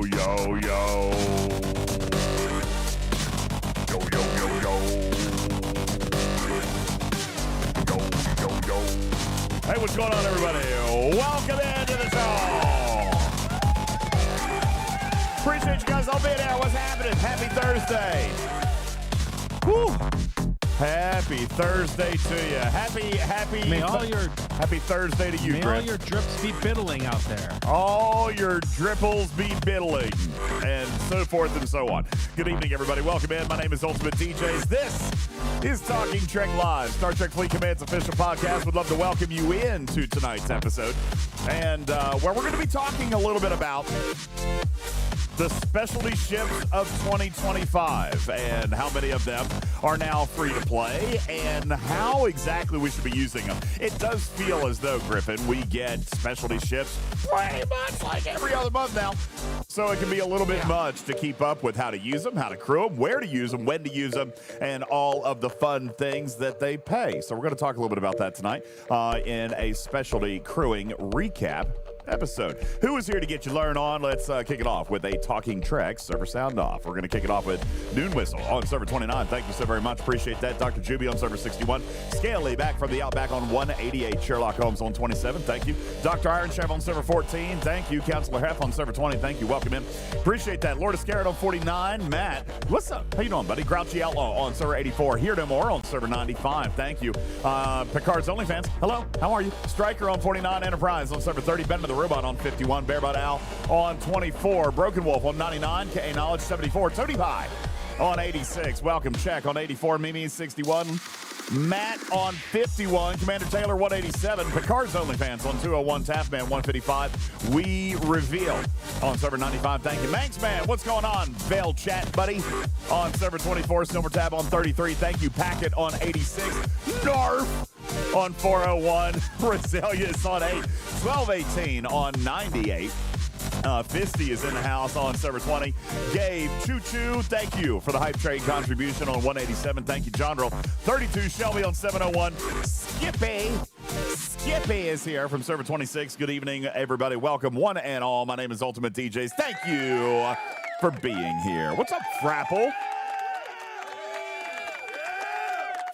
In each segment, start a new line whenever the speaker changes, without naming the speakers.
yo, yo. Yo, yo, yo, yo. Yo, yo, yo. Hey, what's going on, everybody? Welcome into the show. Appreciate you guys all being here. What's happening? Happy Thursday. Woo. Happy Thursday to you. Happy Thursday to you,
May
Griff.
all your drips be biddling out there.
All your dripples be biddling, and so forth and so on. Good evening, everybody. Welcome in. My name is UltimatDJz. This is Talking Trek Live, Star Trek Fleet Command's official podcast. Would love to welcome you into tonight's episode, and where we're going to be talking a little bit about the specialty ships of 2025 and how many of them are now free to play and how exactly we should be using them. It does feel as though, Griffin, we get specialty ships pretty much like every other month now. So it can be a little bit much to keep up with how to use them, how to crew them, where to use them, when to use them, and all of the fun things that they pay. So we're going to talk a little bit about that tonight in a specialty crewing recap episode. Who is here to get you learned on? Let's kick it off with a Talking Trek server sound off. We're going to kick it off with Noon Whistle on server 29. Thank you so very much. Appreciate that. Dr. Juby on server 61. Scaly back from the Outback on 188. Sherlock Holmes on 27. Thank you. Dr. Iron Chef on server 14. Thank you. Counselor Hef on server 20. Thank you. Welcome in. Appreciate that. Lord of Scarrett on 49. Matt, what's up? How you doing, buddy? Grouchy Outlaw on server 84. Here no more on server 95. Thank you. Picard's OnlyFans. Hello. How are you? Striker on 49. Enterprise on server 30. Ben the Robot on 51. Bearbot Al on 24. Broken Wolf on 99. KA Knowledge 74. Tony Pie on 86. Welcome Check on 84. Mimi 61. Matt on 51. Commander Taylor 187. Picard's OnlyFans on 201. Taffman 155. We reveal on server 95. Thank you. Manx Man, what's going on? Veil Chat, buddy, on server 24. Silver Tab on 33. Thank you. Packet on 86. Narf on 401. Brazilius on 8. 1218 on 98. Fisty is in the house on server 20. Gabe Choo Choo, thank you for the hype trade contribution on 187. Thank you, John Drill. 32 Shelby on 701. Skippy is here from server 26. Good evening, everybody. Welcome, one and all. My name is UltimatDJz. Thank you for being here. What's up, Frapple?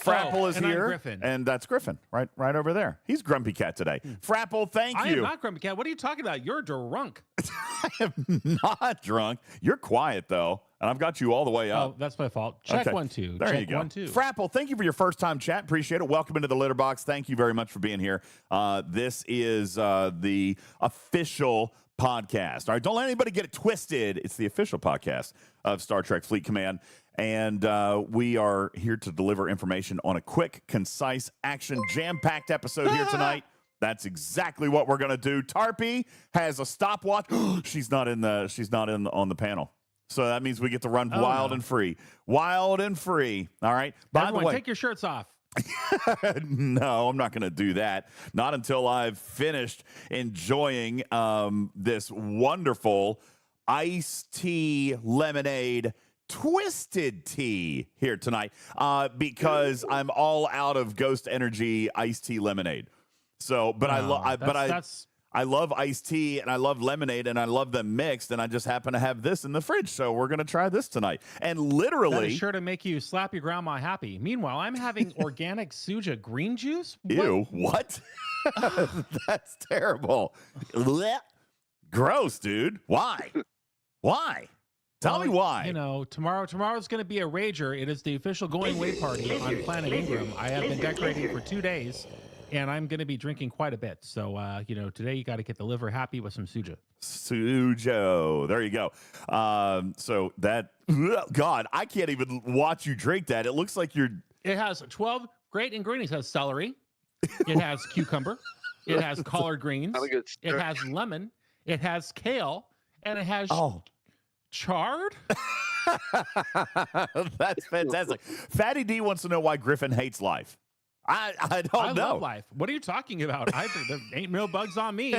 Frapple is here, and that's Griffin, right over there. He's Grumpy Cat today. Frapple, thank you.
I am not Grumpy Cat. What are you talking about? You're drunk.
I am not drunk. You're quiet, though, and I've got you all the way up.
Oh, that's my fault. Check
okay.
1 2.
There
Check
you go.
1 2.
Frapple, thank you for your first-time chat. Appreciate it. Welcome into the litter box. Thank you very much for being here. This is the official podcast. All right, don't let anybody get it twisted. It's the official podcast of Star Trek Fleet Command. And we are here to deliver information on a quick, concise, action, jam-packed episode here tonight. That's exactly what we're going to do. Tarpy has a stopwatch. She's not on the panel. So that means we get to run wild and free. Wild and free. All right. By the way,
take your shirts off.
No, I'm not going to do that. Not until I've finished enjoying this wonderful iced tea lemonade twisted tea here tonight because I'm all out of Ghost Energy iced tea lemonade. So, but I love iced tea and I love lemonade and I love them mixed and I just happen to have this in the fridge. So we're going to try this tonight. And literally,
that is sure to make you slap your grandma happy. Meanwhile, I'm having organic Suja green juice.
Ew, what? That's terrible. Gross, dude. Why? Tell me why.
You know, tomorrow's going to be a rager. It is the official going away party on Planet Ingram. I have been decorating for 2 days, and I'm going to be drinking quite a bit. So, today you got to get the liver happy with some Suja.
Sujo. There you go. So that, God, I can't even watch you drink that. It looks like you're...
It has 12 great ingredients. It has celery. It has cucumber. It has collard greens. It has lemon. It has kale. And it has... chard?
That's fantastic. Fatty D wants to know why Griffin hates life. I don't know.
I love life. What are you talking about? There ain't no bugs on me.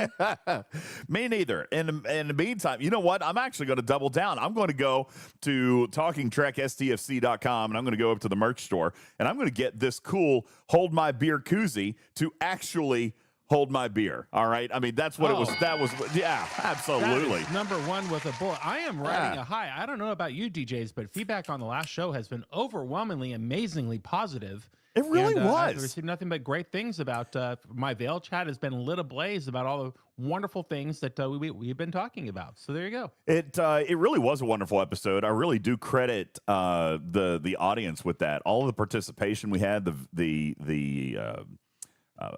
Me neither. In the meantime, you know what? I'm actually going to double down. I'm going to go to TalkingTrekSTFC.com and I'm going to go up to the merch store and I'm going to get this cool Hold My Beer koozie to actually hold my beer. All right. I mean, that's what it was. That was, yeah, absolutely.
That is number one with a bullet. I am riding a high. I don't know about you, DJs, but feedback on the last show has been overwhelmingly, amazingly positive.
It really was.
I've received nothing but great things about my Veil chat has been lit ablaze about all the wonderful things that we've been talking about. So there you go.
It really was a wonderful episode. I really do credit the audience with that. All of the participation we had, the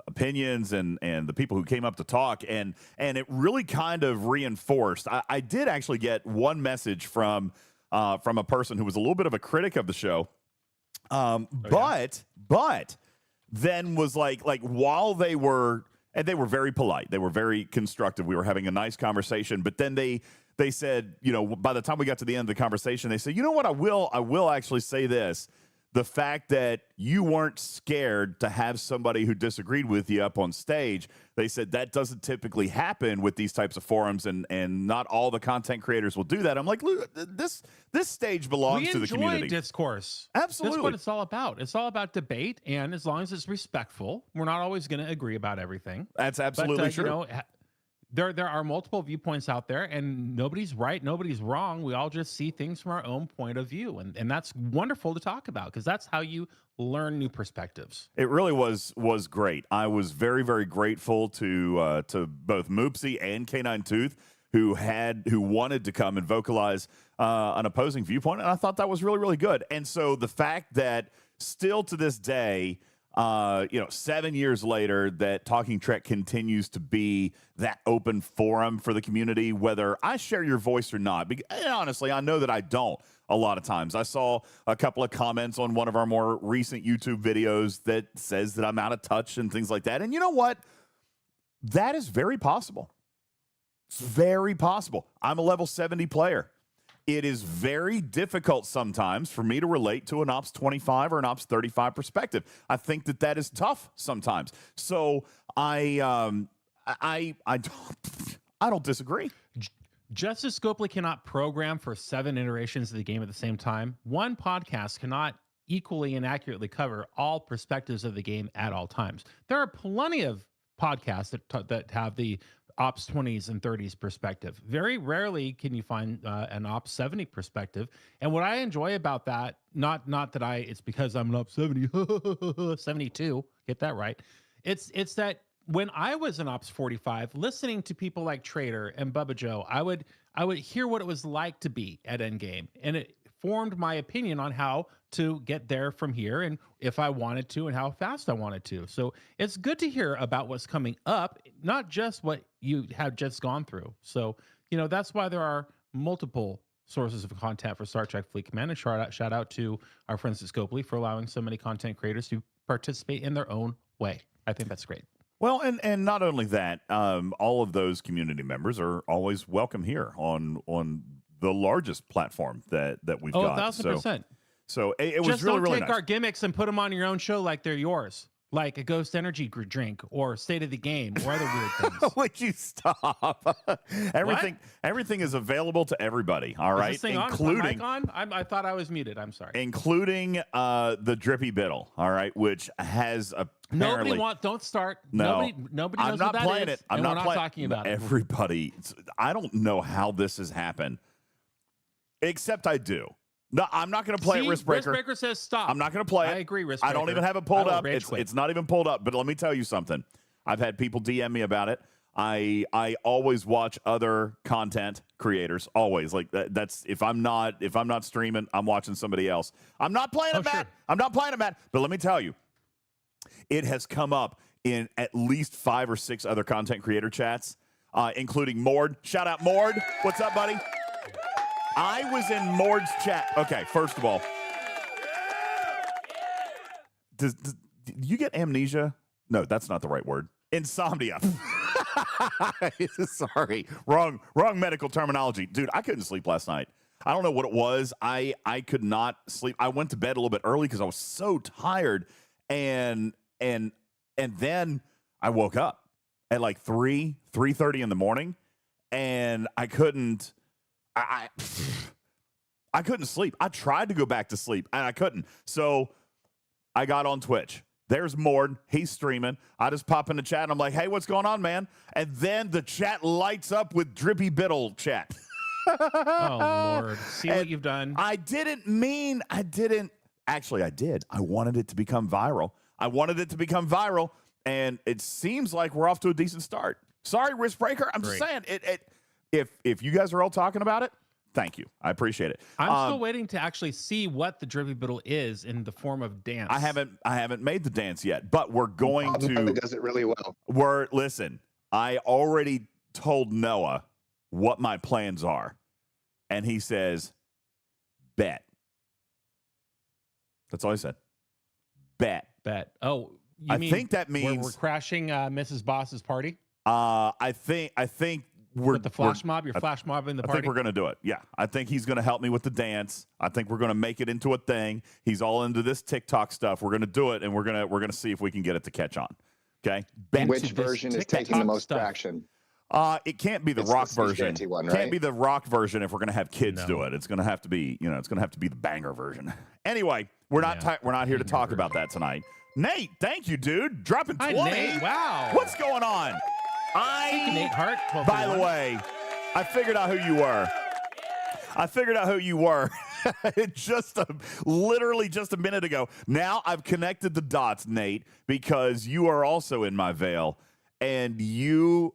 opinions and the people who came up to talk, and it really kind of reinforced. I did actually get one message from a person who was a little bit of a critic of the show, but then was like while they were very polite, they were very constructive. We were having a nice conversation, but then they said, by the time we got to the end of the conversation, they said, you know what, I will actually say this. The fact that you weren't scared to have somebody who disagreed with you up on stage, they said that doesn't typically happen with these types of forums, and not all the content creators will do that. I'm like, look, this stage belongs to the community.
We enjoy discourse.
Absolutely.
That's what it's all about. It's all about debate, and as long as it's respectful, we're not always going to agree about everything.
That's absolutely true.
There are multiple viewpoints out there, and nobody's right, nobody's wrong. We all just see things from our own point of view, and that's wonderful to talk about because that's how you learn new perspectives.
It really was great. I was very, very grateful to both Moopsy and K9 Tooth who wanted to come and vocalize an opposing viewpoint, and I thought that was really, really good. And so the fact that still to this day, 7 years later, that Talking Trek continues to be that open forum for the community, whether I share your voice or not. And honestly, I know that I don't a lot of times. I saw a couple of comments on one of our more recent YouTube videos that says that I'm out of touch and things like that. And you know what? That is very possible. It's very possible. I'm a level 70 player. It is very difficult sometimes for me to relate to an Ops 25 or an Ops 35 perspective. I think that is tough sometimes. So I don't disagree.
Justice Scopely cannot program for 7 iterations of the game at the same time. One podcast cannot equally and accurately cover all perspectives of the game at all times. There are plenty of podcasts that have the Ops 20s and 30s perspective. Very rarely can you find an Ops 70 perspective. And what I enjoy about that, not that it's because I'm an Ops 70, 72, get that right. It's that when I was an Ops 45, listening to people like Trader and Bubba Joe, I would hear what it was like to be at Endgame, and it formed my opinion on how to get there from here, and if I wanted to, and how fast I wanted to. So it's good to hear about what's coming up, not just what you have just gone through. So, that's why there are multiple sources of content for Star Trek Fleet Command, and shout out to our friends at Scopely for allowing so many content creators to participate in their own way. I think that's great.
Well, and not only that, all of those community members are always welcome here on the largest platform that we've got.
1,000%.
So it was
just
really,
don't
really
take
nice.
our gimmicks and put them on your own show like they're yours, like a Ghost Energy drink or State of the Game or other weird things.
Would you stop? Everything is available to everybody. All right,
is this thing
including
on? I thought I was muted. I'm sorry.
Including the Drippy Biddle. All right, which has apparently
Don't start.
No,
nobody knows
I'm not
what that
playing
is,
it. I'm
and
not
we're not talking about it.
Everybody, I don't know how this has happened, except I do. No, I'm not going to play it. Wristbreaker.
Wristbreaker says stop.
I'm not going to play it.
I agree, Wristbreaker.
I don't even have it pulled up. It's not even pulled up. But let me tell you something. I've had people DM me about it. I always watch other content creators. Always, like that's if I'm not streaming, I'm watching somebody else. I'm not playing it, Matt.
Sure.
I'm not playing it, Matt. But let me tell you, it has come up in at least 5 or 6 other content creator chats, including Mord. Shout out Mord. What's up, buddy? I was in Mord's chat. Okay, first of all, do you get amnesia? No, that's not the right word. Insomnia. Sorry, wrong medical terminology, dude. I couldn't sleep last night. I don't know what it was. I could not sleep. I went to bed a little bit early because I was so tired, and then I woke up at like 3:30 in the morning, and I couldn't. I couldn't sleep. I tried to go back to sleep, and I couldn't. So I got on Twitch. There's Mord. He's streaming. I just pop in the chat, and I'm like, hey, what's going on, man? And then the chat lights up with Drippy Biddle chat.
Oh, Lord. See what you've done.
I did. Actually, I did. I wanted it to become viral. And it seems like we're off to a decent start. Sorry, Risk Breaker. I'm just saying, if you guys are all talking about it, thank you. I appreciate it.
I'm still waiting to actually see what the Drippy Biddle is in the form of dance.
I haven't made the dance yet, but we're going to.
It does it really well.
Listen, I already told Noah what my plans are, and he says, bet. That's all I said. Bet.
Oh,
I think that means
we're crashing Mrs. Boss's party.
I think we're
with the flash mob. You're flash mobbing the party.
I think we're gonna do it. Yeah, I think he's gonna help me with the dance. I think we're gonna make it into a thing. He's all into this TikTok stuff. We're gonna do it, and we're gonna see if we can get it to catch on. Okay.
Which version is taking the most traction?
It can't be the rock version.
One, right?
Can't be the rock version if we're gonna have kids do it. It's gonna have to be, it's gonna have to be the banger version. Anyway, we're not here to talk about that tonight. Nate, thank you, dude. Dropping 20.
Hi, Nate. Wow.
What's going on?
Thank you, Nate Hart.
By the way, I figured out who you were. Literally just a minute ago. Now I've connected the dots, Nate, because you are also in my veil, and you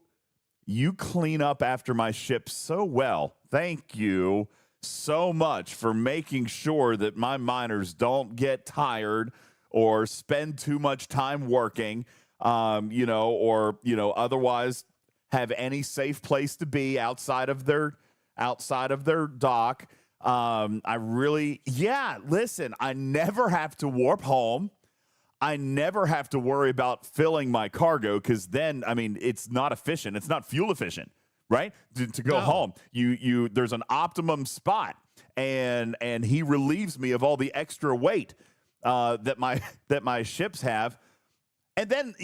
clean up after my ship so well. Thank you so much for making sure that my miners don't get tired or spend too much time working, or otherwise have any safe place to be outside of their dock. Listen, I never have to warp home. I never have to worry about filling my cargo, because then, it's not efficient. It's not fuel efficient, right? To go home. There's an optimum spot, and he relieves me of all the extra weight that my ships have. And then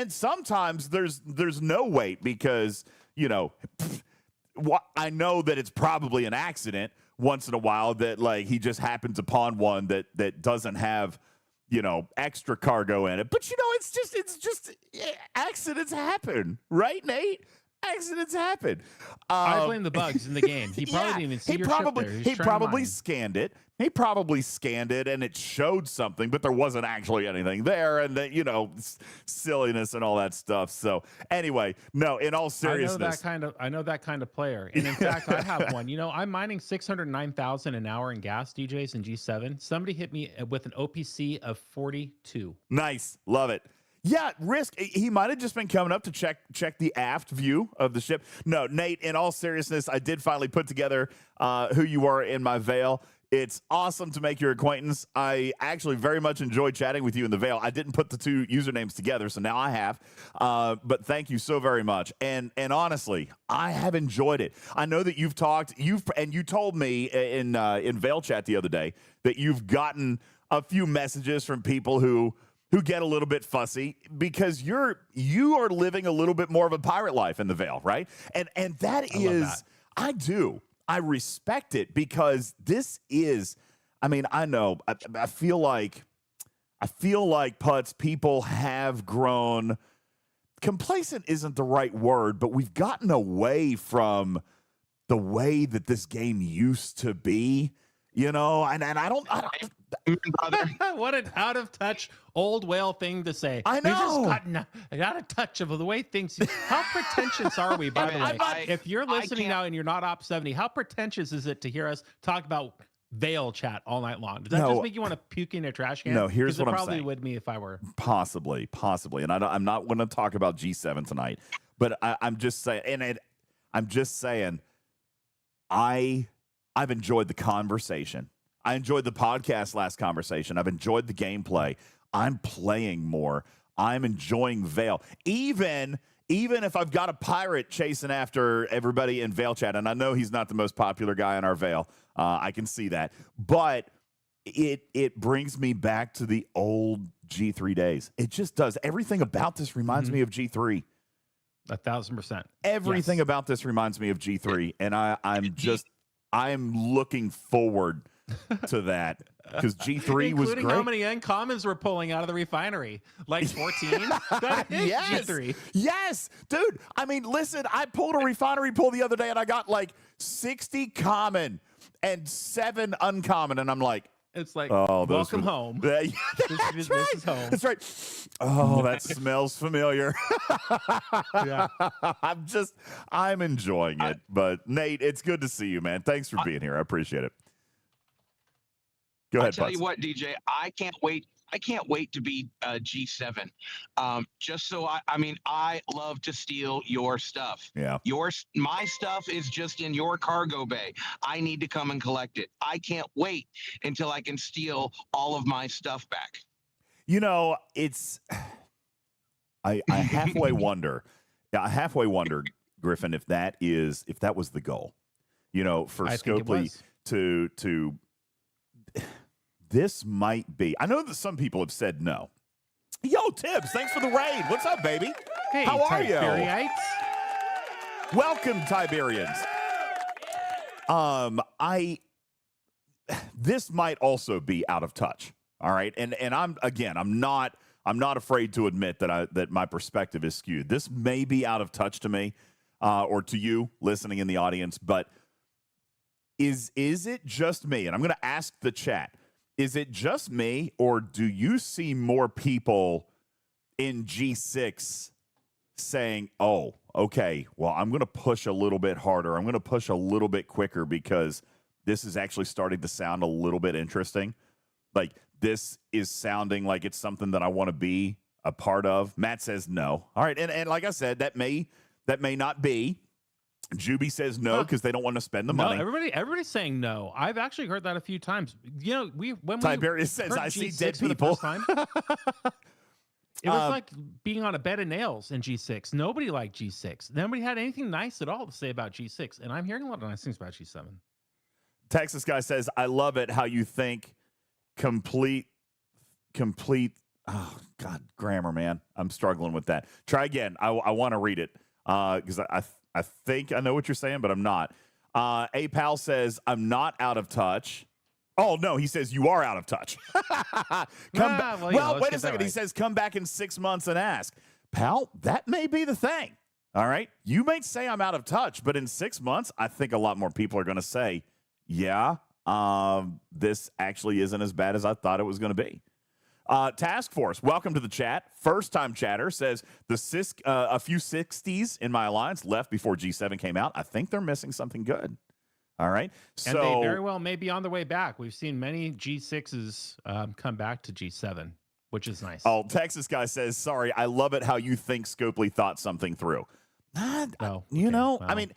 sometimes there's no weight, because I know that it's probably an accident once in a while that, like, he just happens upon one that doesn't have extra cargo in it. But it's just accidents happen, right, Nate? Accidents happen.
I blame the bugs in the game. He probably didn't even see your ship there.
He probably scanned it. And it showed something, but there wasn't actually anything there, and that silliness and all that stuff. So anyway, no, in all seriousness,
I know that kind of player. And in fact, I have one. I'm mining 609,000 an hour in gas, DJs, and G7. Somebody hit me with an OPC of 42.
Nice, love it. Yeah, Risk, he might have just been coming up to check the aft view of the ship. No, Nate, in all seriousness, I did finally put together who you are in my veil. It's awesome to make your acquaintance. I actually very much enjoyed chatting with you in the veil. I didn't put the two usernames together, so now I have. But thank you so very much. And honestly, I have enjoyed it. I know that you've talked, you told me in Veil Chat the other day that you've gotten a few messages from people who get a little bit fussy because you are living a little bit more of a pirate life in the Veil, right? And I do. I respect it, because this is, I know, I feel like Putz, people have grown, complacent isn't the right word, but we've gotten away from the way that this game used to be, and I don't
what an out of touch old whale thing to say.
I know.
We just got a touch of the way things. How pretentious are we? By the way, if you're listening now and you're not Op 70, how pretentious is it to hear us talk about Veil Chat all night long? Does that just make you want to puke in a trash can?
No, here's what I'm saying.
It probably would me if I were.
Possibly, and I'm not going to talk about G7 tonight, but I'm just saying, I've enjoyed the conversation. I enjoyed the podcast last conversation. I've enjoyed the gameplay. I'm playing more. I'm enjoying Veil. Even if I've got a pirate chasing after everybody in Veil Chat, and I know he's not the most popular guy in our Veil. I can see that. But it brings me back to the old G3 days. It just does. Everything about this reminds me of G3.
1,000%.
Everything about this reminds me of G3. And I'm looking forward to that because G3 was
including
great.
how many uncommons we're pulling out of the refinery, like 14. That is
Yes.
G3.
Yes, dude. I mean, listen, I pulled a refinery pull the other day and I got like 60 common and 7 uncommon, and I'm like,
It's like,
oh,
welcome home.
Yeah,
This is home.
That's right. Oh, that smells familiar.
Yeah.
I'm enjoying it. But Nate, it's good to see you, man. Thanks for being here. I appreciate it. Go ahead,
I tell
Buzz.
you what, DJ, I can't wait. I can't wait to be G7. Just so I love to steal your stuff.
Yeah.
My stuff is just in your cargo bay. I need to come and collect it. I can't wait until I can steal all of my stuff back.
You know, I halfway wonder. I halfway wondered, Griffin, if that was the goal. You know, for Scopely to this might be. I know that some people have said no. Yo, Tibbs, thanks for the raid. What's up, baby?
Hey,
how are you?
Tiberites?
Welcome, Tiberians. This might also be out of touch. All right, and I'm not afraid to admit that my perspective is skewed. This may be out of touch to me, or to you listening in the audience, but is it just me? And I'm going to ask the chat. Is it just me, or do you see more people in G6 saying, oh, okay, well, I'm going to push a little bit harder. I'm going to push a little bit quicker because this is actually starting to sound a little bit interesting. Like, this is sounding like it's something that I want to be a part of. Matt says no. All right, and like I said, that may not be. Juby says no because they don't want to spend the money.
Everybody's saying no. I've actually heard that a few times. You know,
Tiberius says, I see dead people.
It was like being on a bed of nails in G6. Nobody liked G6. Nobody had anything nice at all to say about G6. And I'm hearing a lot of nice things about G7.
Texas guy says, I love it how you think complete. Oh, God, grammar, man. I'm struggling with that. Try again. I want to read it because I think I know what you're saying, but I'm not. A Pal says, I'm not out of touch. Oh, no, he says you are out of touch. Wait a second. Right. He says come back in 6 months and ask. Pal, that may be the thing. All right? You may say I'm out of touch, but in 6 months, I think a lot more people are going to say, yeah, this actually isn't as bad as I thought it was going to be. Task Force, welcome to the chat. First-time chatter says a few 60s in my alliance left before G7 came out. I think they're missing something good. All right.
And they very well may be on their way back. We've seen many G6s come back to G7, which is nice.
Oh, Texas guy says, sorry, I love it how you think Scopely thought something through. I mean,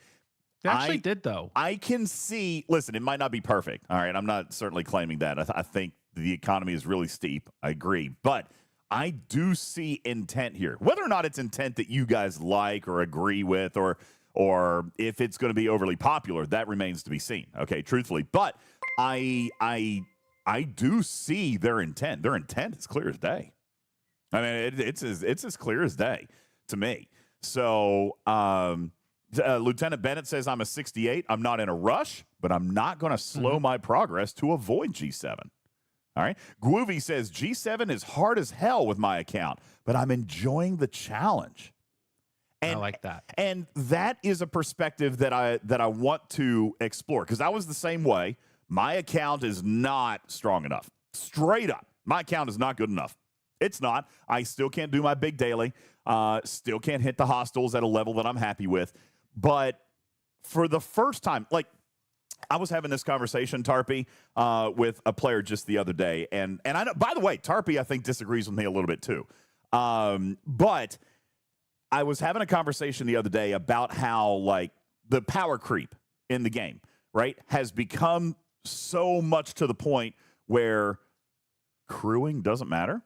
they actually did, though.
I can see, listen, it might not be perfect. All right. I'm not certainly claiming that. I think the economy is really steep. I agree. But I do see intent here. Whether or not it's intent that you guys like or agree with or if it's going to be overly popular, that remains to be seen. Okay, truthfully. But I do see their intent. Their intent is clear as day. I mean, it's as clear as day to me. So Lieutenant Bennett says, I'm a 68. I'm not in a rush, but I'm not going to slow my progress to avoid G7. All right. Groovy says, G7 is hard as hell with my account, but I'm enjoying the challenge. And,
I like that.
And that is a perspective that I want to explore because I was the same way. My account is not strong enough. Straight up. My account is not good enough. It's not. I still can't do my big daily. Still can't hit the hostiles at a level that I'm happy with. But for the first time, like, I was having this conversation, Tarpy, with a player just the other day. And I know, by the way, Tarpy, I think, disagrees with me a little bit too. But I was having a conversation the other day about how, like, the power creep in the game, right, has become so much to the point where crewing doesn't matter.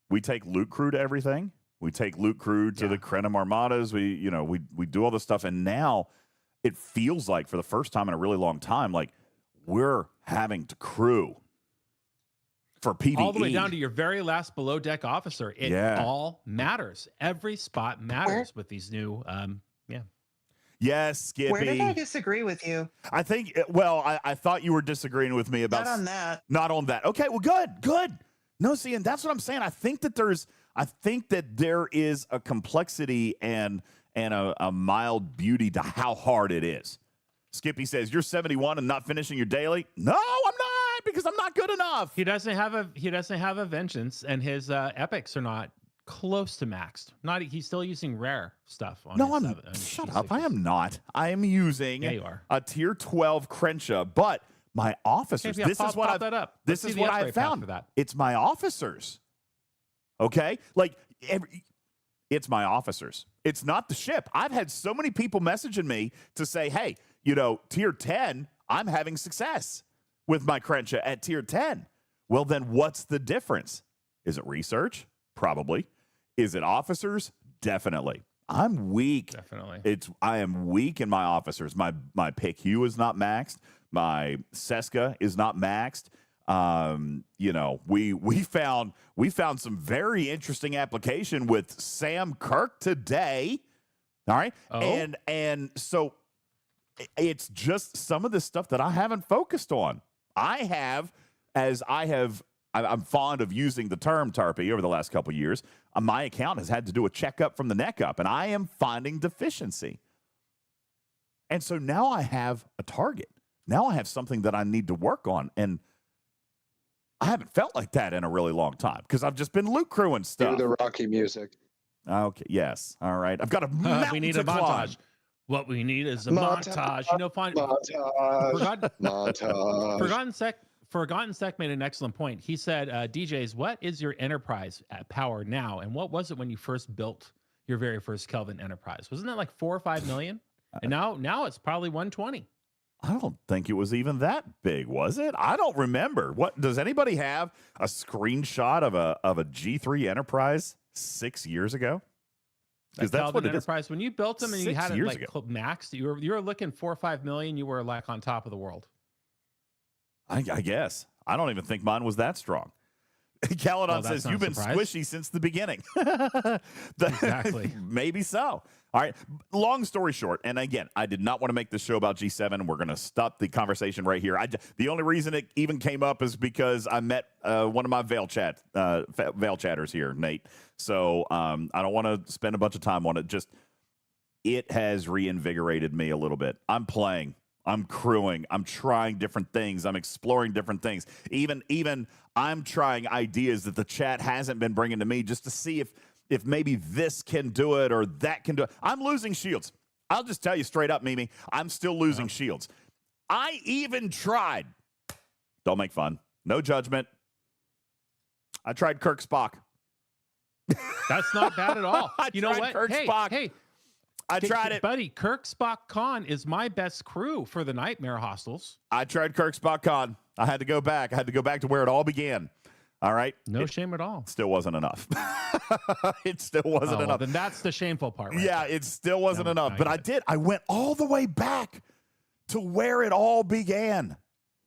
We take loot crew to everything. We take loot crew to the Krenim Armadas. We do all this stuff. And now it feels like, for the first time in a really long time, like we're having to crew for PvE.
All the way down to your very last below deck officer. It all matters. Every spot matters with these new,
Yes, Skippy.
Where did I disagree with you?
I think, well, I thought you were disagreeing with me about...
Not on that.
Not on that. Okay, well, good. No, see, and that's what I'm saying. I think that there is a complexity and a mild beauty to how hard it is. Skippy says, you're 71 and not finishing your daily? No, I'm not, because I'm not good enough.
He doesn't have a vengeance, and his epics are not close to maxed. He's still using rare stuff on
shut up. I am not. I am using a tier 12 Crenshaw, but my officers,
this is what
I have found. It's my officers. Okay? Like, it's my officers. It's not the ship. I've had so many people messaging me to say, hey, tier 10, I'm having success with my Crenshaw at tier 10. Well, then what's the difference? Is it research? Probably. Is it officers? Definitely. I'm weak.
Definitely.
I am weak in my officers. My pick Hugh is not maxed. My Seska is not maxed. We found some very interesting application with Sam Kirk today. All right.
Oh.
And so it's just some of the stuff that I haven't focused on. I'm fond of using the term Tarpy over the last couple of years. My account has had to do a checkup from the neck up, and I am finding deficiency. And so now I have a target. Now I have something that I need to work on, and I haven't felt like that in a really long time because I've just been loot crewing stuff.
Do the Rocky music.
Okay, yes. All right. I've got a mountain
we need
to
a
climb.
montage. What we need is a montage. Forgotten Sec made an excellent point. He said, DJs, what is your enterprise at power now? And what was it when you first built your very first Kelvin enterprise? Wasn't that like 4 or 5 million? And now it's probably 120.
I don't think it was even that big, was it? I don't remember. What does anybody have a screenshot of a G3 Enterprise 6 years ago?
Because that's what Enterprise, when you built them and you had it like maxed, you were looking 4 or 5 million. You were like on top of the world.
I guess. I don't even think mine was that strong. Caledon says, you've been squishy since the beginning.
Exactly.
Maybe so. All right. Long story short, and again, I did not want to make this show about G7. We're going to stop the conversation right here. The only reason it even came up is because I met one of my Veil chatters here, Nate. So I don't want to spend a bunch of time on it. It has reinvigorated me a little bit. I'm playing. I'm crewing. I'm trying different things. I'm exploring different things. Even I'm trying ideas that the chat hasn't been bringing to me just to see if maybe this can do it or that can do it. I'm losing shields. I'll just tell you straight up, Mimi, I'm still losing shields. I even tried. Don't make fun. No judgment. I tried Kirk Spock.
That's not bad at all. You know what?
Kirk Spock.
Hey.
I tried it.
Buddy, Kirk Spock Con is my best crew for the Nightmare Hostels.
I tried Kirk Spock Con. I had to go back. I had to go back to where it all began. All right?
No shame at all.
Still wasn't enough. It still wasn't enough.
Well, then that's the shameful part. Right
yeah,
there.
It still wasn't enough. But I did. I went all the way back to where it all began.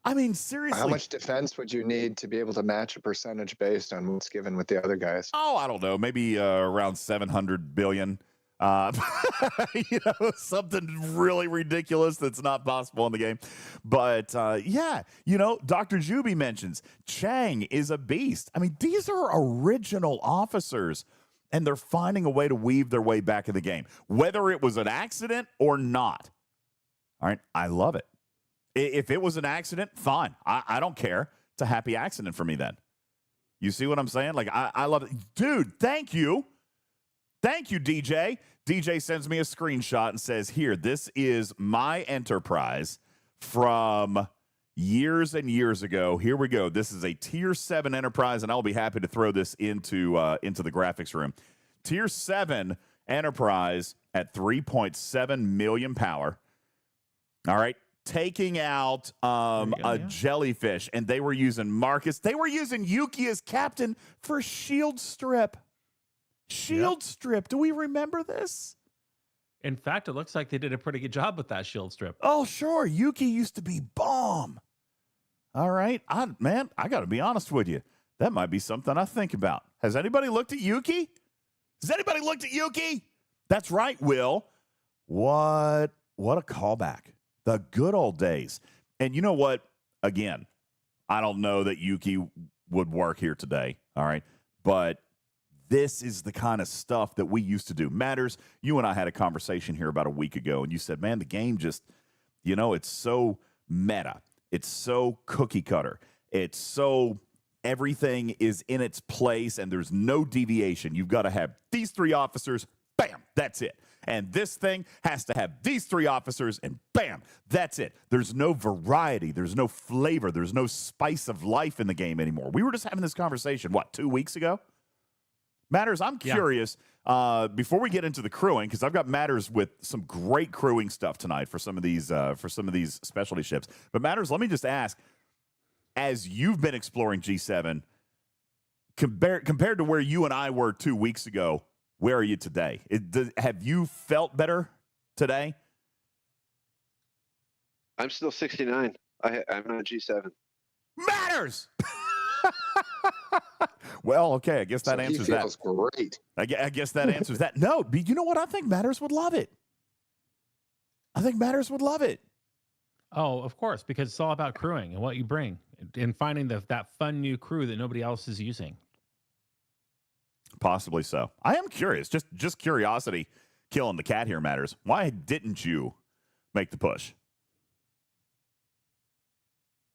I mean, seriously.
How much defense would you need to be able to match a percentage based on what's given with the other guys?
Oh, I don't know. Maybe around 700 billion. Something really ridiculous that's not possible in the game. But Dr. Juby mentions Chang is a beast. I mean, these are original officers, and they're finding a way to weave their way back in the game, whether it was an accident or not. All right, I love it. If it was an accident, fine. I don't care. It's a happy accident for me then. You see what I'm saying? Like, I love it. Dude, thank you. Thank you, DJ. DJ sends me a screenshot and says, here, this is my Enterprise from years and years ago. Here we go. This is a Tier 7 Enterprise, and I'll be happy to throw this into the graphics room. Tier 7 Enterprise at 3.7 million power. All right. Taking out a jellyfish, and they were using Marcus. They were using Yuki as captain for Shield Strip. Strip. Do we remember this?
In fact, it looks like they did a pretty good job with that Shield Strip.
Oh, sure. Yuki used to be bomb. All right. I got to be honest with you. That might be something I think about. Has anybody looked at Yuki? Has anybody looked at Yuki? That's right, Will. What What a callback. The good old days. And you know what? Again, I don't know that Yuki would work here today, all right? But this is the kind of stuff that we used to do. Matters, you and I had a conversation here about a week ago, and you said, man, the game just, it's so meta. It's so cookie cutter. It's so everything is in its place, and there's no deviation. You've got to have these 3 officers, bam, that's it. And this thing has to have these 3 officers, and bam, that's it. There's no variety. There's no flavor. There's no spice of life in the game anymore. We were just having this conversation, 2 weeks ago? Matters, I'm curious, before we get into the crewing, because I've got Matters with some great crewing stuff tonight for some of these specialty ships. But Matters, let me just ask, as you've been exploring G7, compared to where you and I were 2 weeks ago, where are you today? Have you felt better today?
I'm still 69. I'm on G7.
Matters! Well, okay, I guess that answers that.
Feels great.
I guess that answers that. No, but you know what? I think Matters would love it. I think Matters would love it.
Oh, of course, because it's all about crewing and what you bring and finding that fun new crew that nobody else is using.
Possibly so. I am curious. Just curiosity killing the cat here, Matters. Why didn't you make the push?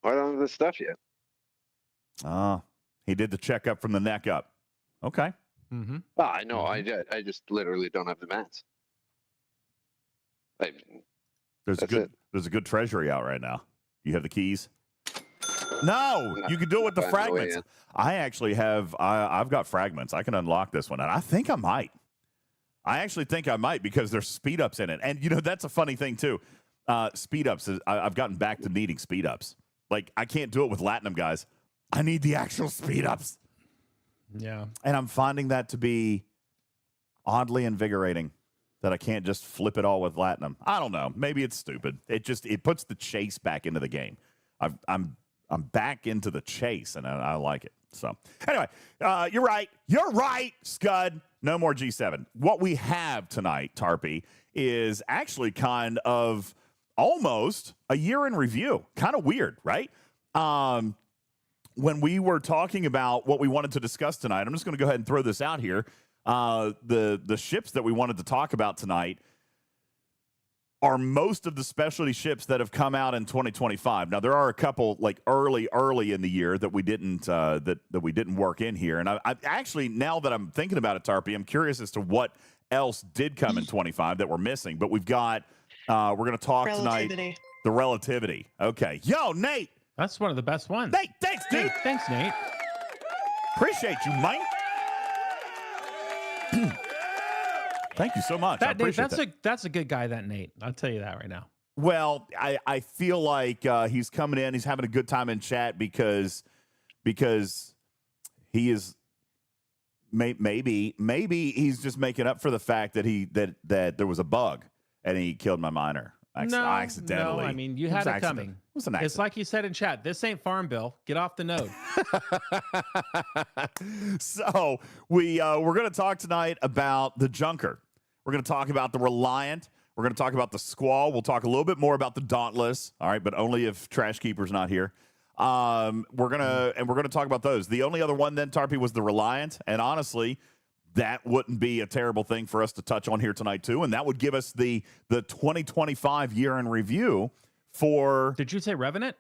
I don't have the stuff yet.
He did the checkup from the neck up. Okay.
Mm-hmm.
Oh, I know. I just literally don't have the mats.
There's a good treasury out right now. You have the keys? No, you can do it with the fragments. I actually have. I've got fragments. I can unlock this one, and I think I might. I actually think I might because there's speed ups in it, and that's a funny thing too. Speed ups. I've gotten back to needing speed ups. Like I can't do it with Latinum guys. I need the actual speed ups.
Yeah,
and I'm finding that to be oddly invigorating. That I can't just flip it all with Latinum. I don't know. Maybe it's stupid. It puts the chase back into the game. I'm back into the chase, and I like it. So anyway, you're right. You're right, Scud. No more G7. What we have tonight, Tarpy, is actually kind of almost a year in review. Kind of weird, right? When we were talking about what we wanted to discuss tonight, I'm just going to go ahead and throw this out here. The ships that we wanted to talk about tonight are most of the specialty ships that have come out in 2025. Now there are a couple like early in the year that we didn't that we didn't work in here. And I actually, now that I'm thinking about it, Tarpy, I'm curious as to what else did come in 25 that we're missing. But we've got we're going to talk tonight the Relativity. Okay, yo, Nate,
that's one of the best ones.
Nate, thanks, dude.
Hey, thanks, Nate.
Appreciate you, Mike. Thank you so much. I appreciate that.
That's a good guy, that Nate. I'll tell you that right now.
Well, I feel like he's coming in. He's having a good time in chat because he is maybe he's just making up for the fact that that there was a bug and he killed my miner accidentally.
No, I mean you had it coming.
It was an accident.
It's like you said in chat. This ain't Farm Bill. Get off the node.
So we're going to talk tonight about the Junker. We're going to talk about the Reliant. We're going to talk about the Squall. We'll talk a little bit more about the Dauntless. All right, but only if Trash Keeper's not here. We're gonna talk about those. The only other one then, Tarpy, was the Reliant, and honestly, that wouldn't be a terrible thing for us to touch on here tonight too, and that would give us the 2025 year in review for.
Did you say Revenant?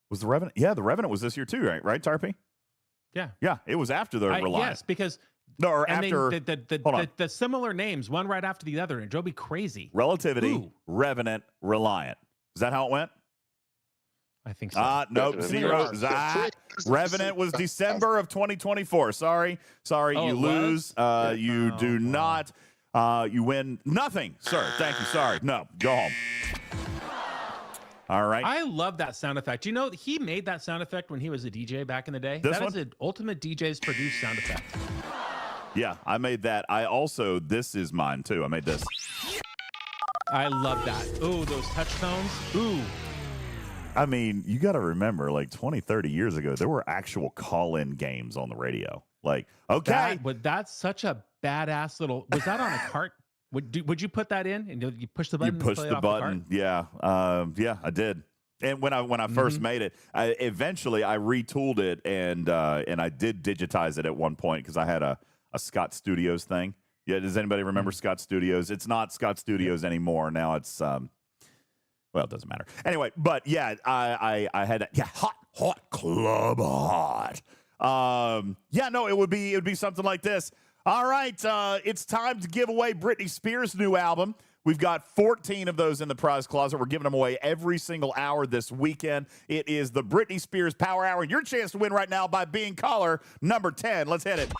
Was the Revenant? Yeah, the Revenant was this year too, right, Tarpy?
Yeah,
it was after the Reliant.
Yes, because.
No, or
and
after
the similar names, one right after the other, and it drove me crazy.
Relativity,
Ooh.
Revenant, Reliant. Is that how it went?
I think so.
Nope, zero. Revenant was December of 2024. Sorry, you lose. You do not. You win nothing, sir. Thank you. Sorry. No, go home. All right.
I love that sound effect. You know, he made that sound effect when he was a DJ back in the day. That is an UltimatDJz produced sound effect.
Yeah, I made that. This is mine too. I made this.
I love that. Ooh, those touch tones. Ooh.
I mean, you got to remember, like 20, 30 years ago, there were actual call-in games on the radio. Like, okay.
That's such a badass little. Was that on a cart? Would you put that in and you push the button?
You
and
push
play it
the
off
button. Yeah. I did. And when I first made it, eventually I retooled it and I did digitize it at one point because I had a Scott Studios thing. Yeah, does anybody remember Scott Studios? It's not Scott Studios anymore. Now it's well, it doesn't matter. Anyway, but yeah, I had hot club hot. Yeah, no, it would be something like this. All right, it's time to give away Britney Spears' new album. We've got 14 of those in the prize closet. We're giving them away every single hour this weekend. It is the Britney Spears Power Hour. Your chance to win right now by being caller number 10. Let's hit it.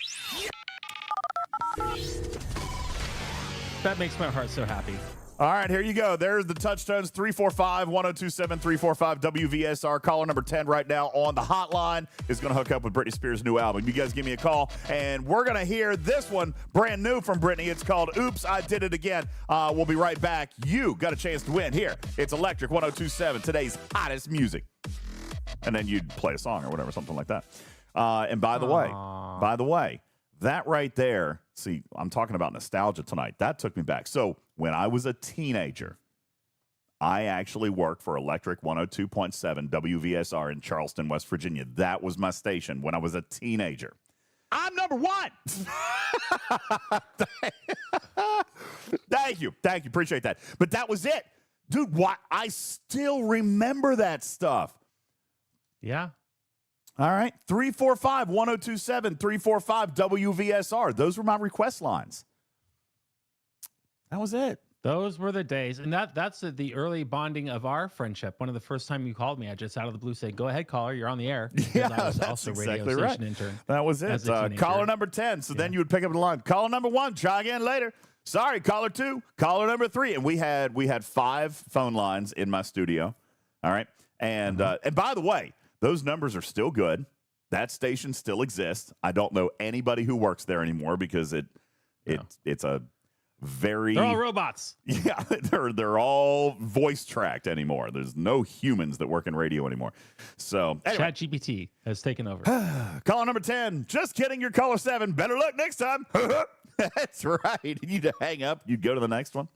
That makes my heart so happy.
All right, here you go. There's the touchstones, 345-1027-345 WVSR. Caller number 10 right now on the hotline is going to hook up with Britney Spears' new album. You guys give me a call, and we're going to hear this one brand new from Britney. It's called Oops, I Did It Again. We'll be right back. You got a chance to win here. It's Electric 1027, today's hottest music. And then you'd play a song or whatever, something like that. And by the way, that right there, see, I'm talking about nostalgia tonight. That took me back. So when I was a teenager, I actually worked for Electric 102.7 WVSR in Charleston, West Virginia. That was my station when I was a teenager. I'm number one. Thank you. Appreciate that. But that was it. Dude, why? I still remember that stuff.
Yeah.
All right, 345-1027, 345 WVSR. Those were my request lines. That was it.
Those were the days. And that's the early bonding of our friendship. One of the first time you called me, I just out of the blue said, go ahead, caller, you're on the air.
Yeah,
I was
that's
also
exactly
radio
right.
station intern.
That was it. Caller number 10. So then you would pick up the line. Caller number 1, try again later. Sorry, caller 2, caller number 3. And we had 5 phone lines in my studio. All right. And and by the way, those numbers are still good. That station still exists. I don't know anybody who works there anymore because it's a very...
They're all robots.
Yeah, they're all voice tracked anymore. There's no humans that work in radio anymore. So anyway.
ChatGPT has taken over.
Caller number 10. Just kidding. You're caller 7. Better luck next time. That's right. You'd hang up. You'd go to the next one.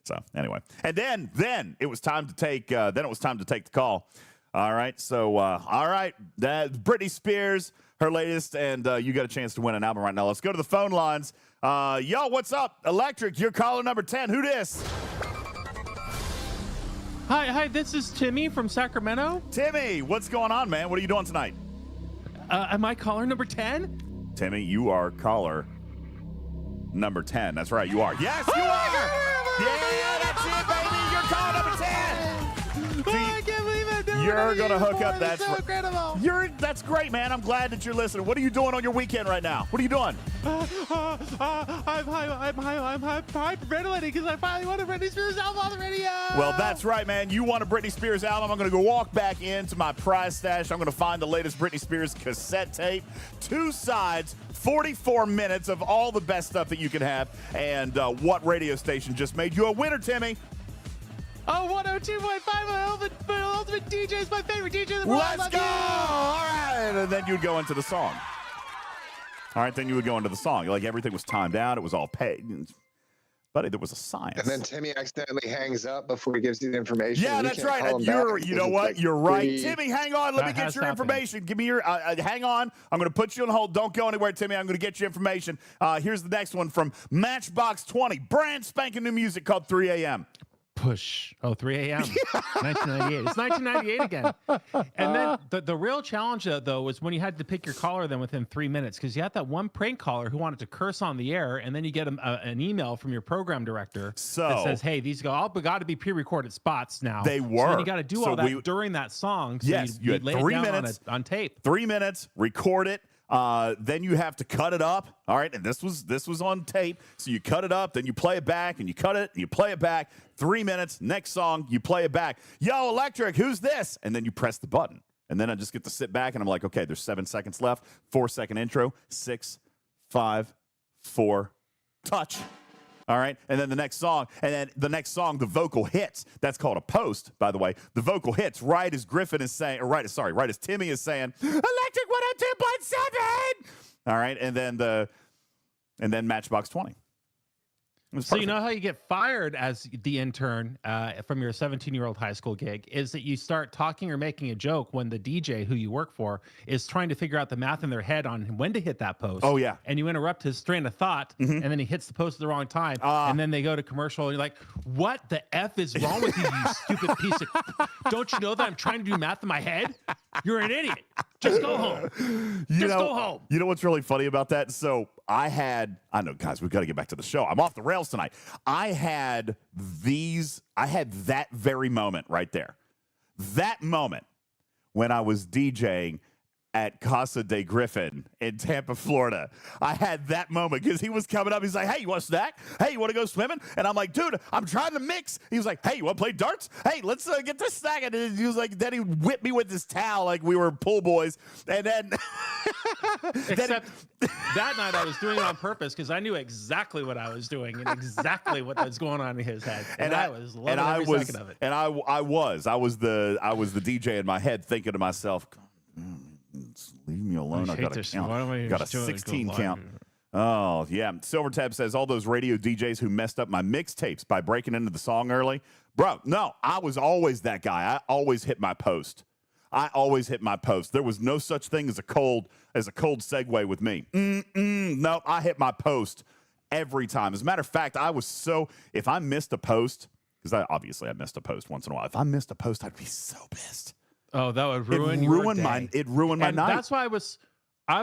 So anyway, and then it was time to take. The call. All right. So all right. That's Britney Spears, her latest, and you got a chance to win an album right now. Let's go to the phone lines. Yo, what's up? Electric, you're caller number 10. Who this?
Hi, this is Timmy from Sacramento.
Timmy, what's going on, man? What are you doing tonight?
Am I caller number 10?
Timmy, you are caller number 10. That's right, you are. Yes, you are. Yeah, that's it, baby. You're caller number 10.
I can't believe it.
You're going to hook up. That's
so incredible.
That's great, man. I'm glad that you're listening. What are you doing on your weekend right now? What are you doing?
I'm hyperventilating because I finally won a Britney Spears album on the radio.
Well, that's right, man. You won a Britney Spears album. I'm going to go walk back into my prize stash. I'm going to find the latest Britney Spears cassette tape. 2 sides, 44 minutes of all the best stuff that you can have. And what radio station just made you a winner, Timmy?
Oh, 102.5, my ultimate DJ is my favorite DJ in the world.
Let's go! All right. And then you'd go into the song. All right, then you would go into the song. Like everything was timed out. It was all paid. Buddy, there was a science.
And then Timmy accidentally hangs up before he gives you the information.
Yeah, that's right. And you know what? You're right. Timmy, hang on. Let me get your information. Give me your, hang on. I'm going to put you on hold. Don't go anywhere, Timmy. I'm going to get you information. Here's the next one from Matchbox 20. Brand spanking new music called 3 a.m.
Push. Oh, 3 a.m. 1998. It's 1998 again. And then the real challenge, though, was when you had to pick your caller then within 3 minutes, because you had that one prank caller who wanted to curse on the air, and then you get an email from your program director that says, hey, these got to be pre-recorded spots now.
They were.
So then you got to do all that during that song. So
yes, you had 3 minutes
on tape.
3 minutes, record it. Then you have to cut it up. All right. And this was on tape. So you cut it up, then you play it back, and you cut it, and you play it back. 3 minutes, next song, you play it back. Yo, Electric, who's this? And then you press the button. And then I just get to sit back, and I'm like, okay, there's 7 seconds left. 4-second intro. 6, 5, 4, touch. All right. And then the next song, the vocal hits. That's called a post, by the way. The vocal hits right as Griffin is saying, right as Timmy is saying, Electric 102.7. All right. And then Matchbox 20.
So you know how you get fired as the intern from your 17-year-old high school gig is that you start talking or making a joke when the DJ who you work for is trying to figure out the math in their head on when to hit that post.
Oh, yeah.
And you interrupt his train of thought, and then he hits the post at the wrong time, and then they go to commercial, and you're like, what the F is wrong with you, you stupid piece of... Don't you know that I'm trying to do math in my head? You're an idiot. Just go home. Go home.
You know what's really funny about that? So I know, guys, we've got to get back to the show. I'm off the rails tonight. I had that very moment right there. That moment when I was DJing at Casa de Griffin in Tampa, Florida. I had that moment because he was coming up. He's like, hey, you want a snack? Hey, you want to go swimming? And I'm like, dude, I'm trying to mix. He was like, hey, you want to play darts? Hey, let's get this snack. And he was like, then he whipped me with his towel like we were pool boys. And then...
Except that night I was doing it on purpose because I knew exactly what I was doing and exactly what was going on in his head. And I was loving every second of it.
And I was the DJ in my head thinking to myself, leave me alone. I got to count. Got a 16 count. Oh, yeah. Silvertab says, all those radio DJs who messed up my mixtapes by breaking into the song early. Bro, no, I was always that guy. I always hit my post. There was no such thing as a cold segue with me. No, I hit my post every time. As a matter of fact, if I missed a post, because I missed a post once in a while. If I missed a post, I'd be so pissed.
Oh, that would ruin
it ruined my night.
That's why I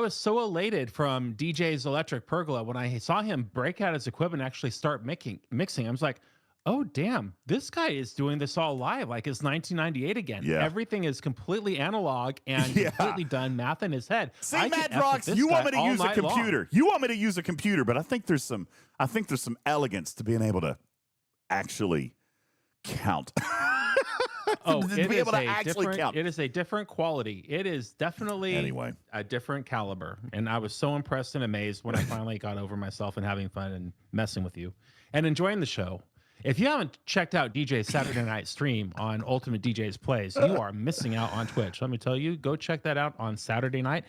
was so elated from DJ's Electric Pergola when I saw him break out his equipment and actually start mixing. I was like, oh, damn, this guy is doing this all live. Like it's 1998 again.
Yeah.
Everything is completely analog and completely done math in his head.
See, Mad Rocks, you want me to use a computer. You want me to use a computer, but I think there's some elegance to being able to actually count.
Oh, it is a different quality. It is definitely a different caliber. And I was so impressed and amazed when I finally got over myself and having fun and messing with you and enjoying the show. If you haven't checked out DJ's Saturday night stream on UltimatDJz Plays, you are missing out on Twitch. Let me tell you, go check that out on Saturday night.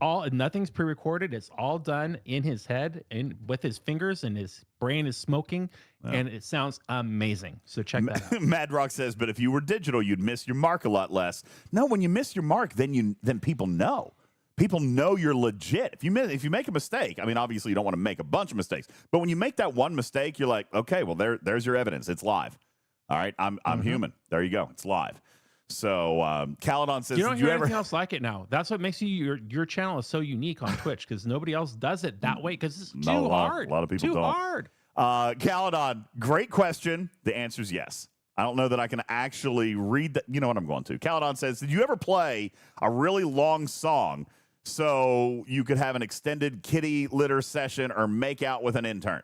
Nothing's pre-recorded. It's all done in his head and with his fingers, and his brain is smoking, and it sounds amazing. So check that out.
Mad Rock says, but if you were digital, you'd miss your mark a lot less. No, when you miss your mark, then people know. People know you're legit. If you make a mistake, I mean, obviously you don't want to make a bunch of mistakes, but when you make that one mistake, you're like, okay, well there's your evidence. It's live. All right, I'm human. There you go. It's live. So Caledon says,
you don't hear anything else like it now. That's what makes your channel is so unique on Twitch because nobody else does it that way because it's too hard.
A lot of people don't. Hard. Caledon, great question. The answer is yes. I don't know that I can actually read that. You know what I'm going to. Caledon says, did you ever play a really long song so you could have an extended kitty litter session or make out with an intern?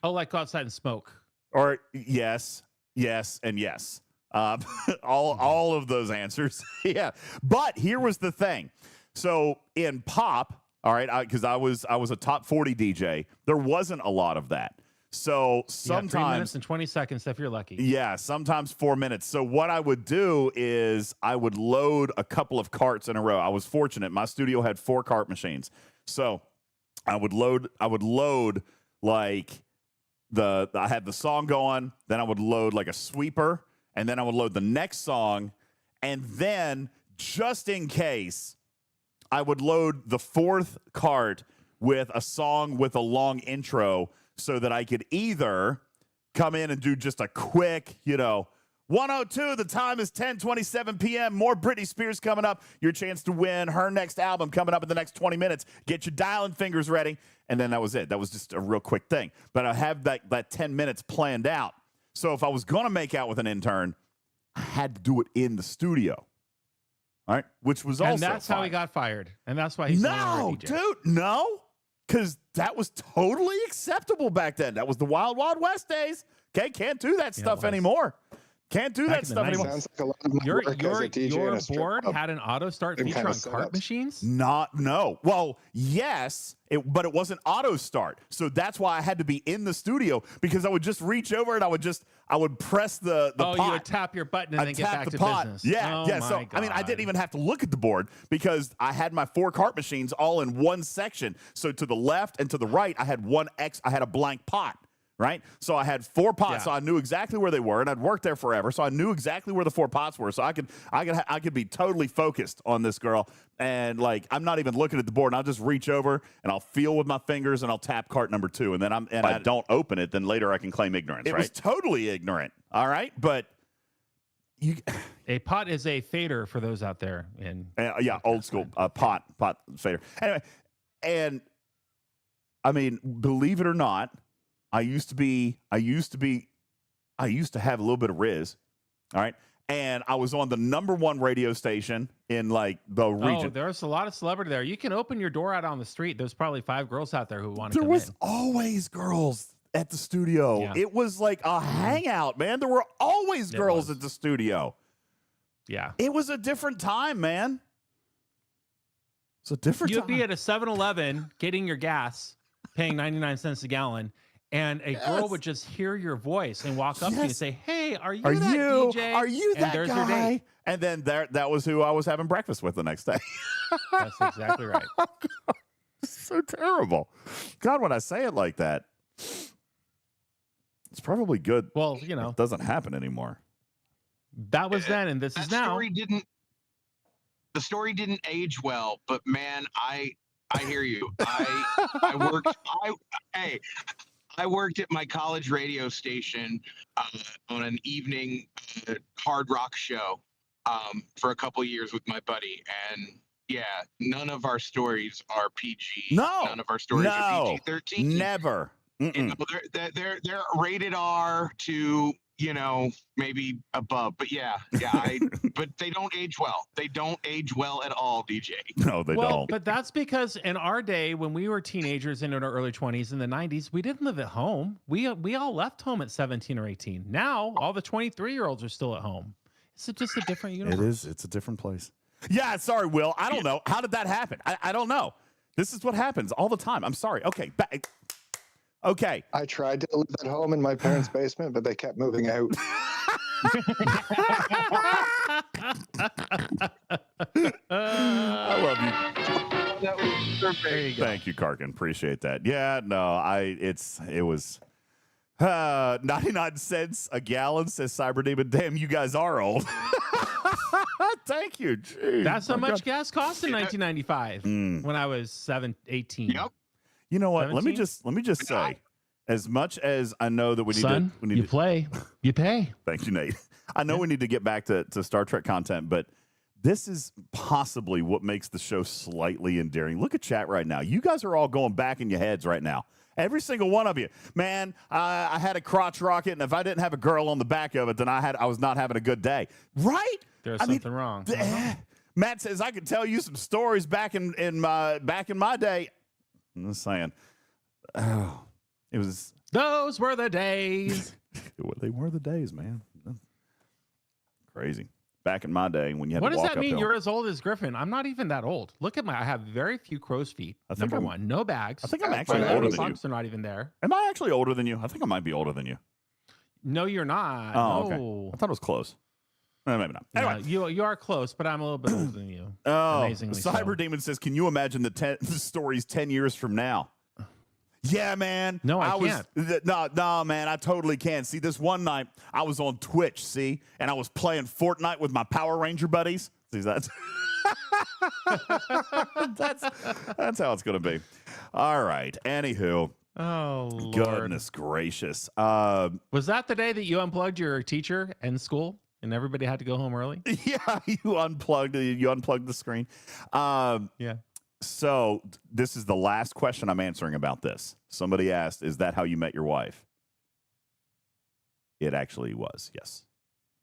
Oh, like go outside and smoke.
Or yes, and yes. All of those answers. Yeah. But here was the thing. So in pop, all right, because I was a top 40 DJ, there wasn't a lot of that. So sometimes
3 minutes and 20 seconds if you're lucky.
Yeah, sometimes 4 minutes. So what I would do is I would load a couple of carts in a row. I was fortunate. My studio had 4 cart machines. So I would load like I had the song going, then I would load like a sweeper, and then I would load the next song, and then just in case I would load the 4th cart with a song with a long intro so that I could either come in and do just a quick, 102, the time is 10:27 p.m. More Britney Spears coming up. Your chance to win her next album coming up in the next 20 minutes. Get your dialing fingers ready. And then that was it. That was just a real quick thing. But I have that 10 minutes planned out. So if I was going to make out with an intern, I had to do it in the studio. All right? Which was also
And that's
fine.
how he got fired. And that's why he's
No, dude, no. Because that was totally acceptable back then. That was the Wild Wild West days. Okay, can't do that stuff anymore. Can't do that stuff anymore.
Sounds like a lot of my work as a DJ
your
in a strip
board
club.
had an auto start
Them
feature
kind
on
of
cart
setups.
machines?
No. Well, yes, but it wasn't auto start. So that's why I had to be in the studio because I would just reach over and I would press the pot.
You would tap your button and then get back to business.
Yeah,
oh
yeah. So I mean, I didn't even have to look at the board because I had my 4 cart machines all in one section. So to the left and to the right, I had a blank pot. right? So I had 4 pots,
Yeah.
so I knew exactly where they were, and I'd worked there forever, so I knew exactly where the 4 pots were, so I could be totally focused on this girl, and like I'm not even looking at the board, and I'll just reach over and I'll feel with my fingers, and I'll tap cart number 2, and then I don't open it, then later I can claim ignorance. It was totally ignorant, all right, but
a pot is a fader for those out there in
yeah, old school pot fader. Anyway, and I mean, believe it or not, I used to have a little bit of Riz, all right? And I was on the #1 radio station in like the region.
Oh, there's a lot of celebrity there. You can open your door out on the street. There's probably 5 girls out there who want to come in.
There was always girls at the studio.
Yeah.
It was like a hangout, man. There were always girls at the studio.
Yeah.
It was a different time, man. It's a different
You'd
time.
be at a 7-Eleven getting your gas, paying 99 cents a gallon, and a girl would just hear your voice and walk up to you and say, "Hey, are you that DJ?
Are you
and
that
there's
guy?"
Your date.
And then that was who I was having breakfast with the next day.
That's exactly right.
So terrible. God, when I say it like that, it's probably good.
Well, you know,
it doesn't happen anymore.
That was then, and this is now.
The story didn't age well, but man, I hear you. I worked at my college radio station on an evening hard rock show for a couple years with my buddy, and yeah, none of our stories are PG.
No,
none of our stories are PG-13.
Never.
You know, they're rated R to, you know, maybe above, but yeah, but they don't age well. They don't age well at all, DJ.
No, they don't.
But that's because in our day, when we were teenagers in our early 20s in the 90s, we didn't live at home. We all left home at 17 or 18. Now, all the 23-year-olds are still at home. It's just a different universe.
It is. It's a different place. Yeah, sorry, Will. I don't know. How did that happen? I don't know. This is what happens all the time. I'm sorry. Okay, okay.
I tried to live at home in my parents' basement, but they kept moving out.
I love you.
That was perfect.
Thank you, Karkin. Appreciate that. Yeah, no, it was 99 cents a gallon, says Cyber Demon. Damn, you guys are old. Thank you. Jeez.
That's how much gas cost in 1995 when I was 18.
Yep.
You know what?
17?
Let me just say, as much as I know that we need
Son,
to,
you play, you pay.
Thank you, Nate. I know we need to get back to Star Trek content, but this is possibly what makes the show slightly endearing. Look at chat right now. You guys are all going back in your heads right now. Every single one of you. Man, I had a crotch rocket, and if I didn't have a girl on the back of it, then I was not having a good day. Right?
There's something wrong.
Matt says, I could tell you some stories back in my day. I'm just saying. Oh, it was.
Those were the days.
They were the days, man. Crazy. Back in my day when you had
what
to
does
walk
that mean?
uphill.
You're as old as Griffin. I'm not even that old. Look at I have very few crow's feet. Number one, no bags.
I think I'm actually
My
older than
socks
you.
are not even there.
Am I actually older than you? I think I might be older than you.
No, you're not.
Oh,
no.
okay. I thought it was close. Maybe not. Anyway.
Yeah, you are close, but I'm a little bit older than you.
Oh,
Amazingly
Cyber
so.
Demon says, can you imagine the stories 10 years from now? Yeah, man.
No, I
can't. No, man, I totally can. See, this one night I was on Twitch, and I was playing Fortnite with my Power Ranger buddies. See, that's that's how it's going to be. All right. Anywho.
Oh, Lord.
Goodness gracious.
Was that the day that you unplugged your teacher in school and everybody had to go home early?
Yeah, you unplugged the screen.
Yeah.
So this is the last question I'm answering about this. Somebody asked, is that how you met your wife? It actually was, yes.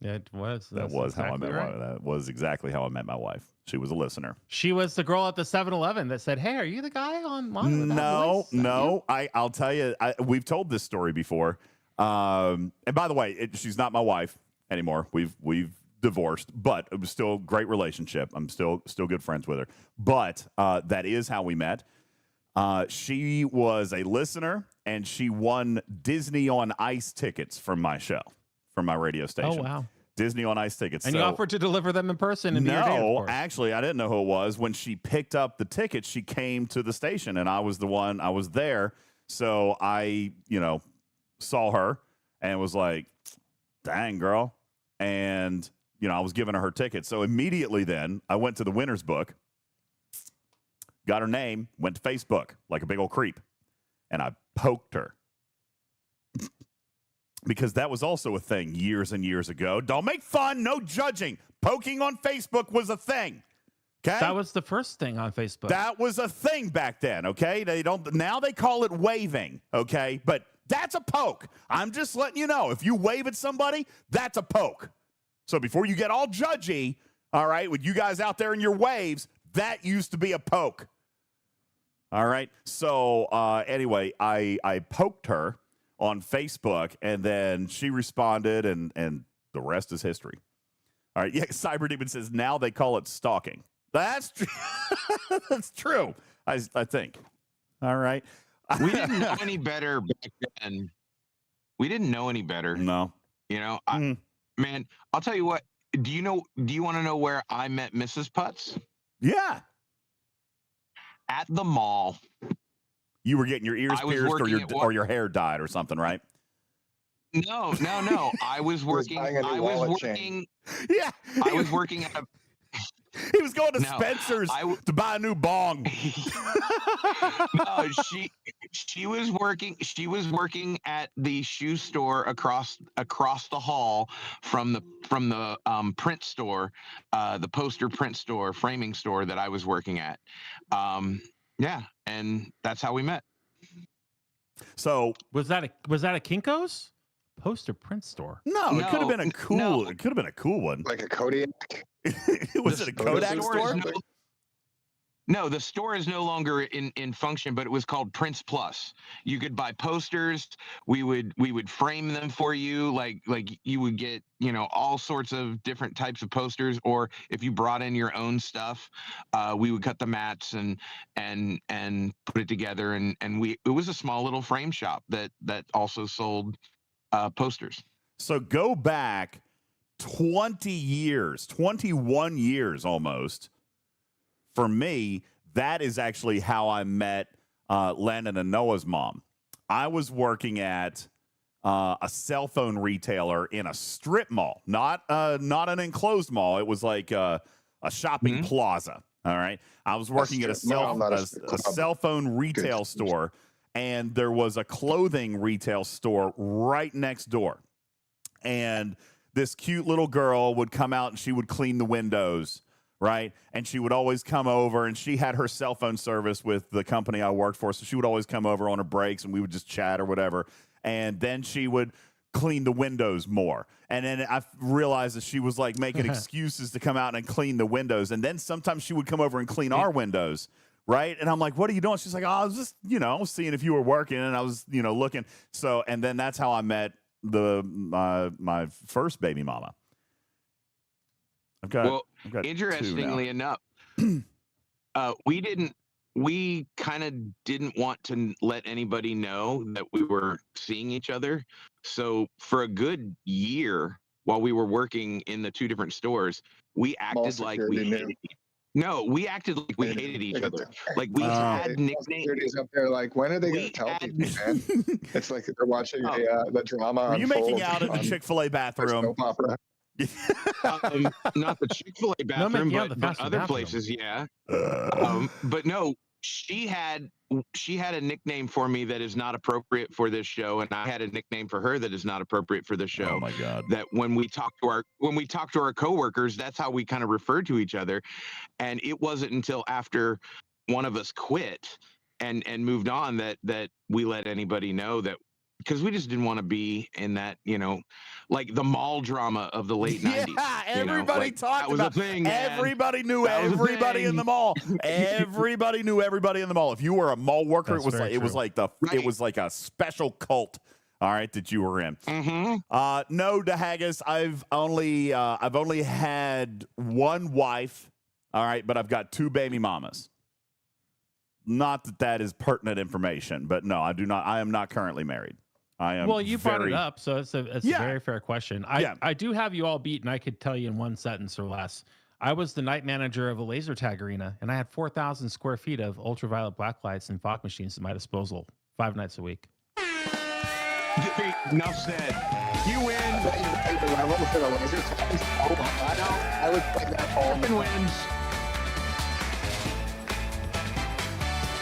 It was.
That was how I met my wife. That was exactly how I met my wife. She was a listener.
She was the girl at the 7-Eleven that said, "Hey, are you the guy online?"
No. I'll tell you. We've told this story before. And by the way, she's not my wife anymore. We've divorced, but it was still a great relationship. I'm still good friends with her. But that is how we met. She was a listener, and she won Disney on Ice tickets from my show, from my radio station.
Oh, wow.
Disney on Ice tickets.
And you offered to deliver them in person in New York.
No, actually, I didn't know who it was. When she picked up the tickets, she came to the station, and I was the one. I was there. So I saw her and was like, dang, girl. And, I was giving her tickets. So immediately then I went to the winner's book, got her name, went to Facebook like a big old creep, and I poked her. Because that was also a thing years and years ago. Don't make fun, no judging. Poking on Facebook was a thing. Okay?
That was the first thing on Facebook.
That was a thing back then, okay? Now they call it waving, okay? But that's a poke. I'm just letting you know. If you wave at somebody, that's a poke. So before you get all judgy, all right, with you guys out there in your waves, that used to be a poke. All right? So anyway, I poked her on Facebook, and then she responded, and the rest is history. All right, yeah, Cyber Demon says now they call it stalking. That's true. That's true, I think. All right.
We didn't know any better back then. We didn't know any better.
No.
Man, I'll tell you what. Do you want to know where I met Mrs. Putz?
Yeah.
At the mall.
You were getting your ears pierced or your hair dyed or something, right?
No. I was working. I was working.
Yeah.
I was working at a.
He was going to Spencer's to buy a new bong.
No, she was working. She was working at the shoe store across the hall from the print store, the poster print store, framing store that I was working at. Yeah, and that's how we met.
So
was that a Kinko's poster print store?
No, it could have been a cool. No. It could have been a cool one,
like a Kodiak.
Was it a Kodak store?
No, the store is no longer in function, but it was called Prince Plus. You could buy posters. We would frame them for you, like you would get, all sorts of different types of posters. Or if you brought in your own stuff, we would cut the mats and put it together. And it was a small little frame shop that also sold posters.
So go back 20 years, 21 years almost. For me, that is actually how I met Landon and Noah's mom. I was working at a cell phone retailer in a strip mall, not an enclosed mall. It was like a shopping plaza. All right. I was working at a cell phone retail store, and there was a clothing retail store right next door. And this cute little girl would come out and she would clean the windows. Right. And she would always come over, and she had her cell phone service with the company I worked for. So she would always come over on her breaks, and we would just chat or whatever. And then she would clean the windows more. And then I realized that she was like making excuses to come out and clean the windows. And then sometimes she would come over and clean our windows. Right. And I'm like, what are you doing? She's like, oh, I was just, I was seeing if you were working, and I was, looking. So, and then that's how I met my first baby mama. I've got
interestingly enough, we kind of didn't want to let anybody know that we were seeing each other. So for a good year while we were working in the two different stores, we acted like we hated we acted like we hated each other. Like we had nicknames
up there. Like, when are they going to tell people, man? It's like they're watching the drama.
Are you making out in the Chick-fil-A bathroom?
Not the Chick-fil-A bathroom, but other places, yeah. But no, she had a nickname for me that is not appropriate for this show, and I had a nickname for her that is not appropriate for the show.
Oh my God!
That when we talk to our coworkers, that's how we kind of refer to each other. And it wasn't until after one of us quit and moved on that we let anybody know that. Because we just didn't want to be in that, like the mall drama of the late 90s.
Yeah, everybody talked about it. Everybody knew everybody in the mall. Everybody knew everybody in the mall. If you were a mall worker, it was like a special cult. All right, that you were in.
Mm-hmm.
No, DeHaggis, I've only had one wife. All right, but I've got two baby mamas. Not that is pertinent information, but no, I do not. I am not currently married. I am.
Well, you brought it up, so it's a very fair question. I do have you all beat, and I could tell you in one sentence or less. I was the night manager of a laser tag arena, and I had 4,000 square feet of ultraviolet black lights and fog machines at my disposal 5 nights a week.
Enough said. You win.
I was playing that all the
Fucking
time.
wins.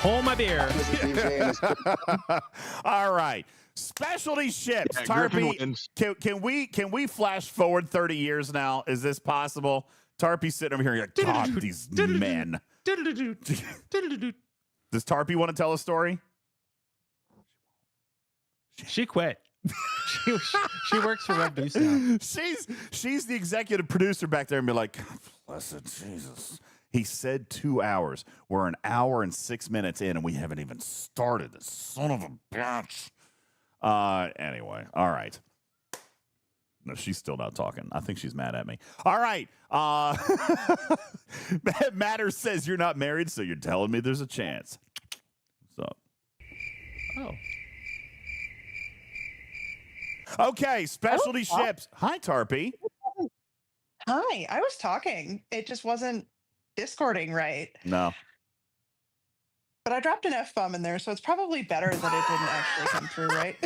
Hold my beer.
All right. Specialty ships.
Yeah, Griffin
Tarpy,
wins.
can we flash forward 30 years now? Is this possible? Tarpy sitting over here like, God, these men. Does Tarpy want to tell a story?
She quit. she works for Red Boost now.
She's the executive producer back there and be like, blessed Jesus. He said 2 hours. We're an hour and 6 minutes in and we haven't even started. This son of a bitch. Anyway, all right. No, she's still not talking. I think she's mad at me. All right. Matters says you're not married, so you're telling me there's a chance. What's up?
Oh.
Okay, specialty ships. Hi, Tarpy.
Hi, I was talking. It just wasn't Discording right.
No.
But I dropped an F-bomb in there, so it's probably better that it didn't actually come through, right?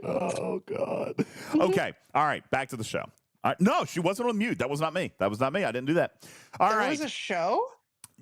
Oh, God. Okay. All right. Back to the show. No, she wasn't on mute. That was not me. I didn't do that. All right.
There was a show?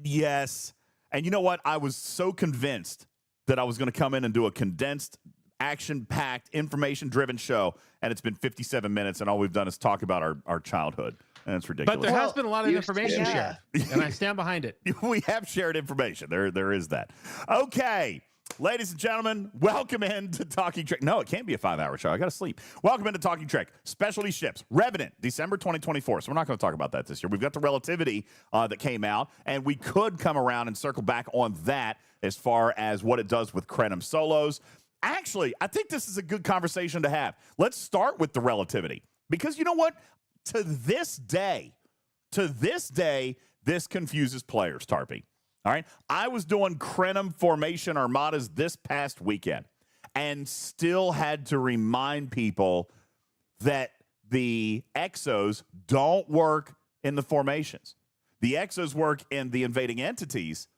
Yes. And you know what? I was so convinced that I was going to come in and do a condensed, action-packed, information-driven show, and it's been 57 minutes, and all we've done is talk about our childhood. And it's ridiculous.
But there has been a lot of information
yeah.
shared, and I stand behind it.
We have shared information. There is that. Okay. Ladies and gentlemen, welcome into Talking Trek. No, it can't be a 5-hour show. I got to sleep. Welcome into Talking Trek. Specialty ships. Revenant, December 2024. So we're not going to talk about that this year. We've got the Relativity that came out, and we could come around and circle back on that as far as what it does with Krenim solos. Actually, I think this is a good conversation to have. Let's start with the Relativity. Because you know what? To this day, this confuses players, Tarpy. All right. I was doing Krenim formation armadas this past weekend and still had to remind people that the exos don't work in the formations. The exos work in the invading entities.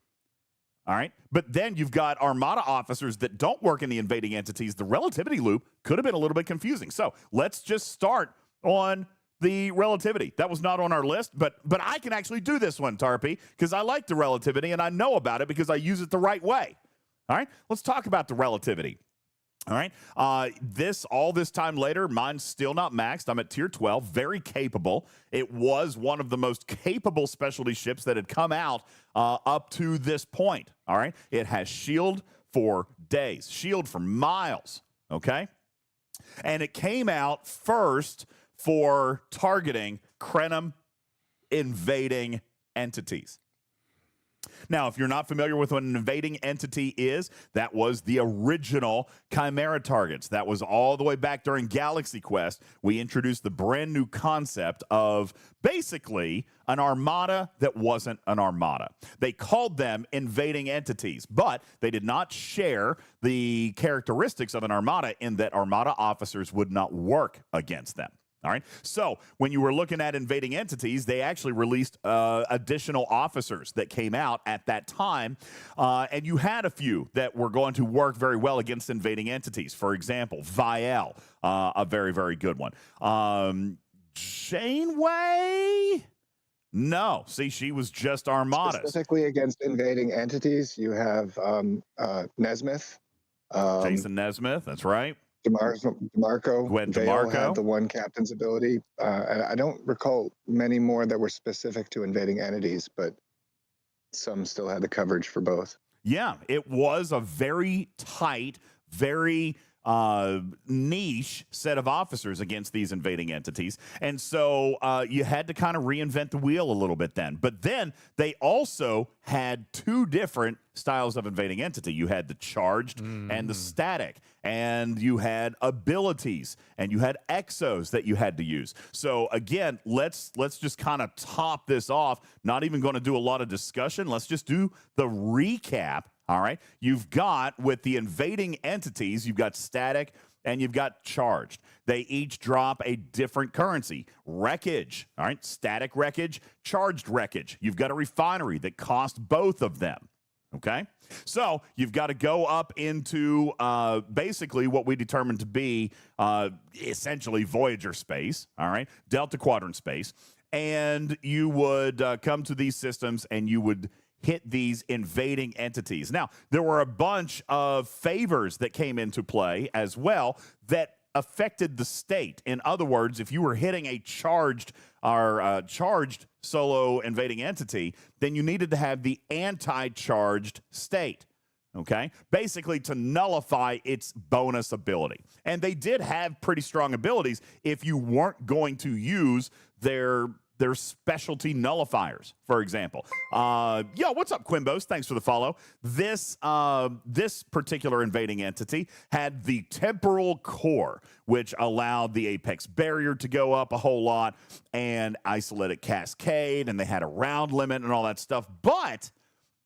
All right. But then you've got armada officers that don't work in the invading entities. The Relativity loop could have been a little bit confusing. So let's just start on the Relativity. That was not on our list, but I can actually do this one, Tarpy, because I like the Relativity and I know about it because I use it the right way. All right, let's talk about the Relativity. All right, all this time later, mine's still not maxed. I'm at tier 12, very capable. It was one of the most capable specialty ships that had come out up to this point. All right, it has shield for days, shield for miles. Okay, and it came out first for targeting Krenim invading entities. Now, if you're not familiar with what an invading entity is, that was the original Chimera targets. That was all the way back during Galaxy Quest. We introduced the brand new concept of basically an armada that wasn't an armada. They called them invading entities, but they did not share the characteristics of an armada in that armada officers would not work against them. All right. So when you were looking at invading entities, they actually released additional officers that came out at that time. And you had a few that were going to work very well against invading entities. For example, Vial, a very, very good one. Janeway? No. See, she was just armadas.
Specifically against invading entities, you have Nesmith.
Jason Nesmith. That's right.
DeMarco.
Gwen
Vale
DeMarco.
had the one captain's ability. And I don't recall many more that were specific to invading entities, but some still had the coverage for both.
Yeah, it was a very tight, very niche set of officers against these invading entities. And so you had to kind of reinvent the wheel a little bit then. But then they also had two different styles of invading entity. You had the charged and the static, and you had abilities, and you had exos that you had to use. So again, let's just kind of top this off. Not even going to do a lot of discussion. Let's just do the recap. All right. You've got, with the invading entities, you've got static and you've got charged. They each drop a different currency. Wreckage. All right. Static wreckage, charged wreckage. You've got a refinery that costs both of them. Okay, so you've got to go up into basically what we determined to be essentially Voyager space, all right, Delta Quadrant space, and you would come to these systems and you would hit these invading entities. Now, there were a bunch of favors that came into play as well that affected the state. In other words, if you were hitting a charged solo invading entity, then you needed to have the anti-charged state, okay? Basically to nullify its bonus ability. And they did have pretty strong abilities if you weren't going to use their specialty nullifiers, for example. Yo, what's up, Quimbos? Thanks for the follow. This particular invading entity had the temporal core, which allowed the apex barrier to go up a whole lot, and isolated cascade, and they had a round limit and all that stuff. But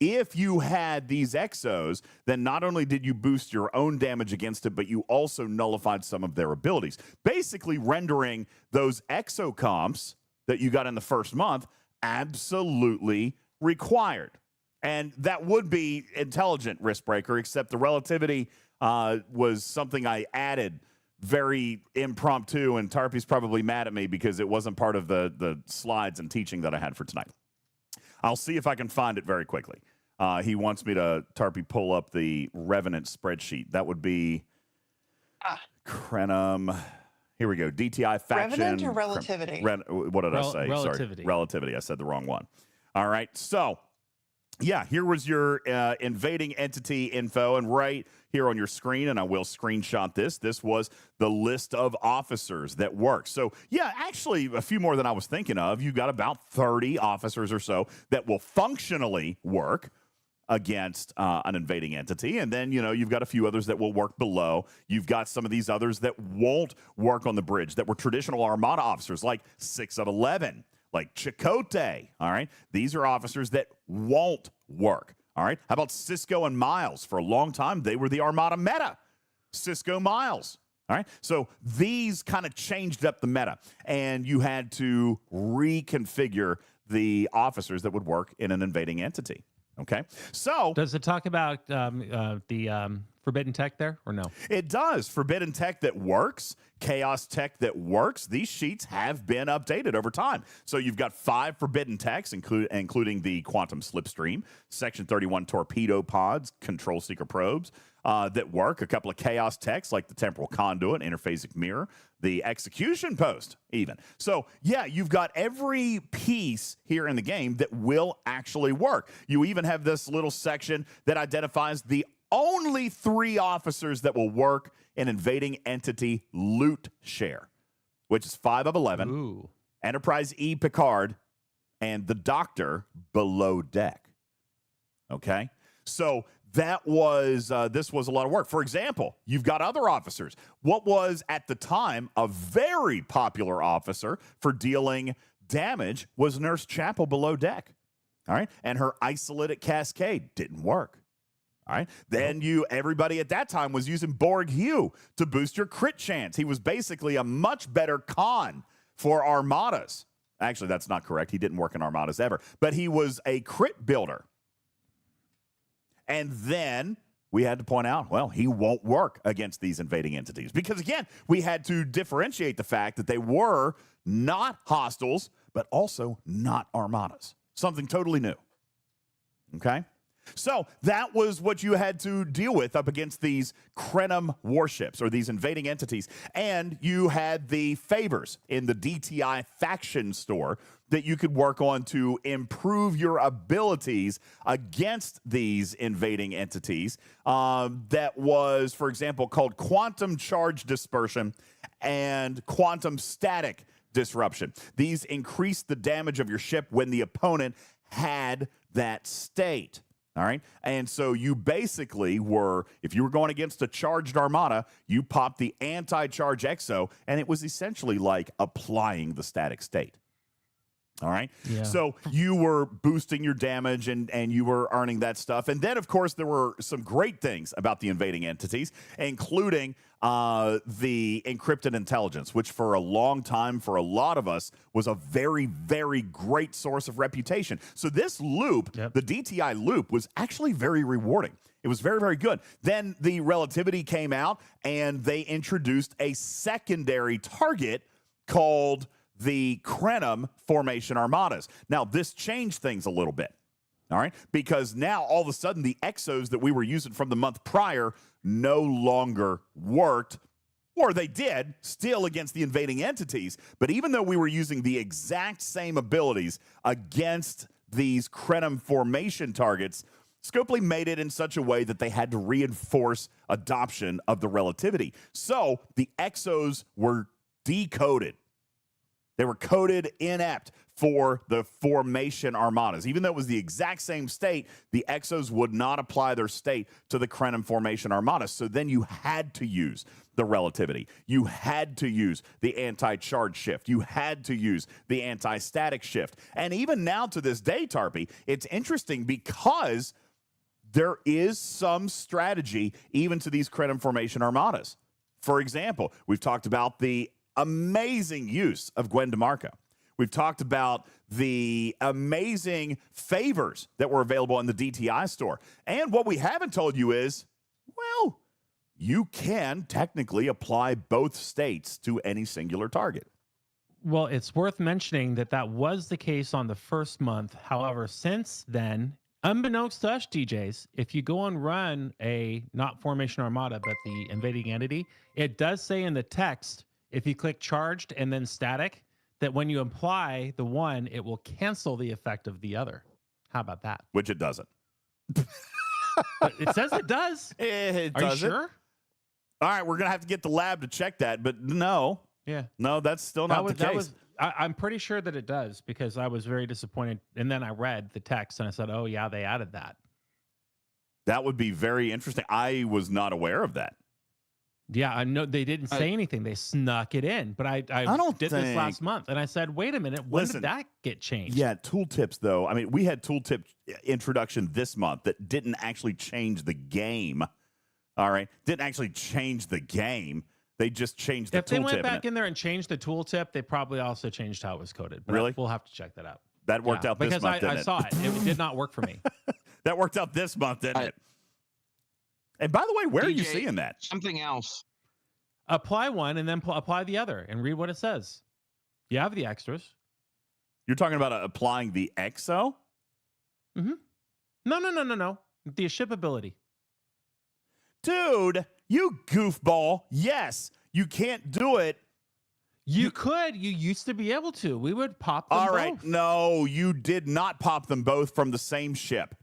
if you had these exos, then not only did you boost your own damage against it, but you also nullified some of their abilities, basically rendering those exo comps that you got in the first month absolutely required. And that would be intelligent risk breaker, except the relativity was something I added very impromptu, and Tarpy's probably mad at me because it wasn't part of the slides and teaching that I had for tonight. I'll see if I can find it very quickly. He wants me to, Tarpy, pull up the Revenant spreadsheet. That would be Crenum. Here we go. DTI faction.
Revenant or Relativity?
What did I say?
Relativity.
Sorry. Relativity. I said the wrong one. All right. So, yeah, here was your invading entity info. And right here on your screen, and I will screenshot this, this was the list of officers that work. So, yeah, actually a few more than I was thinking of. You got about 30 officers or so that will functionally work against an invading entity. And then, you know, you've got a few others that will work below. You've got some of these others that won't work on the bridge, that were traditional Armada officers, like 6 of 11, like Chakotay, all right? These are officers that won't work, all right? How about Cisco and Miles? For a long time, they were the Armada meta. Cisco Miles, all right? So these kind of changed up the meta, and you had to reconfigure the officers that would work in an invading entity. Okay, so
does it talk about the forbidden tech there or no?
It does. Forbidden tech that works, chaos tech that works. These sheets have been updated over time. So you've got 5 forbidden techs, including the quantum slipstream, section 31 torpedo pods, control seeker probes that work. A couple of chaos techs like the temporal conduit, interphasic mirror, the execution post even. So yeah, you've got every piece here in the game that will actually work. You even have this little section that identifies the only 3 officers that will work in invading entity loot share, which is 5 of 11,
Ooh.
Enterprise E Picard, and the Doctor below deck. Okay, so that was this was a lot of work. For example, you've got other officers. What was at the time a very popular officer for dealing damage was Nurse Chapel below deck. All right, and her isolated cascade didn't work. All right. Then everybody at that time was using Borg Hugh to boost your crit chance. He was basically a much better con for Armadas. Actually, that's not correct. He didn't work in Armadas ever, but he was a crit builder. And then we had to point out, well, he won't work against these invading entities because, again, we had to differentiate the fact that they were not hostiles, but also not Armadas. Something totally new. Okay? So that was what you had to deal with up against these Crenum warships or these invading entities. And you had the favors in the DTI faction store that you could work on to improve your abilities against these invading entities. That was, for example, called quantum charge dispersion and quantum static disruption. These increased the damage of your ship when the opponent had that state. All right. And so you basically were, if you were going against a charged Armada, you popped the anti-charge exo, and it was essentially like applying the static state. All right.
Yeah.
So you were boosting your damage and you were earning that stuff. And then, of course, there were some great things about the invading entities, including the encrypted intelligence, which for a long time, for a lot of us, was a very, very great source of reputation. So this loop, the DTI loop, was actually very rewarding. It was very, very good. Then the Relativity came out, and they introduced a secondary target called the Krenim formation armadas. Now, this changed things a little bit, all right? Because now, all of a sudden, the exos that we were using from the month prior no longer worked, or they did, still against the invading entities. But even though we were using the exact same abilities against these Krenim formation targets, Scopely made it in such a way that they had to reinforce adoption of the Relativity. So the exos were decoded. They were coded inept for the formation armadas. Even though it was the exact same state, the exos would not apply their state to the Krenim formation armadas. So then you had to use the Relativity. You had to use the anti-charge shift. You had to use the anti-static shift. And even now to this day, Tarpy, it's interesting because there is some strategy even to these Krenim formation armadas. For example, we've talked about the amazing use of Gwen DeMarco. We've talked about the amazing favors that were available in the DTI store. And what we haven't told you is, well, you can technically apply both states to any singular target.
Well, it's worth mentioning that that was the case on the first month. However, since then, unbeknownst to us DJs, if you go and run a not formation armada, but the invading entity, it does say in the text, if you click charged and then static, that when you apply the one, it will cancel the effect of the other. How about that?
Which it doesn't.
But it says it does.
It
Are
doesn't.
you sure?
All right, we're going to have to get the lab to check that, but no.
Yeah.
No, that's still not the case.
I'm pretty sure that it does because I was very disappointed. And then I read the text and I said, oh, yeah, they added that.
That would be very interesting. I was not aware of that.
Yeah, I know they didn't say anything. They snuck it in. But I did this last month and I said, wait a minute, when did that get changed?
Yeah, tooltips, though. I mean, we had tooltip introduction this month that didn't actually change the game. All right. Didn't actually change the game. They just changed the tooltip.
If they went back in there and changed the tooltip, they probably also changed how it was coded. But
really?
We'll have to check that out.
That worked out this month, didn't it?
I saw it. It did not work for me.
That worked out this month, didn't it? And by the way, where
DJ,
are you seeing that?
Something else.
Apply one and then apply the other and read what it says. You have the extras.
You're talking about applying the exo?
Mm-hmm. No. The shippability.
Dude, you goofball. Yes, you can't do it.
You could. You used to be able to. We would pop them
All right.
both.
No, you did not pop them both from the same ship.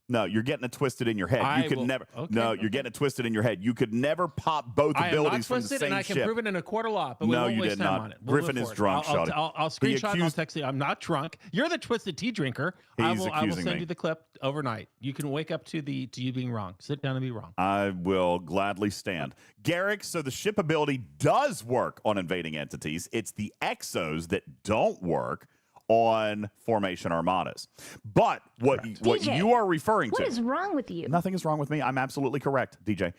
No, you're getting it twisted in your head. You're getting it twisted in your head. You could never pop both abilities from the same ship.
And I can prove it in a quarter lot, but we won't waste time on it.
Griffin is drunk,
I'll screenshot and I'll text you. I'm not drunk. You're the twisted tea drinker. I will send you the clip overnight. You can wake up to you being wrong. Sit down and be wrong.
I will gladly stand. Garrick, so the ship ability does work on invading entities. It's the exos that don't work on formation armadas. But what
DJ,
you are referring to...
What is wrong with you?
Nothing is wrong with me. I'm absolutely correct, DJ.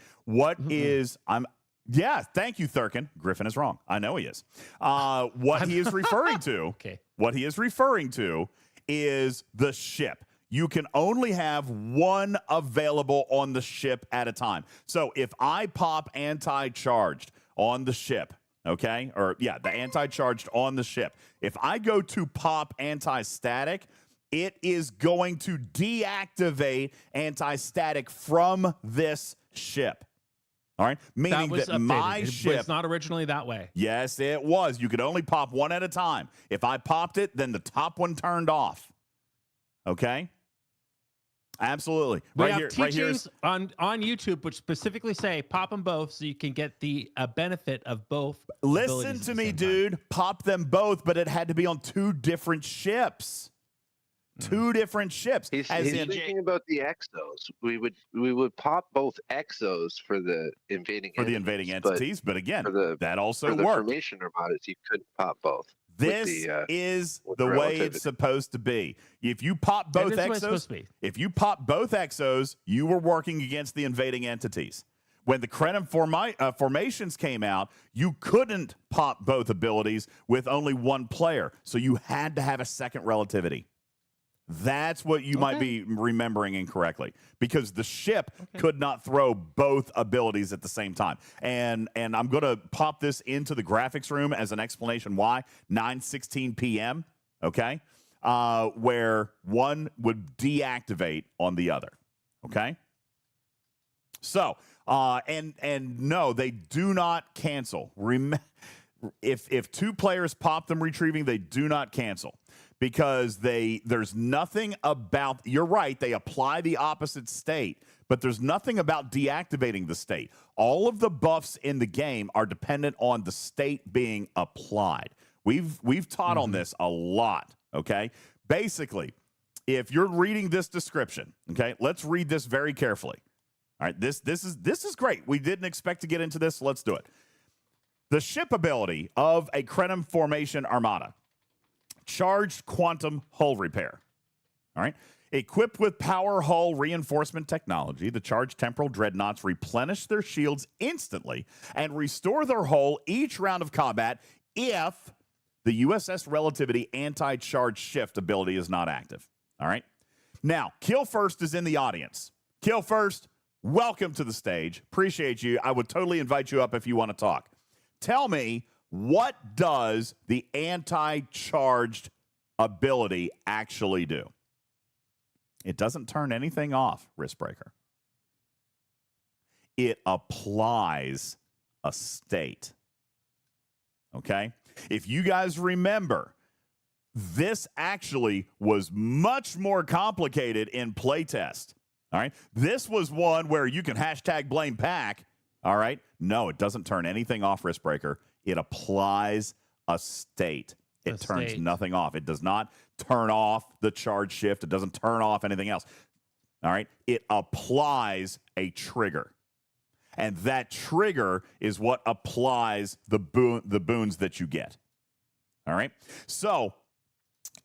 Yeah, thank you, Thurkin. Griffin is wrong. I know he is. What he is referring to... What he is referring to is the ship. You can only have one available on the ship at a time. So if I pop anti-charged on the ship... Okay, the anti-charged on the ship. If I go to pop anti-static, it is going to deactivate anti-static from this ship. All right, meaning that my ship.
It's not originally that way.
Yes, it was. You could only pop one at a time. If I popped it, then the top one turned off. Okay. Absolutely.
We have teachings on YouTube which specifically say pop them both so you can get the benefit of both.
Listen to me, dude. Pop them both, but it had to be on two different ships. Two different ships.
He's thinking about the exos. We would pop both exos for the invading
entities, but again, that also
for the
worked.
formation armadas, you couldn't pop both.
This
the,
is
with
the way
relativity.
it's supposed to be. If you pop
That
both
is the way it's supposed
exos,
to be.
if you pop both exos, you were working against the invading entities. When the Krenim formations came out, you couldn't pop both abilities with only one player, so you had to have a second relativity. That's what you might be remembering incorrectly, because the ship could not throw both abilities at the same time. And I'm going to pop this into the graphics room as an explanation why. 9:16 p.m., okay, where one would deactivate on the other, okay? So, and no, they do not cancel. If two players pop them retrieving, they do not cancel. Because there's nothing about, you're right, they apply the opposite state, but there's nothing about deactivating the state. All of the buffs in the game are dependent on the state being applied. We've taught on this a lot, okay? Basically, if you're reading this description, okay, let's read this very carefully. All right, this is great. We didn't expect to get into this, so let's do it. The ship ability of a Krenim formation armada. Charged quantum hull repair. All right. Equipped with power hull reinforcement technology, the charged temporal dreadnoughts replenish their shields instantly and restore their hull each round of combat if the USS Relativity anti-charge shift ability is not active. All right. Now, Kill First is in the audience. Kill First, welcome to the stage. Appreciate you. I would totally invite you up if you want to talk. Tell me, what does the anti-charged ability actually do? It doesn't turn anything off, Riskbreaker. It applies a state. Okay? If you guys remember, this actually was much more complicated in playtest. All right? This was one where you can hashtag blame pack. All right? No, it doesn't turn anything off, Riskbreaker. It applies a state. It turns nothing off. It does not turn off the charge shift. It doesn't turn off anything else. All right? It applies a trigger. And that trigger is what applies the boons that you get. All right? So,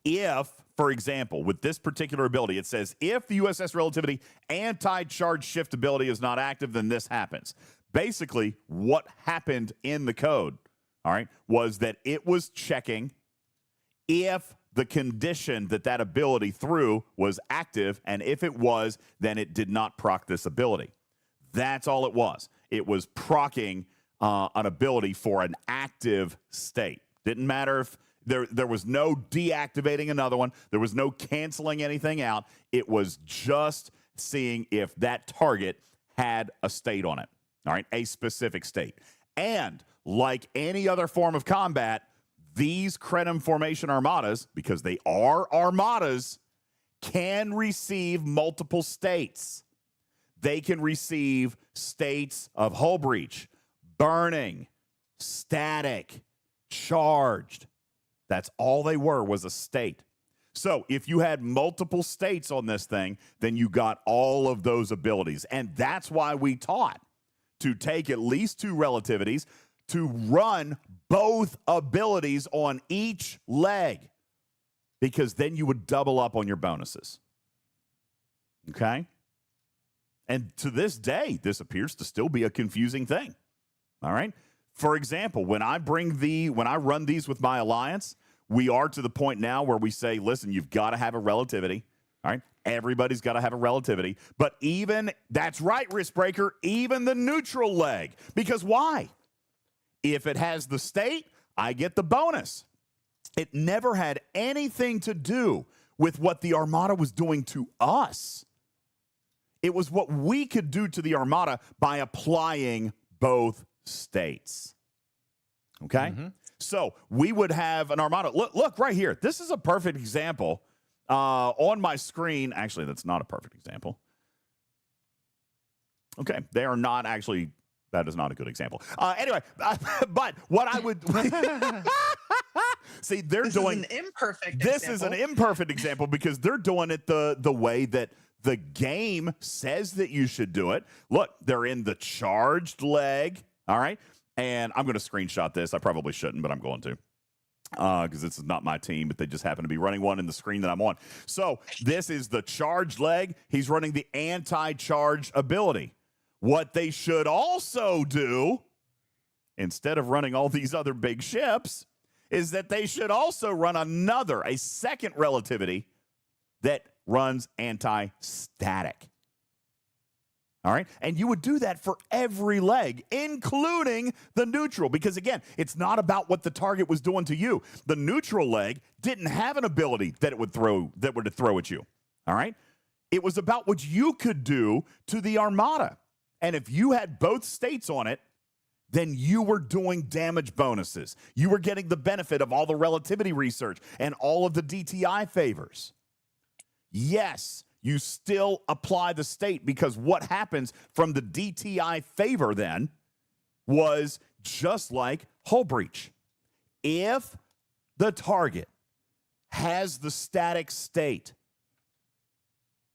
if, for example, with this particular ability, it says, if the USS Relativity anti-charge shift ability is not active, then this happens. Basically, what happened in the code, all right, was that it was checking if the condition that ability threw was active, and if it was, then it did not proc this ability. That's all it was. It was procking an ability for an active state. Didn't matter if there was no deactivating another one. There was no canceling anything out. It was just seeing if that target had a state on it. All right, a specific state. And like any other form of combat, these Krenim formation armadas, because they are armadas, can receive multiple states. They can receive states of hull breach, burning, static, charged. That's all they were, was a state. So if you had multiple states on this thing, then you got all of those abilities. And that's why we taught to take at least two relativities, to run both abilities on each leg, because then you would double up on your bonuses. Okay? And to this day, this appears to still be a confusing thing. All right? For example, when I run these with my alliance, we are to the point now where we say, listen, you've got to have a relativity. All right? Everybody's got to have a relativity. But even, that's right, Riskbreaker, even the neutral leg. Because why? If it has the state, I get the bonus. It never had anything to do with what the Armada was doing to us. It was what we could do to the Armada by applying both states. Okay? So we would have an Armada. Look right here. This is a perfect example. On my screen, actually, that's not a perfect example. Okay, they are not actually, that is not a good example. Anyway, but what I would, see, they're doing.
This is an imperfect
This
example.
is an imperfect example because they're doing it the way that the game says that you should do it. Look, they're in the charged leg, all right? And I'm going to screenshot this. I probably shouldn't, but I'm going to. because this is not my team, but they just happen to be running one in the screen that I'm on. So this is the charged leg. He's running the anti-charge ability. What they should also do, instead of running all these other big ships, is that they should also run a second relativity that runs anti-static. All right. And you would do that for every leg, including the neutral, because again, it's not about what the target was doing to you. The neutral leg didn't have an ability that it would throw at you. All right. It was about what you could do to the Armada. And if you had both states on it, then you were doing damage bonuses. You were getting the benefit of all the relativity research and all of the DTI favors. Yes, you still apply the state, because what happens from the DTI favor then was just like hull breach. If the target has the static state,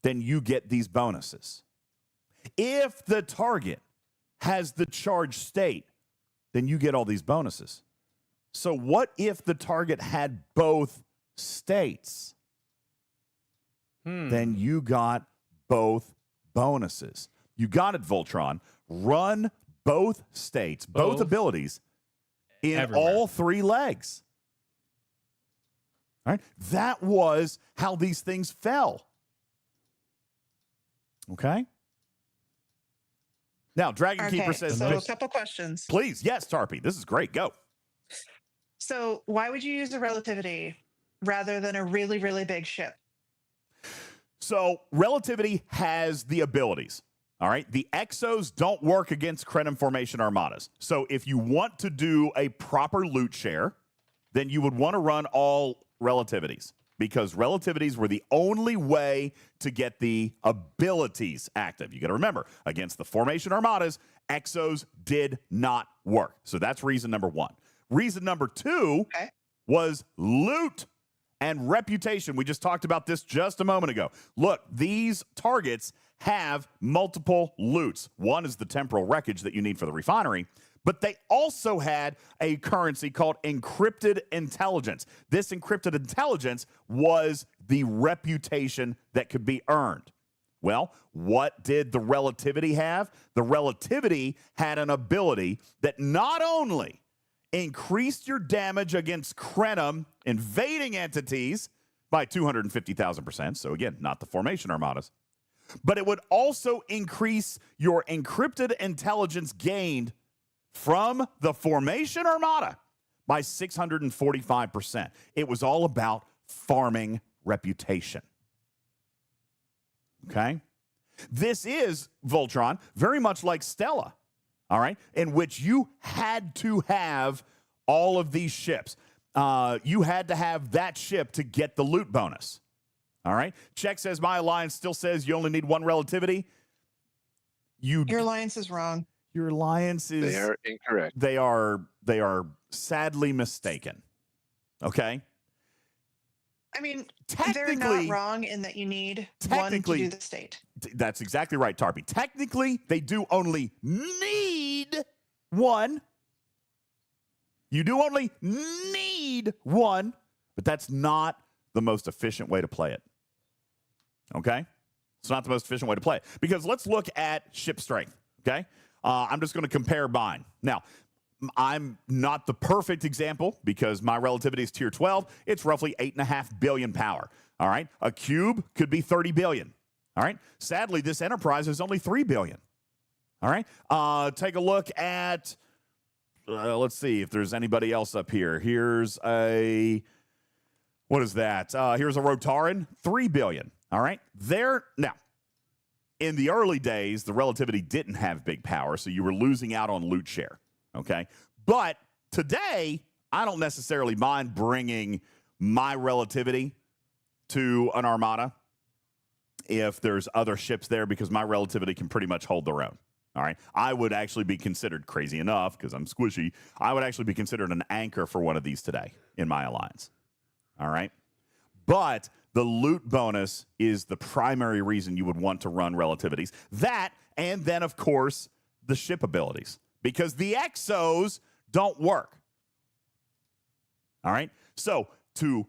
then you get these bonuses. If the target has the charged state, then you get all these bonuses. So what if the target had both states? Then you got both bonuses. You got it, Voltron. Run both states, both abilities in
everywhere.
all three legs. All right? That was how these things fell. Okay? Now, Dragon Keeper says,
so a couple questions.
please, yes, Tarpy, this is great. Go.
So why would you use a relativity rather than a really, really big ship?
So Relativity has the abilities. All right. The Exos don't work against Krenim Formation Armadas. So if you want to do a proper loot share, then you would want to run all relativities, because relativities were the only way to get the abilities active. You got to remember, against the Formation Armadas, Exos did not work. So that's reason number one. Reason number two was loot and reputation. We just talked about this just a moment ago. Look, these targets have multiple loots. One is the temporal wreckage that you need for the refinery, but they also had a currency called encrypted intelligence. This encrypted intelligence was the reputation that could be earned. Well, what did the relativity have? The relativity had an ability that not only increased your damage against Krenim invading entities by 250,000%. So again, not the Formation Armadas. But it would also increase your encrypted intelligence gained from the Formation Armada by 645%. It was all about farming reputation. Okay? This is, Voltron, very much like Stella. All right, in which you had to have all of these ships. You had to have that ship to get the loot bonus. All right. Check says my alliance still says you only need one relativity.
Your alliance is wrong.
Your alliance is.
They are incorrect.
They are sadly mistaken. Okay.
I mean, they're
Technically-
not wrong in that you need one to do the state.
That's exactly right, Tarpy. Technically, they do only need one. You do only need one, but that's not the most efficient way to play it. Okay? It's not the most efficient way to play it. Because let's look at ship strength, okay? I'm just going to compare mine. Now, I'm not the perfect example because my relativity is tier 12. It's roughly 8.5 billion power. All right? A cube could be 30 billion. All right? Sadly, this Enterprise is only 3 billion. All right? Take a look at, let's see if there's anybody else up here. Here's a, what is that? Here's a Rotaran, 3 billion. All right? Now, in the early days, the relativity didn't have big power, so you were losing out on loot share. Okay? But today, I don't necessarily mind bringing my relativity to an Armada if there's other ships there, because my relativity can pretty much hold their own. All right? I would actually be considered, crazy enough, because I'm squishy, I would actually be considered an anchor for one of these today in my alliance. All right? But the loot bonus is the primary reason you would want to run relativities. That, and then, of course, the ship abilities. Because the Exos don't work. All right? So to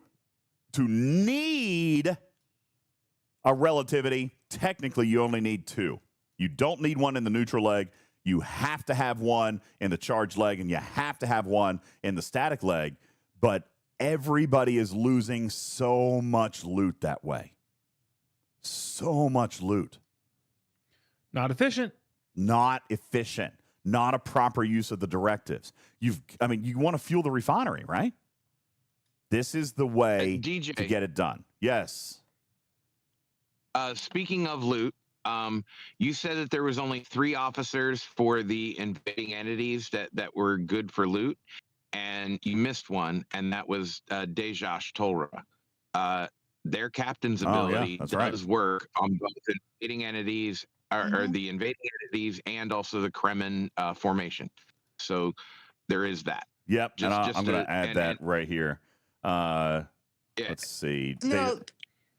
need a relativity, technically you only need 2. You don't need one in the neutral leg. You have to have one in the charged leg, and you have to have one in the static leg. But everybody is losing so much loot that way. So much loot.
Not efficient.
Not efficient. Not a proper use of the directives. You want to fuel the refinery, right? This is the way
DJ,
to get it done. Yes.
Speaking of loot, you said that there was only 3 officers for the invading entities that were good for loot, and you missed one, and that was Dejash Tolra. Their captain's ability does work on both invading entities, or the invading entities, and also the Kremen formation. So there is that.
Yep, I'm going to add that right here. Let's see.
No,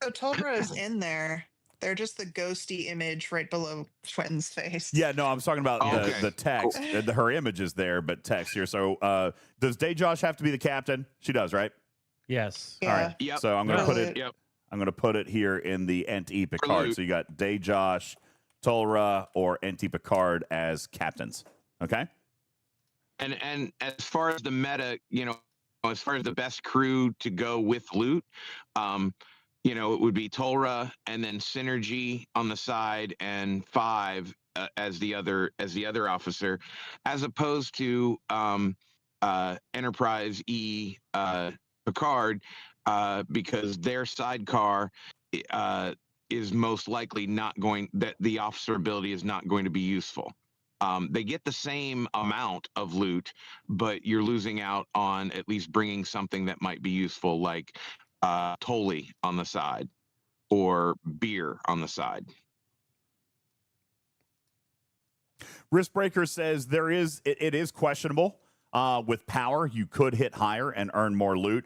so Tolra is in there. They're just the ghosty image right below Twin's face.
Yeah, no, I'm talking about the text.
Cool.
Her image is there, but text here. So does Dejosh have to be the captain? She does, right?
Yes.
Yeah.
All right.
Yep.
So I'm going to put it.
Yep.
I'm going to put it here in the Ent-E Picard. So you got Dejosh, Tolra, or Ent-E Picard as captains. Okay.
And as far as the meta, as far as the best crew to go with loot, it would be Tolra, and then Synergy on the side, and 5 as the other officer, as opposed to Enterprise E Picard, because their sidecar is most likely that the officer ability is not going to be useful. They get the same amount of loot, but you're losing out on at least bringing something that might be useful, like Tolly on the side or beer on the side.
Riskbreaker says it is questionable. With power, you could hit higher and earn more loot.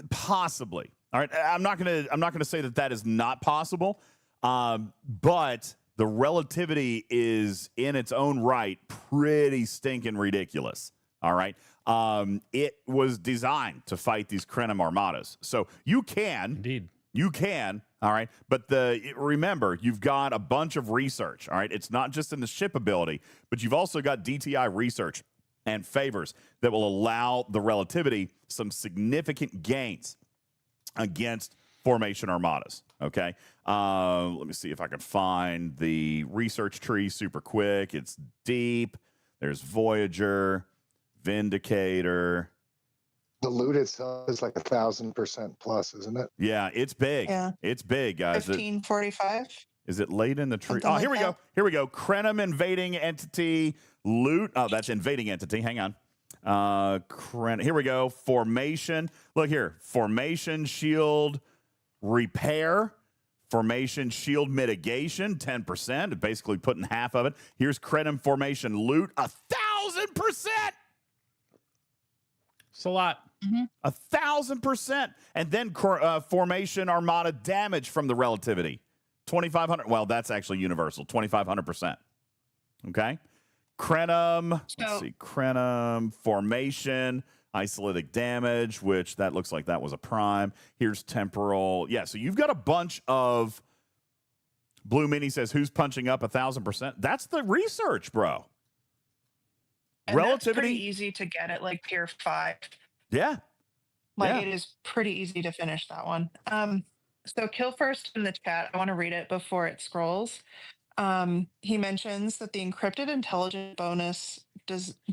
Possibly. All right. I'm not gonna say that is not possible. But the relativity is in its own right pretty stinking ridiculous. All right. It was designed to fight these Krenim armadas. So you can.
Indeed.
You can. All right. But remember, you've got a bunch of research. All right. It's not just in the ship ability, but you've also got DTI research and favors that will allow the relativity some significant gains against formation armadas. Okay. Let me see if I can find the research tree super quick. It's deep. There's Voyager, Vindicator.
The loot itself is like 1,000% plus, isn't it?
Yeah, it's big.
Yeah.
It's big, guys.
1545.
Is it late in the tree?
Something
Here
like
we go.
that.
Here we go. Krenim invading entity loot. Oh, that's invading entity. Hang on. Here we go. Formation. Look here. Formation shield repair. Formation shield mitigation. 10%. Basically putting half of it. Here's Krenim formation loot. 1,000%.
It's a lot.
1,000%. And then formation armada damage from the relativity. 2,500. Well, that's actually universal. 2,500%. Okay. Krenim. Let's see. Krenim formation. Isolitic damage, which that looks like that was a prime. Here's temporal. Yeah. So you've got a bunch of. Blue Mini says, who's punching up 1,000%? That's the research, bro.
And
Relativity.
That's pretty easy to get at like tier 5.
Yeah.
It is pretty easy to finish that one. So Kill First in the chat, I want to read it before it scrolls. He mentions that the encrypted intelligence bonus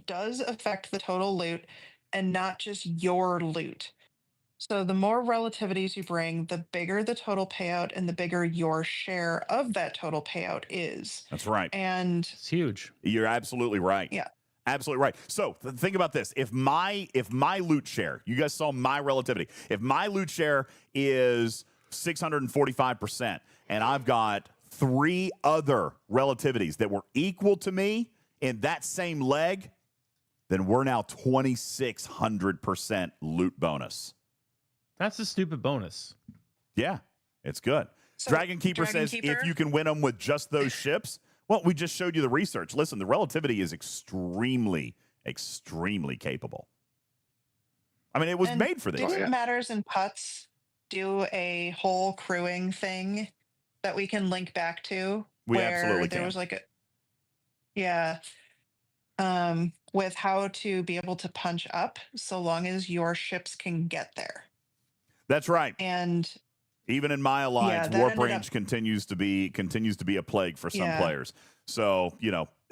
does affect the total loot and not just your loot. So the more relativities you bring, the bigger the total payout and the bigger your share of that total payout is.
That's right.
And
It's huge.
You're absolutely right.
Yeah.
Absolutely right. So think about this. If my loot share, you guys saw my relativity. If my loot share is 645%, and I've got 3 other relativities that were equal to me in that same leg, then we're now 2,600% loot bonus.
That's a stupid bonus.
Yeah, it's good.
So,
Dragon Keeper
Dragon
says
Keeper?
if you can win them with just those ships, well, we just showed you the research. Listen, the relativity is extremely, extremely capable. I mean, it was
And
made for this.
didn't Matters and Putts do a whole crewing thing that we can link back to?
We
where
absolutely
there
can.
was like a with how to be able to punch up so long as your ships can get there.
That's right.
And
even in my alliance,
that
warp
ended
range
up-
continues to be a plague for some players. So,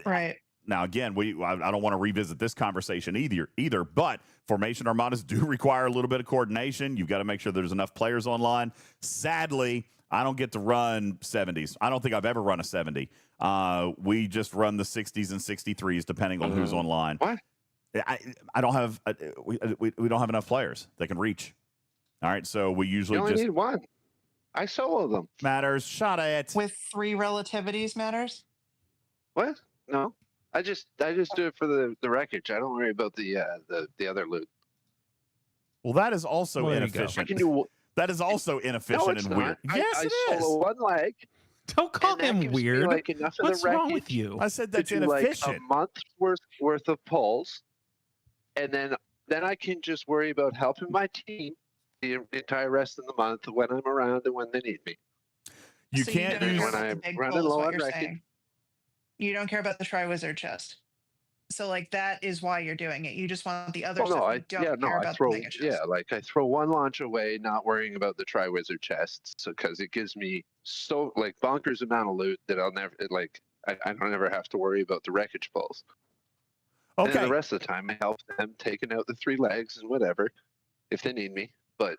right.
Now, again, I don't want to revisit this conversation either, but formation armadas do require a little bit of coordination. You've got to make sure there's enough players online. Sadly, I don't get to run 70s. I don't think I've ever run a 70. We just run the 60s and 63s, depending on who's online.
What?
I don't have we don't have enough players that can reach. All right, so we usually
You only
just
need one. I solo them.
Matters. Shot it.
With 3 relativities Matters?
What? No. I just do it for the wreckage. I don't worry about the other loot.
Well, that is also
Well, there you go.
inefficient.
I can do.
That is also inefficient
No, it's
and
not.
weird. Yes,
I
it is.
solo one leg.
Don't call
and that
him
gives me,
weird.
like, enough of
What's
the
wrong with
wreckage
you?
I said
to
that's
do like
inefficient.
a month's worth of pulls, and then I can just worry about helping my team the entire rest of the month when I'm around and when they need me.
You
So
can't
don't
use.
care
When
about the
I'm
big
running
goals,
low
what
on
you're
wreckage.
saying. You don't care about the Tri-Wizard chest. So like that is why you're doing it. You just want the other
Well, no,
stuff.
I
You don't care about
throw
the mega chest.
like I throw one launch away, not worrying about the Tri-Wizard chests, because it gives me so like bonkers amount of loot that I'll never I don't ever have to worry about the wreckage pulls. And
Okay.
the rest of the time, I help them taking out the 3 legs and whatever if they need me. But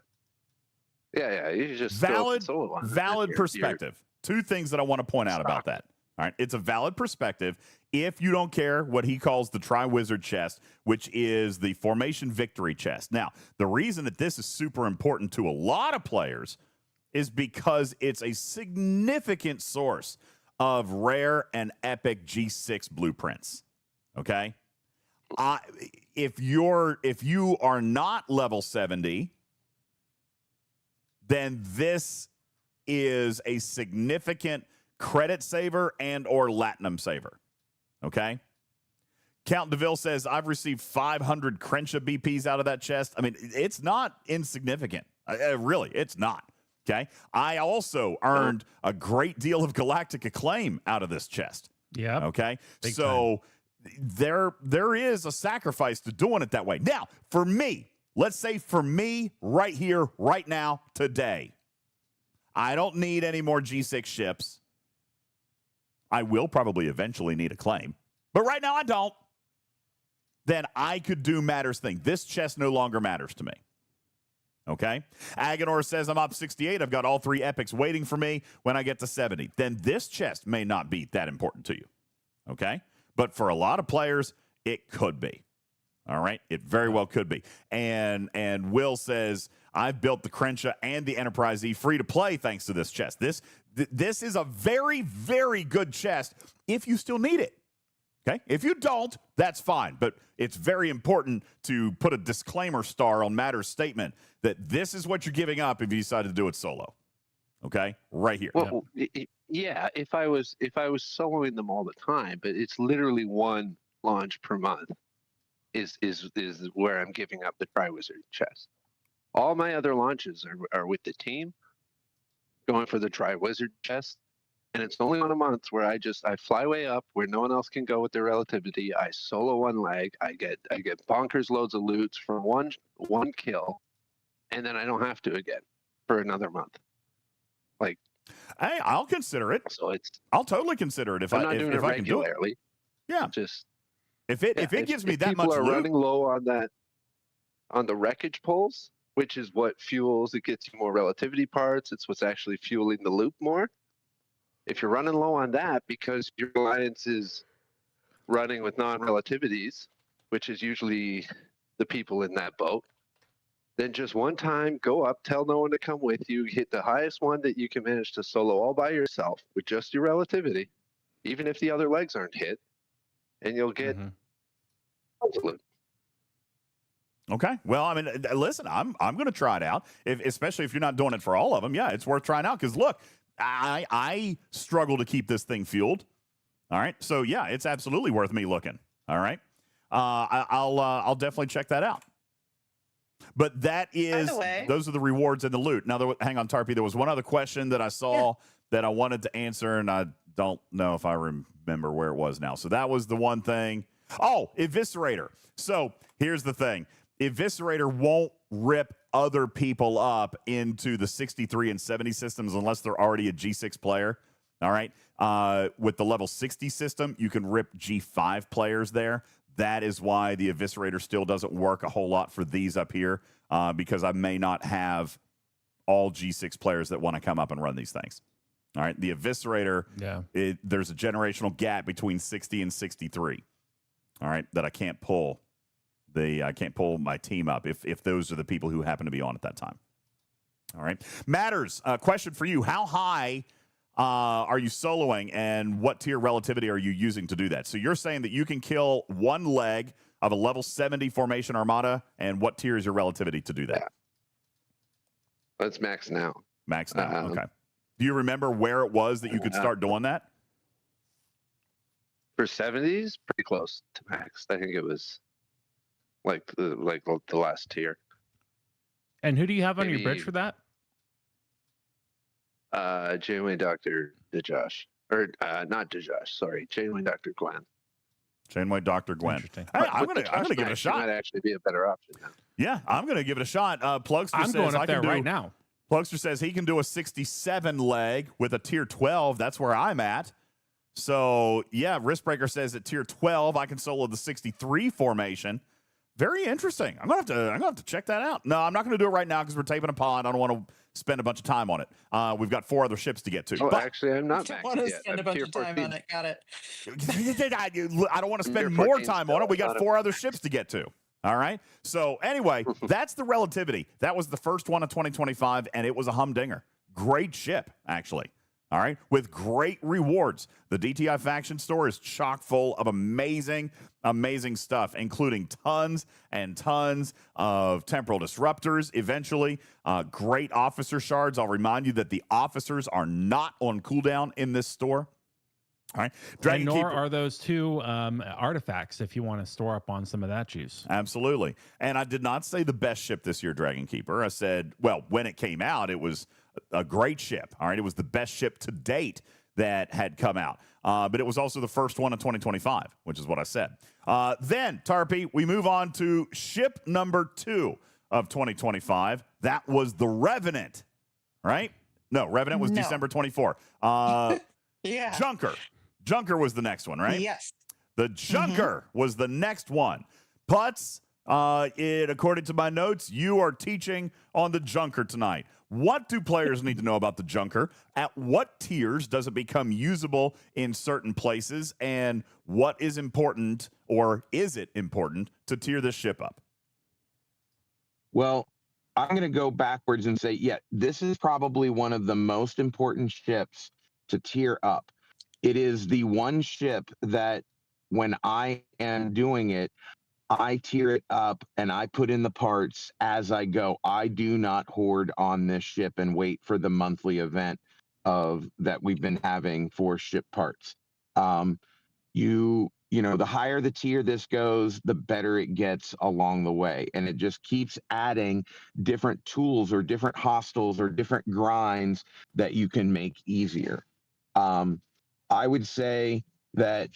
yeah, you just
Valid
solo on it. You're-
perspective. 2 things that I want to point out about that. All right, it's a valid perspective if you don't care what he calls the Tri-Wizard chest, which is the formation victory chest. Now, the reason that this is super important to a lot of players is because it's a significant source of rare and epic G6 blueprints. Okay? If you are not level 70, then this is a significant credit saver and or latinum saver. Okay? Count DeVille says, I've received 500 Crenshaw BPs out of that chest. I mean, it's not insignificant. Really, it's not. Okay? I also earned a great deal of galactic acclaim out of this chest.
Yeah.
Okay?
Big
So there is a sacrifice to doing it that way. Now, for me, let's say for me right here, right now, today, I don't need any more G6 ships. I will probably eventually need a claim, but right now I don't. Then I could do Matters thing. This chest no longer matters to me. Okay? Agonor says, I'm up 68. I've got all 3 epics waiting for me when I get to 70. Then this chest may not be that important to you. Okay? But for a lot of players, it could be. All right? It very well could be. And Will says, I've built the Crenshaw and the Enterprise E free to play thanks to this chest. This is a very, very good chest if you still need it. Okay? If you don't, that's fine. But it's very important to put a disclaimer star on Matter's statement that this is what you're giving up if you decide to do it solo. Okay? Right here.
Well, yeah, if I was soloing them all the time, but it's literally 1 launch per month is where I'm giving up the Tri-Wizard chest. All my other launches are with the team, going for the Tri-Wizard chest, and it's only on a month where I fly way up where no one else can go with their relativity. I solo 1 leg. I get bonkers loads of loots from one kill, and then I don't have to again for another month. Like,
hey, I'll consider it.
so
I'll totally consider it if
I'm not doing it
I can do it.
regularly.
Yeah.
Just
If it gives me that
people
much
are
loot,
running low on the wreckage pulls, which is what fuels, it gets you more relativity parts. It's what's actually fueling the loop more. If you're running low on that because your alliance is running with non-relativities, which is usually the people in that boat, then just one time go up, tell no one to come with you, hit the highest one that you can manage to solo all by yourself with just your relativity, even if the other legs aren't hit, and you'll get loot.
okay. Well, I mean, listen, I'm going to try it out, especially if you're not doing it for all of them. Yeah, it's worth trying out because, look, I struggle to keep this thing fueled. All right. So, yeah, it's absolutely worth me looking. All right. I'll definitely check that out. But that
By
is,
the way,
those are the rewards and the loot. Now, hang on, Tarpy. There was one other question that I saw that I wanted to answer, and I don't know if I remember where it was now. So that was the one thing. Oh, Eviscerator. So here's the thing. Eviscerator won't rip other people up into the 63 and 70 systems unless they're already a G6 player. All right. With the level 60 system, you can rip G5 players there. That is why the Eviscerator still doesn't work a whole lot for these up here, because I may not have all G6 players that want to come up and run these things. All right. The Eviscerator, there's a generational gap between 60 and 63. All right. That I can't pull. I can't pull my team up if those are the people who happen to be on at that time. All right. Matters. Question for you. How high are you soloing, and what tier relativity are you using to do that? So you're saying that you can kill one leg of a level 70 formation armada, and what tier is your relativity to do that?
Yeah. That's max now.
Max now. Okay. Do you remember where it was that you could start doing that?
For 70s, pretty close to max. I think it was like the last tier.
And who do you have on your
Maybe-
bridge for that?
Janeway Dr. DeJosh. Or not DeJosh, sorry. Janeway Dr. Gwen.
Janeway Dr. Gwen.
Interesting.
Hey, I'm
With the
gonna give it a
Tosh
shot.
might actually be a better option now.
Yeah, I'm gonna give it a shot. Plugster
I'm
says
going up
I
there
can do
right now.
Plugster says he can do a 67 leg with a tier 12. That's where I'm at. So yeah, Riskbreaker says at tier 12 I can solo the 63 formation. Very interesting. I'm gonna have to check that out. No, I'm not gonna do it right now because we're taping a pod. I don't want to spend a bunch of time on it. We've got 4 other ships to get to.
Oh,
But
actually, I'm not
don't
maxed
want to
yet.
spend a
I'm
bunch
tier
of time
14.
on it. Got it.
I don't want to spend
Tier
more
14
time on it. We
still,
got
not
4 other ships to get to. All right. So anyway, that's the relativity. That was the first one of 2025, and it was a humdinger. Great ship, actually. All right. With great rewards. The DTI faction store is chock full of amazing, amazing stuff, including tons and tons of temporal disruptors eventually. Great officer shards. I'll remind you that the officers are not on cooldown in this store. All right.
And nor are those 2 artifacts if you want to store up on some of that juice.
Absolutely. And I did not say the best ship this year, Dragon Keeper. I said, well, when it came out, it was a great ship. All right. It was the best ship to date that had come out. But it was also the first one of 2025, which is what I said. Then, Tarpy, we move on to ship number 2 of 2025. That was the Revenant, right? No, Revenant was December 24.
Yeah.
Junker was the next one, right?
Yes.
The Junker was the next one. Putz, according to my notes, you are teaching on the Junker tonight. What do players need to know about the Junker? At what tiers does it become usable in certain places? And what is important, or is it important, to tier this ship up?
Well, I'm going to go backwards and say, yeah, this is probably one of the most important ships to tier up. It is the one ship that when I am doing it, I tier it up and I put in the parts as I go. I do not hoard on this ship and wait for the monthly event that we've been having for ship parts. You know, the higher the tier this goes, the better it gets along the way. And it just keeps adding different tools or different hostiles or different grinds that you can make easier. I would say that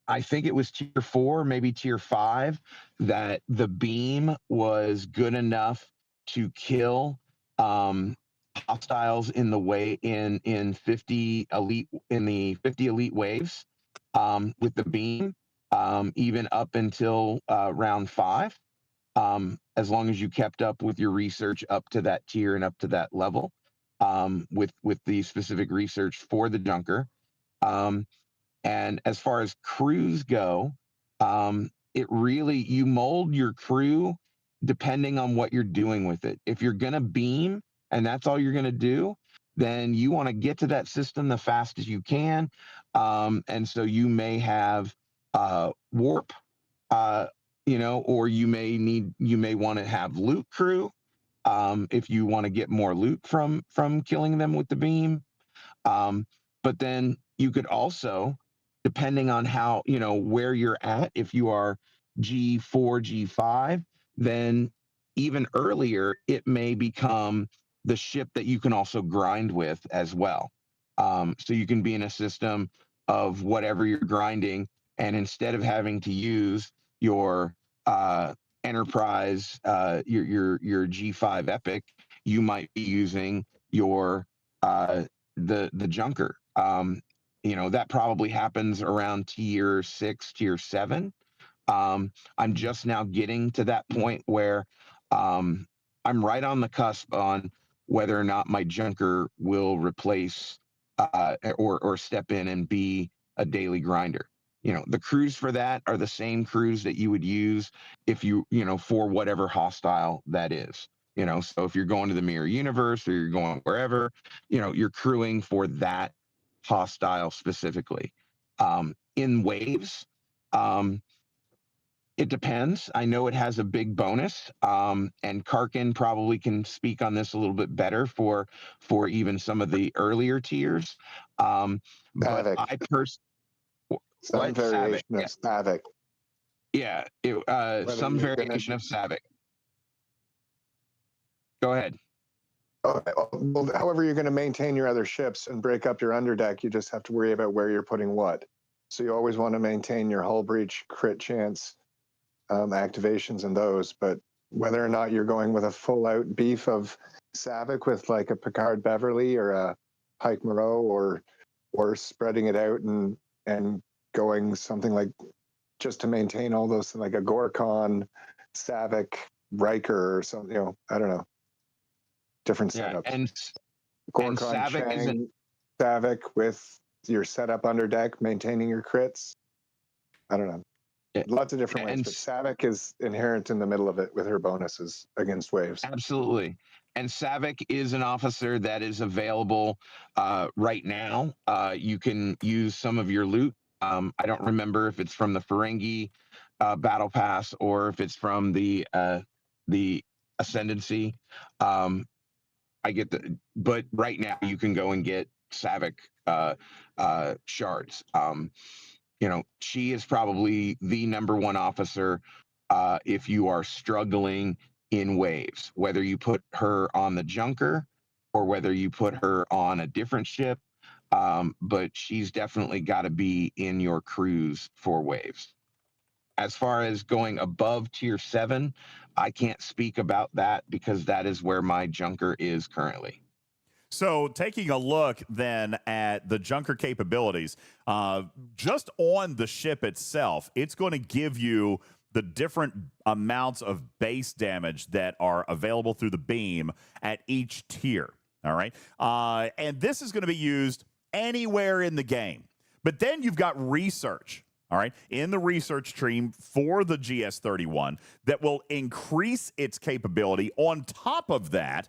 I think it was tier 4, maybe tier 5, that the beam was good enough to kill hostiles in the way in 50 elite in the 50 elite waves with the beam, even up until round 5, as long as you kept up with your research up to that tier and up to that level, with the specific research for the Junker. And as far as crews go, it really, you mold your crew depending on what you're doing with it. If you're going to beam and that's all you're going to do, then you want to get to that system the fastest you can. And so you may have warp, you know, or you may want to have loot crew if you want to get more loot from killing them with the beam. But then you could also, depending on how, you know, where you're at, if you are G4, G5, then even earlier, it may become the ship that you can also grind with as well. So you can be in a system of whatever you're grinding, and instead of having to use your Enterprise, your G5 Epic, you might be using your the Junker. That probably happens around tier 6, tier 7. I'm just now getting to that point where I'm right on the cusp on whether or not my Junker will replace or step in and be a daily grinder. The crews for that are the same crews that you would use if for whatever hostile that is. So if you're going to the mirror universe or you're going wherever, you're crewing for that hostile specifically. In waves, it depends. I know it has a big bonus, and Karkin probably can speak on this a little bit better for even some of the earlier tiers. But I personally,
some variation of Savick.
Yeah, some variation of Savick. Go ahead.
Okay. Well, however you're going to maintain your other ships and break up your underdeck, you just have to worry about where you're putting what. So you always want to maintain your hull breach, crit chance, activations and those, but whether or not you're going with a full out beef of Savick with like a Picard Beverly or a Pike Moreau or spreading it out and going something like just to maintain all those, like a Gorkon, Savick, Riker or something, I don't know. Different setups.
And
Gorkon,
Savick
Chang, Savick with your setup under deck, maintaining your crits. I don't know. Lots of different ways, but Savick is inherent in the middle of it with her bonuses against waves.
Absolutely. And Savick is an officer that is available right now. You can use some of your loot. I don't remember if it's from the Ferengi Battle Pass or if it's from the Ascendancy. But right now you can go and get Savick shards. She is probably the number one officer if you are struggling in waves, whether you put her on the Junker or whether you put her on a different ship. But she's definitely got to be in your crews for waves. As far as going above tier 7, I can't speak about that because that is where my Junker is currently.
So taking a look then at the Junker capabilities, just on the ship itself, it's going to give you the different amounts of base damage that are available through the beam at each tier. All right. And this is going to be used anywhere in the game. But then you've got research. All right, in the research stream for the GS31 that will increase its capability on top of that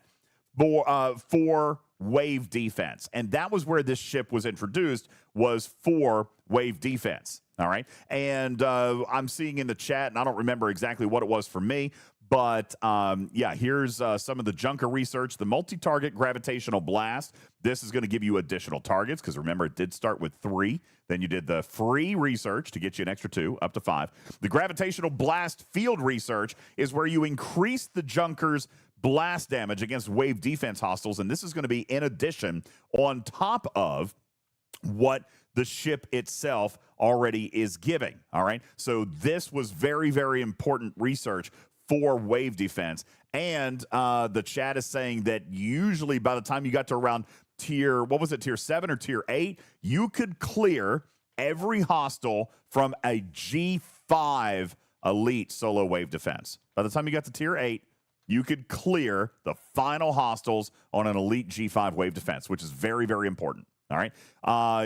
for wave defense. And that was where this ship was introduced, was for wave defense. All right, and I'm seeing in the chat, and I don't remember exactly what it was for me, but yeah, here's some of the Junker research. The multi-target gravitational blast. This is going to give you additional targets because remember, it did start with 3. Then you did the free research to get you an extra 2, up to 5. The gravitational blast field research is where you increase the Junker's blast damage against wave defense hostiles, and this is going to be in addition on top of what the ship itself already is giving. All right, so this was very, very important research for wave defense. And the chat is saying that usually by the time you got to around tier 7 or tier 8, you could clear every hostile from a G5 elite solo wave defense. By the time you got to tier 8, you could clear the final hostiles on an elite G5 wave defense, which is very, very important. All right.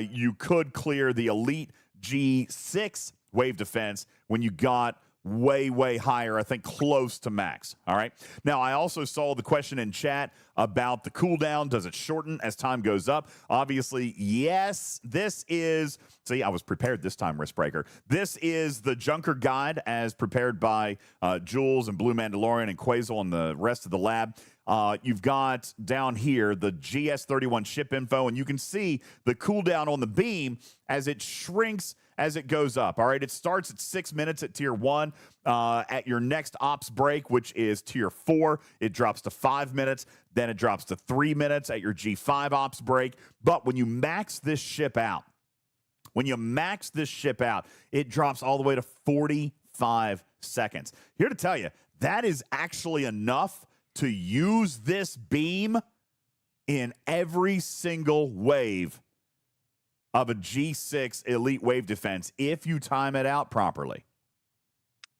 You could clear the elite G6 wave defense when you got way, way higher, I think close to max. All right. Now, I also saw the question in chat about the cooldown. Does it shorten as time goes up? Obviously, yes. This is, see, I was prepared this time, Riskbreaker. This is the Junker guide as prepared by Jules and Blue Mandalorian and Quasel and the rest of the lab. You've got down here the GS31 ship info, and you can see the cooldown on the beam as it shrinks as it goes up. All right, it starts at 6 minutes at tier 1. At your next ops break, which is tier 4, it drops to 5 minutes. Then it drops to 3 minutes at your G5 ops break. But when you max this ship out, it drops all the way to 45 seconds. Here to tell you, that is actually enough to use this beam in every single wave of a G6 elite wave defense if you time it out properly.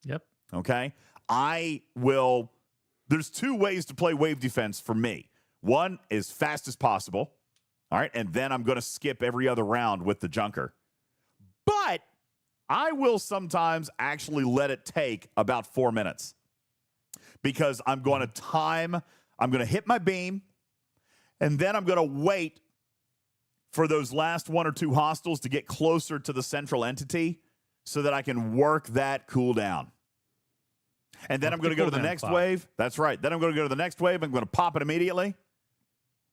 Yep.
Okay? There's 2 ways to play wave defense for me. One is fast as possible. All right, and then I'm going to skip every other round with the junker. But I will sometimes actually let it take about 4 minutes because I'm going to hit my beam, and then I'm going to wait for those last 1 or 2 hostiles to get closer to the central entity so that I can work that cooldown. And then I'm going to go to the next wave. That's right. Then I'm going to go to the next wave. I'm going to pop it immediately.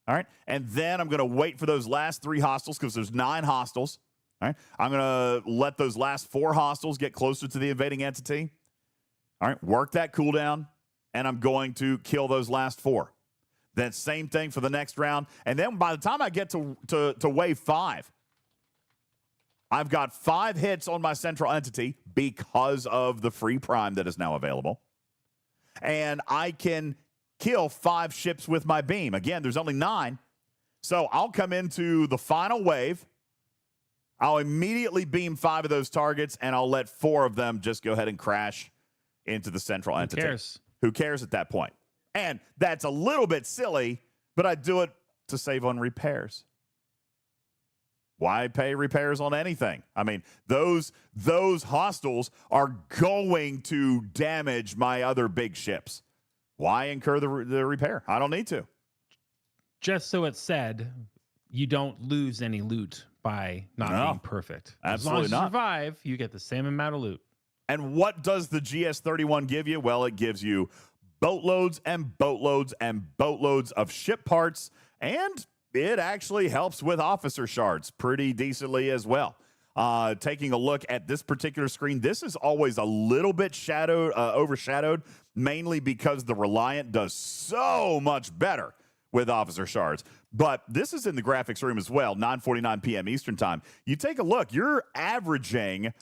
All right. And then I'm going to wait for those last 3 hostiles because there's 9 hostiles. All right. I'm going to let those last 4 hostiles get closer to the invading entity. All right. Work that cooldown. And I'm going to kill those last 4. Then same thing for the next round. And then by the time I get to wave 5, I've got 5 hits on my central entity because of the free prime that is now available. And I can kill 5 ships with my beam. Again, there's only 9. So I'll come into the final wave. I'll immediately beam 5 of those targets, and I'll let 4 of them just go ahead and crash into the central entity. Who cares at that point? And that's a little bit silly, but I do it to save on repairs. Why pay repairs on anything? I mean, those hostiles are going to damage my other big ships. Why incur the repair? I don't need to.
Just so it's said, you don't lose any loot by not being perfect.
Absolutely
as long as you survive, you get the same amount of loot.
And what does the GS31 give you? Well, it gives you boatloads and boatloads and boatloads of ship parts, and it actually helps with officer shards pretty decently as well. Taking a look at this particular screen, this is always a little bit overshadowed, mainly because the Reliant does so much better with officer shards. But this is in the graphics room as well, 9:49 p.m. Eastern time. You take a look, you're averaging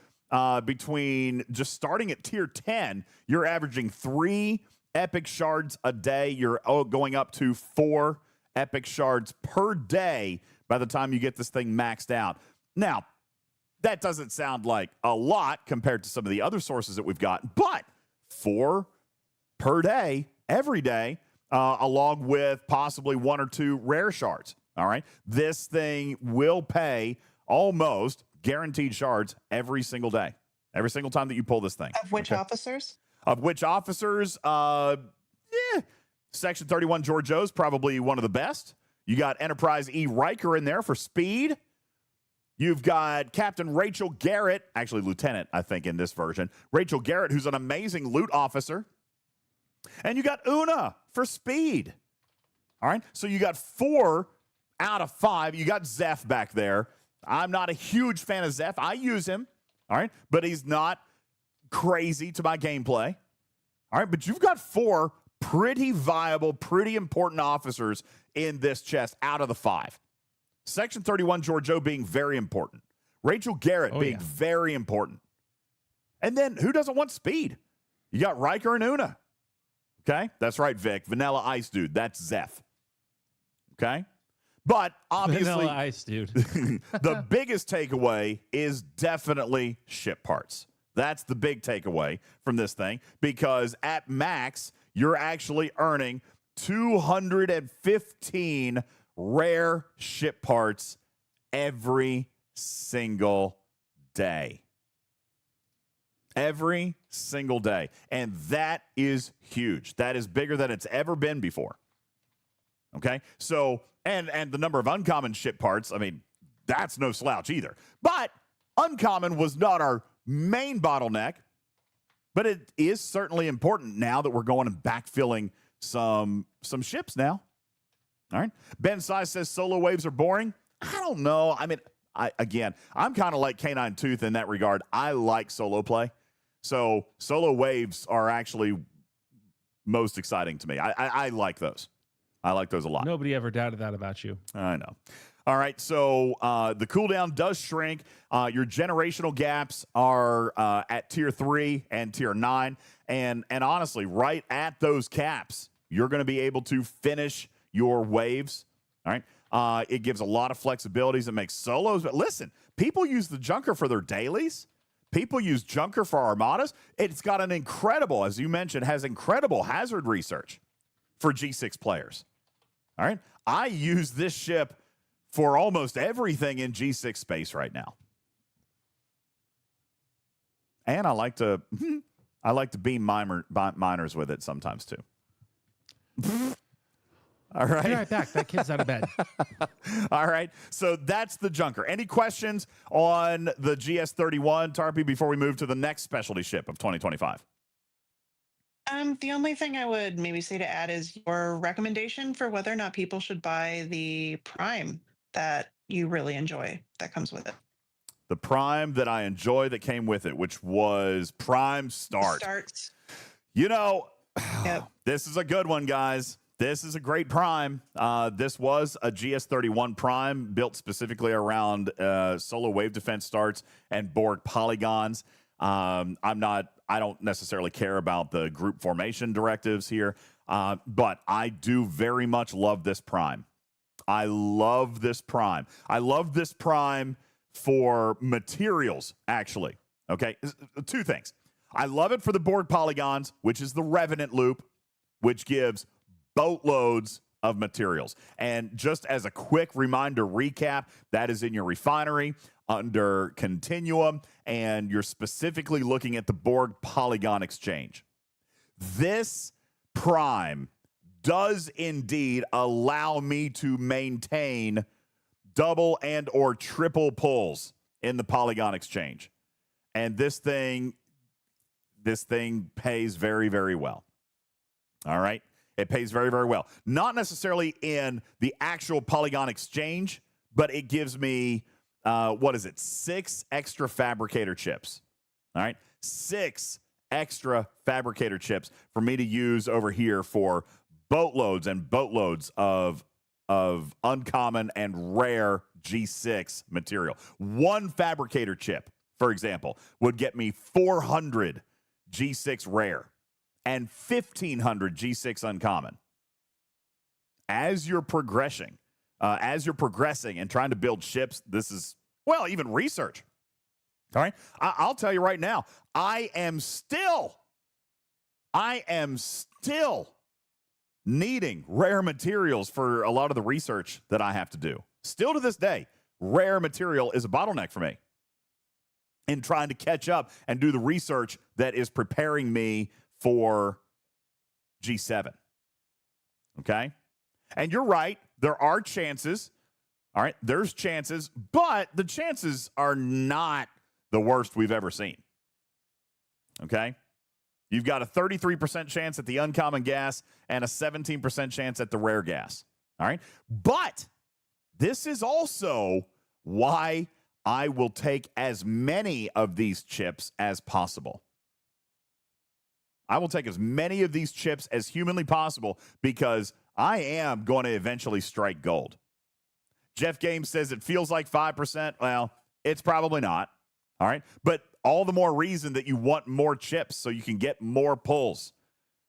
between just starting at tier 10, you're averaging 3 epic shards a day. You're going up to 4 epic shards per day by the time you get this thing maxed out. Now, that doesn't sound like a lot compared to some of the other sources that we've got, but 4 per day, every day, along with possibly 1 or 2 rare shards. All right. This thing will pay almost guaranteed shards every single day, every single time that you pull this thing.
Of which officers?
Of which officers? Section 31 George O's probably one of the best. You got Enterprise E. Riker in there for speed. You've got Captain Rachel Garrett, actually Lieutenant, I think, in this version. Rachel Garrett, who's an amazing loot officer. And you got Una for speed. All right, so you got 4 out of 5. You got Zeph back there. I'm not a huge fan of Zeph. I use him, all right, but he's not crazy to my gameplay. All right, but you've got 4 pretty viable, pretty important officers in this chest out of the 5. Section 31 George O being very important. Rachel Garrett being very important. And then who doesn't want speed? You got Riker and Una. Okay, that's right, Vic. Vanilla Ice Dude. That's Zeph. Okay, but obviously,
Vanilla Ice Dude.
The biggest takeaway is definitely ship parts. That's the big takeaway from this thing, because at max, you're actually earning 215 rare ship parts every single day. Every single day. And that is huge. That is bigger than it's ever been before. Okay? So, and the number of uncommon ship parts, I mean, that's no slouch either. But uncommon was not our main bottleneck, but it is certainly important now that we're going and backfilling some ships now. All right. Ben Size says solo waves are boring. I don't know. I mean, I'm kind of like Canine Tooth in that regard. I like solo play. So solo waves are actually most exciting to me. I like those. I like those a lot.
Nobody ever doubted that about you.
I know. All right, so the cooldown does shrink. Your generational gaps are at tier 3 and tier 9. And honestly, right at those caps, you're going to be able to finish your waves. All right. It gives a lot of flexibilities. It makes solos. But listen, people use the Junker for their dailies. People use Junker for armadas. It's got an incredible, as you mentioned, has incredible hazard research for G6 players. All right. I use this ship for almost everything in G6 space right now. And I like to beam miners with it sometimes too. All right.
Be right back. That kid's out of bed.
All right. So that's the Junker. Any questions on the GS31, Tarpy, before we move to the next specialty ship of 2025?
The only thing I would maybe say to add is your recommendation for whether or not people should buy the Prime that you really enjoy that comes with it.
The Prime that I enjoy that came with it, which was Prime Start.
Starts.
You know,
Yep.
This is a good one, guys. This is a great Prime. This was a GS31 Prime built specifically around solo wave defense starts and Borg polygons. I don't necessarily care about the group formation directives here, but I do very much love this Prime. I love this Prime. I love this Prime for materials, actually. Okay, two things. I love it for the Borg polygons, which is the Revenant loop, which gives boatloads of materials. And just as a quick reminder recap, that is in your refinery under Continuum, and you're specifically looking at the Borg polygon exchange. This Prime does indeed allow me to maintain double and or triple pulls in the polygon exchange. And this thing pays very, very well. All right. It pays very, very well. Not necessarily in the actual polygon exchange, but it gives me, 6 extra fabricator chips. All right. 6 extra fabricator chips for me to use over here for boatloads and boatloads of uncommon and rare G6 material. 1 fabricator chip, for example, would get me 400 G6 rare and 1,500 G6 uncommon. As you're progressing and trying to build ships, this is, well, even research. All right. I'll tell you right now, I am still needing rare materials for a lot of the research that I have to do. Still to this day, rare material is a bottleneck for me in trying to catch up and do the research that is preparing me for G7. Okay? And you're right. There are chances. All right? There's chances, but the chances are not the worst we've ever seen. Okay? You've got a 33% chance at the uncommon gas and a 17% chance at the rare gas. All right? But this is also why I will take as many of these chips as possible. I will take as many of these chips as humanly possible because I am going to eventually strike gold. Jeff Games says it feels like 5%. Well, it's probably not. All right? But all the more reason that you want more chips so you can get more pulls,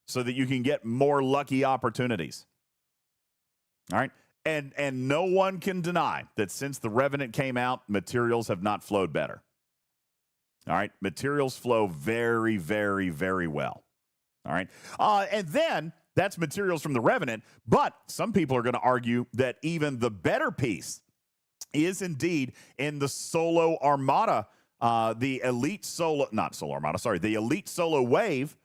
so that you can get more lucky opportunities. All right? And no one can deny that since the Revenant came out, materials have not flowed better. All right? Materials flow very, very, very well. All right? And then that's materials from the Revenant, but some people are going to argue that even the better piece is indeed in the Solo Armada, the Elite Solo, not Solo Armada, sorry, the Elite Solo Wave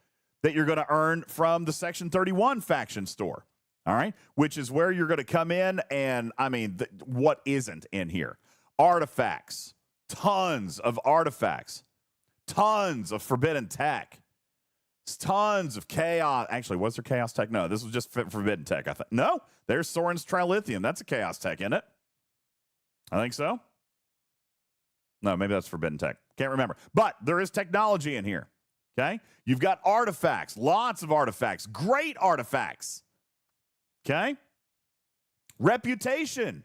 that you're going to earn from the Section 31 faction store. All right, which is where you're going to come in and, I mean, what isn't in here? Artifacts, tons of artifacts, tons of forbidden tech, tons of chaos. Actually, was there chaos tech? No, this was just forbidden tech, I think. No, there's Soren's Trilithium. That's a chaos tech, isn't it? I think so. No, maybe that's Forbidden Tech. Can't remember. But there is technology in here. Okay? You've got artifacts, lots of artifacts, great artifacts. Okay? Reputation.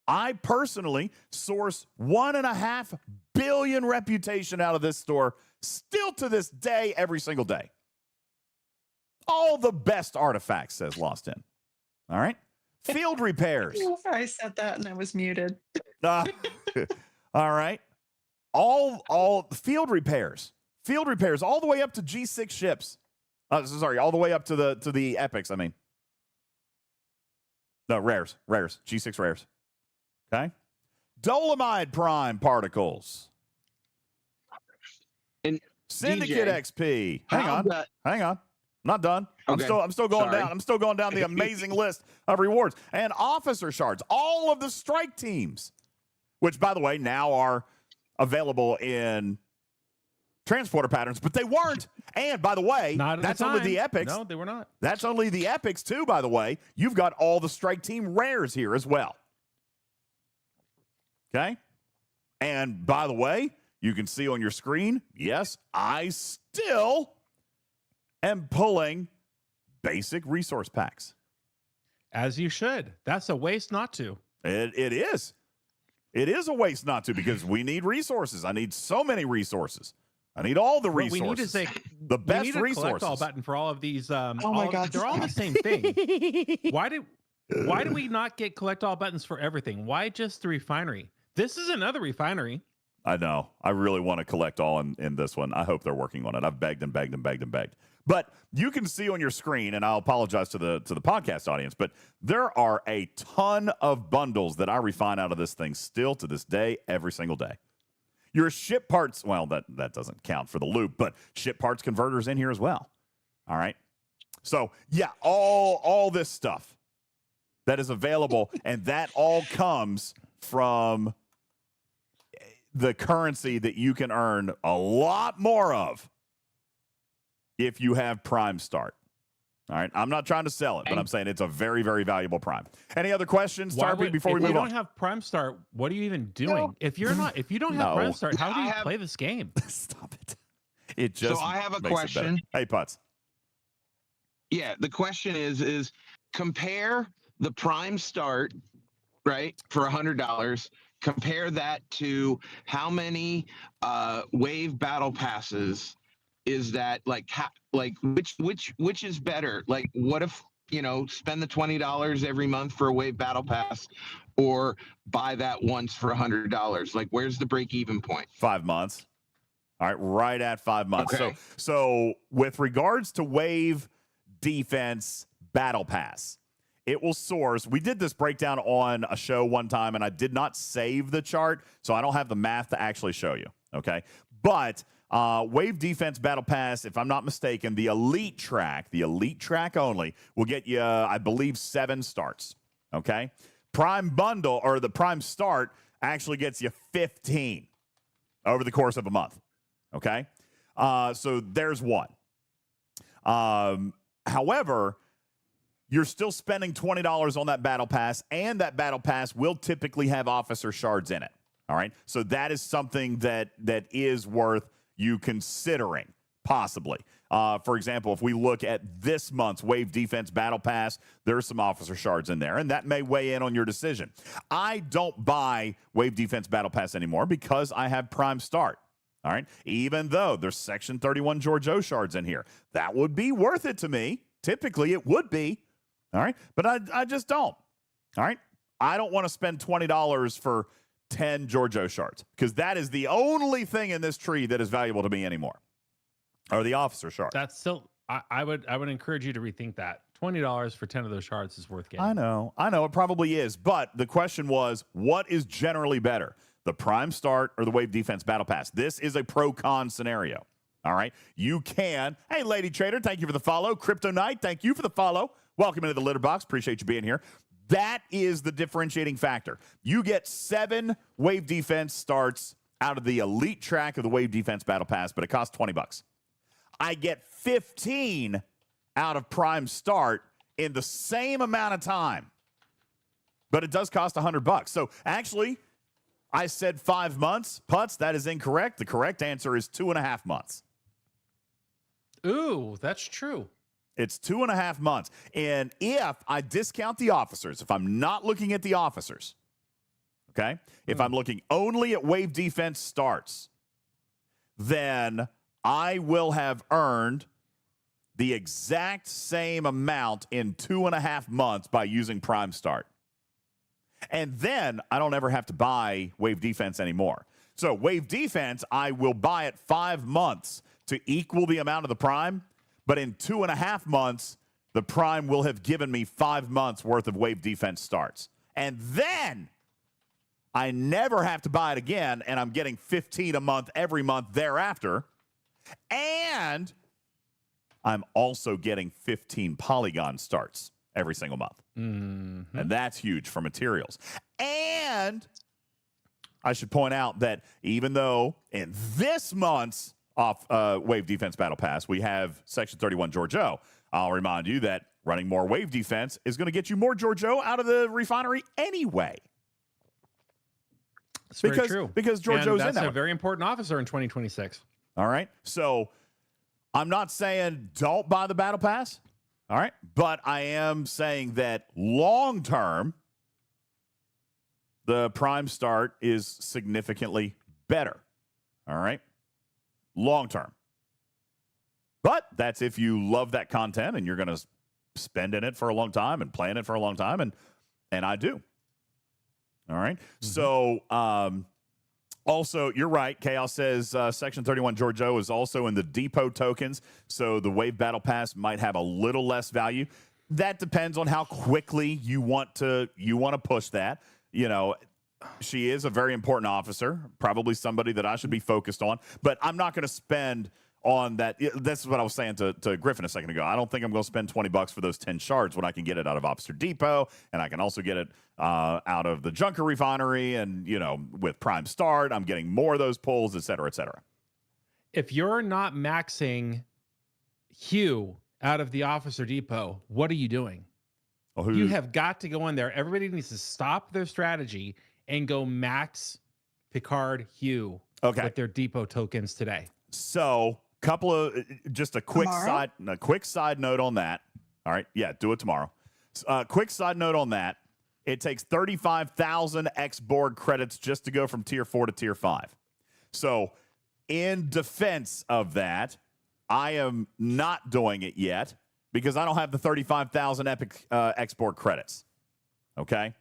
I personally source 1.5 billion reputation out of this store still to this day, every single day. All the best artifacts, says Lost In. All right? Field repairs.
I said that and I was muted.
All right. All field repairs. Field repairs all the way up to G6 ships. Sorry, all the way up to the epics, I mean. No, rares. G6 rares. Okay? Dolomite Prime particles.
And
Syndicate
DJ,
XP. Hang on. Not done.
Okay.
I'm still going
Sorry.
down. I'm still going down the amazing list of rewards. And officer shards. All of the strike teams, which, by the way, now are available in transporter patterns, but they weren't. And by the way, that's only the epics.
No, they were not.
That's only the epics too, by the way. You've got all the strike team rares here as well. Okay? And by the way, you can see on your screen, yes, I still am pulling basic resource packs.
As you should. That's a waste not to.
It is. It is a waste not to, because we need resources. I need so many resources. I need all the resources.
What we need is
the best
we need a
resources.
collect all button for all of these.
Oh my God.
They're all the same thing. Why do we not get collect all buttons for everything? Why just the refinery? This is another refinery.
I know. I really want to collect all in this one. I hope they're working on it. I've begged and begged and begged and begged. But you can see on your screen, and I'll apologize to the podcast audience, but there are a ton of bundles that I refine out of this thing still to this day, every single day. Your ship parts, well, that doesn't count for the loop, but ship parts converters in here as well. All right. So yeah, all this stuff that is available, and that all comes from the currency that you can earn a lot more of if you have Prime Start. All right. I'm not trying to sell it, but I'm saying it's a very, very valuable Prime. Any other questions, Tarpy, before we move on?
If you don't have Prime Start, what are you even doing?
No.
If you don't have Prime Start, how do you play this game?
Stop it. It just
So I have a
makes it
question.
better. Hey, Putz.
Yeah, the question is compare the Prime Start, right, for $100. Compare that to how many wave battle passes is that, like which is better? Like, what if, spend the $20 every month for a wave battle pass, or buy that once for $100? Like, where's the break even point?
5 months. All right, right at 5 months.
Okay.
So with regards to wave defense battle pass, it will source. We did this breakdown on a show one time, and I did not save the chart, so I don't have the math to actually show you. Okay, but wave defense battle pass, if I'm not mistaken, the elite track only will get you, I believe, 7 starts. Okay, Prime bundle, or the Prime Start, actually gets you 15 over the course of a month. Okay, so there's one. However, you're still spending $20 on that battle pass, and that battle pass will typically have officer shards in it. All right, so that is something that is worth you considering, possibly. For example, if we look at this month's Wave Defense Battle Pass, there's some officer shards in there, and that may weigh in on your decision. I don't buy Wave Defense Battle Pass anymore because I have Prime Start. All right, even though there's Section 31 George O shards in here, that would be worth it to me. Typically, it would be. All right, but I just don't. All right, I don't want to spend $20 for 10 George O shards, because that is the only thing in this tree that is valuable to me anymore, or the officer shard.
That's still, I would encourage you to rethink that. $20 for 10 of those shards is worth getting.
I know, it probably is, but the question was, what is generally better, the Prime Start or the Wave Defense Battle Pass? This is a pro-con scenario. All right, you can. Hey, Lady Trader, thank you for the follow. Crypto Knight, thank you for the follow. Welcome into the litter box. Appreciate you being here. That is the differentiating factor. You get 7 Wave Defense starts out of the elite track of the Wave Defense Battle Pass, but it costs $20. I get 15 out of Prime Start in the same amount of time, but it does cost $100. So actually, I said 5 months. Putz, that is incorrect. The correct answer is 2.5 months.
Ooh, that's true.
It's 2.5 months. And if I discount the officers, if I'm not looking at the officers, okay, if I'm looking only at wave defense starts, then I will have earned the exact same amount in 2.5 months by using Prime Start. And then I don't ever have to buy wave defense anymore. So wave defense, I will buy it 5 months to equal the amount of the Prime. But in 2.5 months, the Prime will have given me 5 months worth of wave defense starts. And then I never have to buy it again, and I'm getting 15 a month every month thereafter. And I'm also getting 15 polygon starts every single month.
Mm-hmm.
And that's huge for materials. And I should point out that even though in this month's off Wave Defense Battle Pass, we have Section 31 Giorgio, I'll remind you that running more Wave Defense is going to get you more Giorgio out of the refinery anyway.
It's very true.
Because Giorgio's
and
in that
a
one.
very important officer in 2026.
All right. So I'm not saying don't buy the Battle Pass. All right. But I am saying that long term, the Prime Start is significantly better. All right. Long term. But that's if you love that content and you're going to spend in it for a long time and play in it for a long time. And I do. All right. Mm-hmm. So, also, you're right. Chaos says Section 31 Giorgio is also in the depot tokens, so the Wave Battle Pass might have a little less value. That depends on how quickly you want to push that. You know, she is a very important officer, probably somebody that I should be focused on, but I'm not going to spend on that. That's what I was saying to Griffin a second ago. I don't think I'm going to spend $20 for those 10 shards when I can get it out of Officer Depot, and I can also get it out of the Junker Refinery, and, you know, with Prime Start, I'm getting more of those pulls, et cetera, et cetera.
If you're not maxing Hugh out of the Officer Depot, what are you doing?
Well,
you have got to go in there. Everybody needs to stop their strategy and go max Picard Hugh with their depot tokens today.
So, just a quick side note on that. All right, yeah, do it tomorrow. Quick side note on that. It takes 35,000 X-Borg credits just to go from Tier 4 to Tier 5. So, in defense of that, I am not doing it yet because I don't have the 35,000 Epic X-Borg credits. Okay?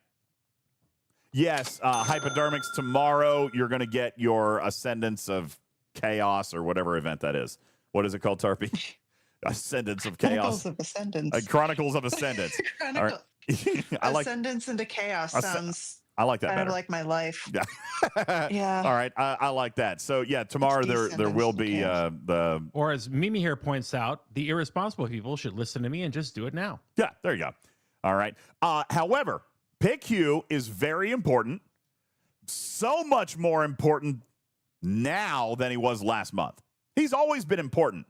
Yes, Hypodermics, tomorrow you're going to get your Ascendance of Chaos or whatever event that is. What is it called, Tarpy? Ascendance of Chaos.
Chronicles of Ascendance.
Chronicles of Ascendance. All right.
Ascendance into Chaos sounds.
I like that
kind
better.
of like my life.
Yeah.
Yeah.
All right. I like that. So yeah, tomorrow there will be the.
Or as Mimi here points out, the irresponsible people should listen to me and just do it now.
Yeah. There you go. All right. However, Pick Hugh is very important. So much more important now than he was last month. He's always been important,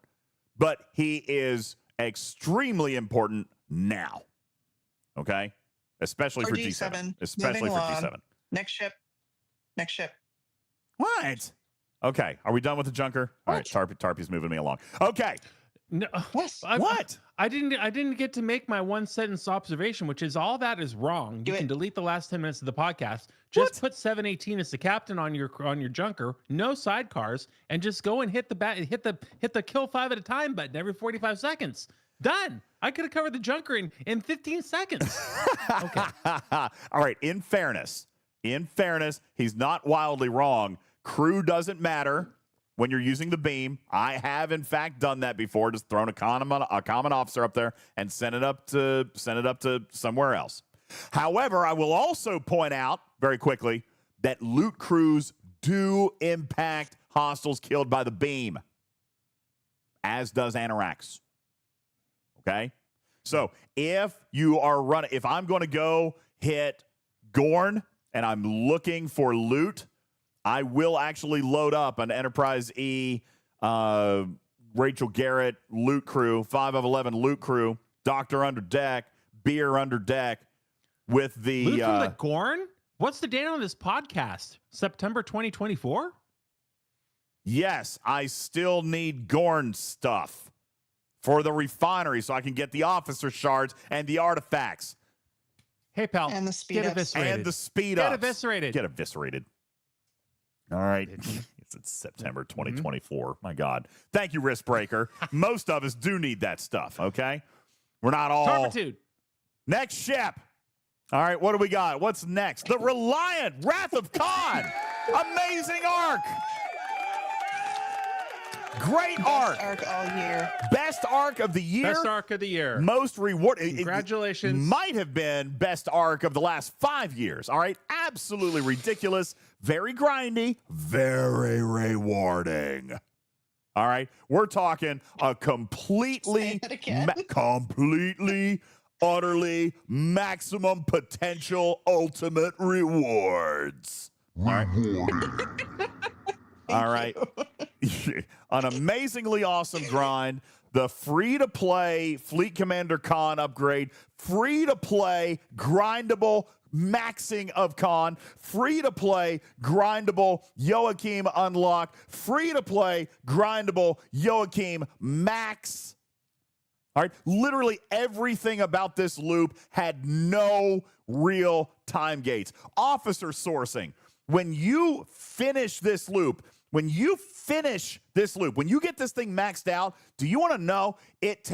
but he is extremely important now. Okay? Especially for G7. Especially for G7.
Next ship.
What? Okay. Are we done with the Junker? All right. Tarpy's moving me along. Okay.
No,
what?
I didn't get to make my one sentence observation, which is all that is wrong. You can delete the last 10 minutes of the podcast. Just put 718 as the captain on your Junker, no sidecars, and just go and hit the kill 5 at a time button every 45 seconds. Done. I could have covered the Junker in 15 seconds. Okay.
All right. In fairness, he's not wildly wrong. Crew doesn't matter when you're using the beam. I have in fact done that before, just thrown a common officer up there and send it up to somewhere else. However, I will also point out very quickly that loot crews do impact hostiles killed by the beam, as does Antics. Okay? So if I'm going to go hit Gorn and I'm looking for loot, I will actually load up an Enterprise E Rachel Garrett loot crew, 5 of 11 loot crew, Doctor under deck, beer under deck with the
loot from the Gorn? What's the date on this podcast? September 2024?
Yes, I still need Gorn stuff for the refinery so I can get the officer shards and the artifacts.
Hey, pal.
And the speed
get
ups.
eviscerated.
And the speed
Get
ups.
eviscerated.
Get eviscerated. All right. It's September 2024. My God. Thank you, Risk Breaker. Most of us do need that stuff, okay? We're not all...
Servitude.
Next ship. All right, what do we got? What's next? The Reliant Wrath of Khan. Amazing arc. Great arc.
Best arc all year.
Best arc of the year.
Best arc of the year.
Most reward.
Congratulations.
It might have been best arc of the last 5 years. All right. Absolutely ridiculous. Very grindy. Very rewarding. All right. We're talking a completely, utterly maximum potential ultimate rewards. All right. All right. An amazingly awesome grind. The free-to-play Fleet Commander Khan upgrade. Free-to-play grindable maxing of Khan. Free-to-play grindable Joachim unlock. Free-to-play grindable Joachim max. All right. Literally everything about this loop had no real time gates. Officer sourcing. When you finish this loop, when you get this thing maxed out, do you want to know it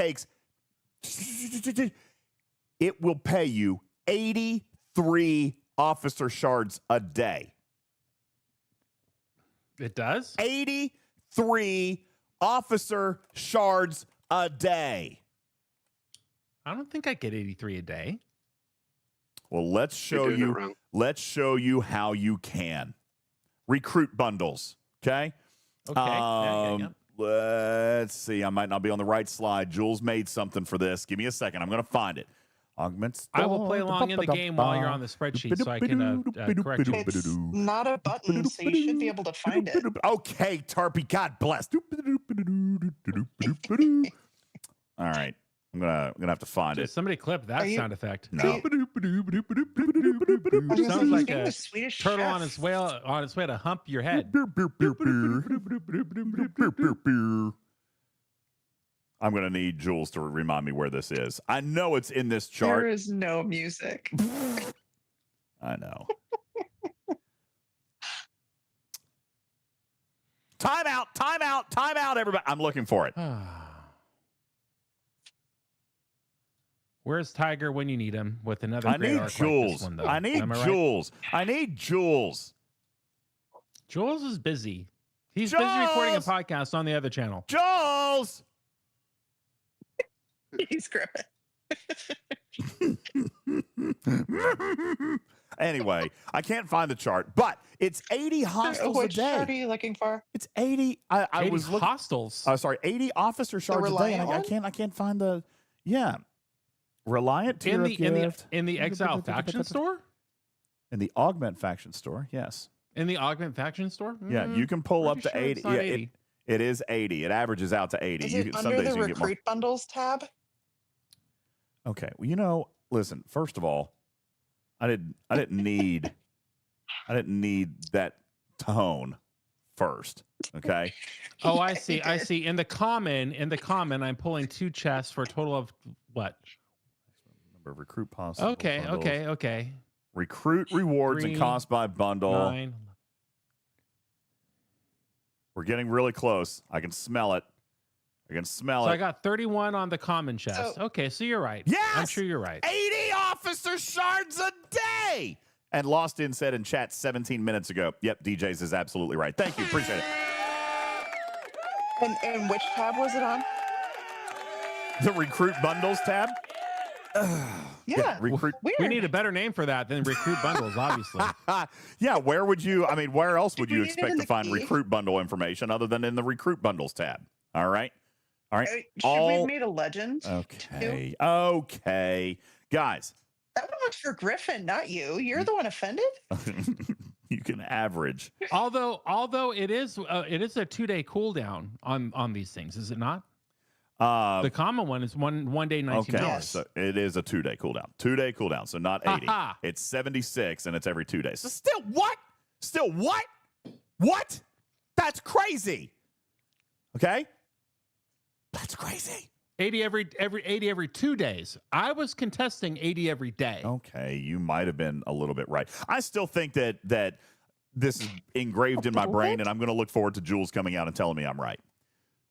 will pay you 83 officer shards a day.
It does?
83 officer shards a day.
I don't think I get 83 a day.
Well, let's show you how you can. Recruit bundles, okay?
Okay. Yeah.
Let's see. I might not be on the right slide. Jules made something for this. Give me a second. I'm going to find it. Augment.
I will play along in the game while you're on the spreadsheet so I can correct you.
It's not a button, so you should be able to find it.
Okay, Tarpy. God bless. All right. I'm gonna have to find it.
Somebody clip that sound effect.
No.
Sounds like a
Swedish
turtle
chef.
on its way to hump your head.
I'm gonna need Jules to remind me where this is. I know it's in this chart.
There is no music.
I know. Time out, everybody. I'm looking for it.
Where's Tiger when you need him with another
I
great
need
arc
Jules.
like this one, though?
I need
Am right?
Jules. I need Jules.
Jules is busy. He's busy recording a podcast on the other channel.
Jules!
He's Griffin.
Anyway, I can't find the chart, but it's 80 hostels a
Which
day.
chart are you looking for?
It's 80. I
80
was looking.
hostels.
Sorry, 80 officer shards a day. And I can't find the. Yeah, Reliant tier of gift.
in the Exile faction store.
In the Augment faction store, yes.
In the Augment faction store.
Yeah, you can pull up to
sure
80.
it's not
Yeah,
80.
it is 80. It averages out to 80.
Is
You
it
some
under
days
the
you get more.
recruit bundles tab?
Okay, well, listen. First of all, I didn't need that tone first. Okay.
Oh, I see. I see. In the common, I'm pulling 2 chests for a total of what?
Number of recruit possible.
Okay.
Recruit rewards
3,
and cost by bundle.
9.
We're getting really close. I can smell it.
So I got 31 on the common chest. Okay, so you're right.
Yes!
I'm sure you're right.
80 officer shards a day. And Lost In said in chat 17 minutes ago, yep, DJz is absolutely right. Thank you. Appreciate it.
And which tab was it on?
The recruit bundles tab.
Yeah.
Recruit.
Weird.
We need a better name for that than recruit bundles, obviously.
Yeah, where else would you
we need it
expect
in
to
the
find
key?
recruit bundle information other than in the recruit bundles tab? All right.
Should we have made a legend?
Okay. Guys.
That one was for Griffin, not you. You're the one offended?
You can average.
Although it is a 2-day cooldown on these things, is it not? The common one is one day, 19
Okay,
hours.
so it is a 2-day cooldown. 2-day cooldown, so not 80.
Ha-ha.
It's 76, and it's every 2 days. So still what? Still what? What? That's crazy. Okay? That's crazy.
80 every 2 days. I was contesting 80 every day.
Okay, you might have been a little bit right. I still think that this is engraved in my brain, and I'm going to look forward to Jules coming out and telling me I'm right.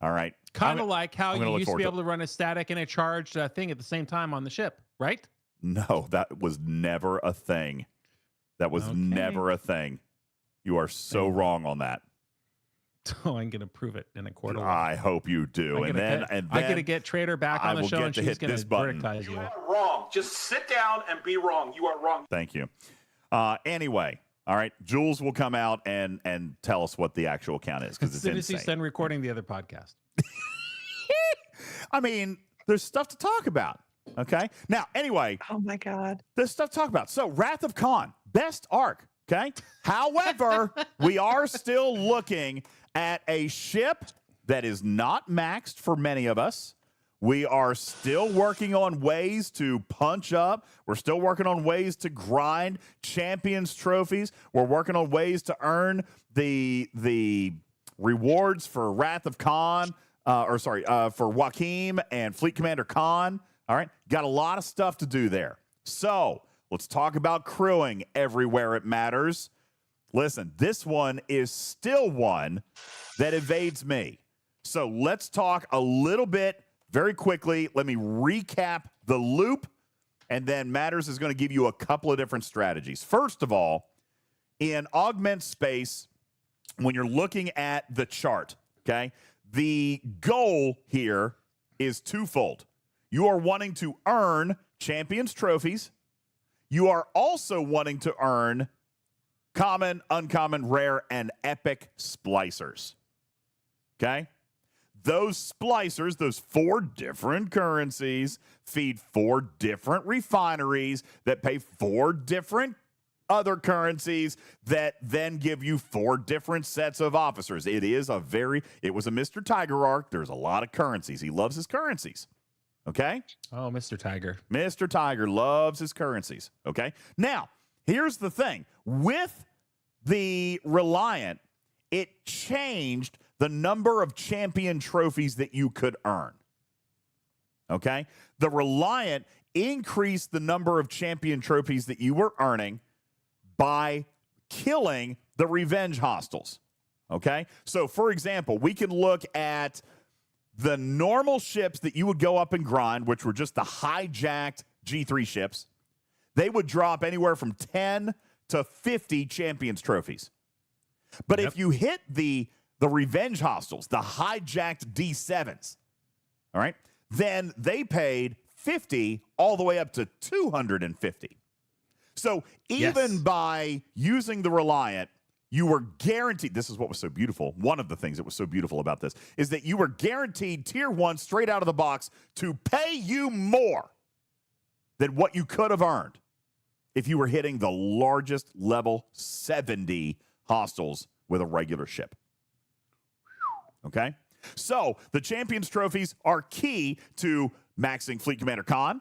All right.
Kind of like how
I'm gonna
you
look
used to
forward
be
to
able to run a static and a charged thing at the same time on the ship, right?
No, that was never a thing. That was never a thing. You are so wrong on that.
Oh, I'm going to prove it in a quarter.
I hope you do. And then
I'm going to get Trader back on the show, and she's going to verticalize you.
You are wrong. Just sit down and be wrong. You are wrong.
Thank you. Anyway, all right. Jules will come out and tell us what the actual count is, because
As
it's
soon as
insane.
he's done recording the other podcast.
I mean, there's stuff to talk about. Okay. Now, anyway.
Oh my God.
There's stuff to talk about. So, Wrath of Khan, best arc. Okay. However, we are still looking at a ship that is not maxed for many of us. We are still working on ways to punch up. We're still working on ways to grind champions trophies. We're working on ways to earn the rewards for Wrath of Khan, for Joaquim and Fleet Commander Khan. All right. Got a lot of stuff to do there. So let's talk about crewing everywhere it matters. Listen, this one is still one that evades me. So let's talk a little bit very quickly. Let me recap the loop, and then Matters is going to give you a couple of different strategies. First of all, in Augment Space, when you're looking at the chart, okay, the goal here is twofold. You are wanting to earn Champions trophies. You are also wanting to earn common, uncommon, rare, and epic splicers. Okay? Those splicers, those 4 different currencies, feed 4 different refineries that pay 4 different other currencies that then give you 4 different sets of officers. It was a Mr. Tiger arc. There's a lot of currencies. He loves his currencies. Okay?
Oh, Mr. Tiger.
Mr. Tiger loves his currencies. Okay? Now, here's the thing. With the Reliant, it changed the number of champion trophies that you could earn. Okay? The Reliant increased the number of champion trophies that you were earning by killing the revenge hostiles. Okay? So, for example, we can look at the normal ships that you would go up and grind, which were just the hijacked G3 ships. They would drop anywhere from 10 to 50 champions trophies. But if you hit the revenge hostiles, the hijacked D7s, all right, then they paid 50 all the way up to 250. So even by using the Reliant, you were guaranteed, this is what was so beautiful. One of the things that was so beautiful about this is that you were guaranteed tier 1 straight out of the box to pay you more than what you could have earned if you were hitting the largest level 70 hostiles with a regular ship. Okay? So the Champions trophies are key to maxing Fleet Commander Khan.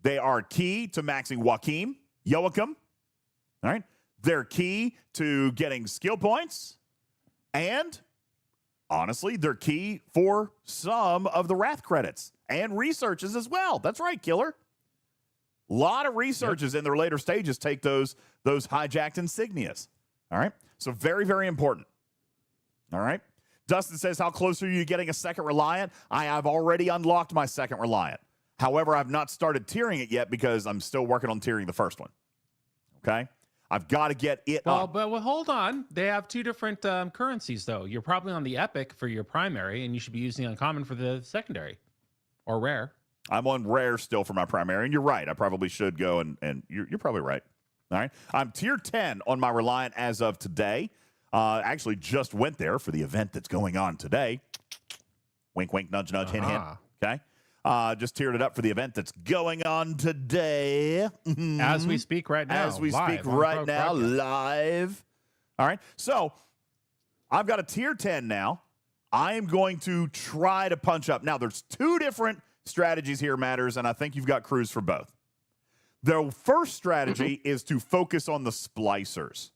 They are key to maxing Joaquim. All right? They're key to getting skill points. And honestly, they're key for some of the Wrath credits and researches as well. That's right, Killer. A lot of researches in their later stages take those hijacked insignias. All right? So very, very important. All right? Dustin says, how close are you to getting a second Reliant? I have already unlocked my second Reliant. However, I've not started tiering it yet because I'm still working on tiering the first one. Okay? I've got to get it up.
But hold on. They have 2 different currencies, though. You're probably on the epic for your primary, and you should be using uncommon for the secondary or rare.
I'm on rare still for my primary, and you're right. I probably should go, and you're probably right. All right. I'm tier 10 on my Reliant as of today. Actually just went there for the event that's going on today. Wink, wink, nudge, nudge, hint, hint. Okay. Just tiered it up for the event that's going on today.
As we speak right now.
As we speak right now, live. All right. So I've got a tier 10 now. I am going to try to punch up. Now, there's two different strategies here, Matters, and I think you've got crews for both. The first strategy is to focus on the splicers.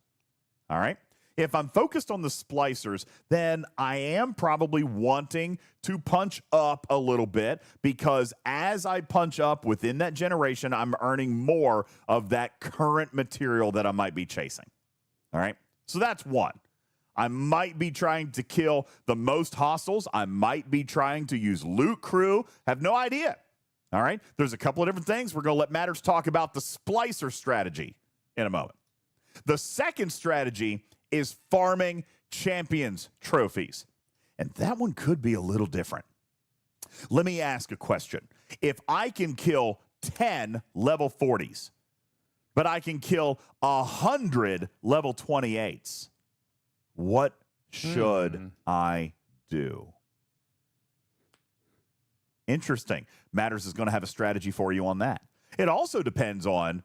All right? If I'm focused on the splicers, then I am probably wanting to punch up a little bit, because as I punch up within that generation, I'm earning more of that current material that I might be chasing. All right? So that's one. I might be trying to kill the most hostiles. I might be trying to use loot crew. Have no idea. All right? There's a couple of different things. We're going to let Matters talk about the splicer strategy in a moment. The second strategy is farming champions trophies. And that one could be a little different. Let me ask a question. If I can kill 10 level 40s, but I can kill 100 level 28s, what should I do? Interesting. Matters is going to have a strategy for you on that. It also depends on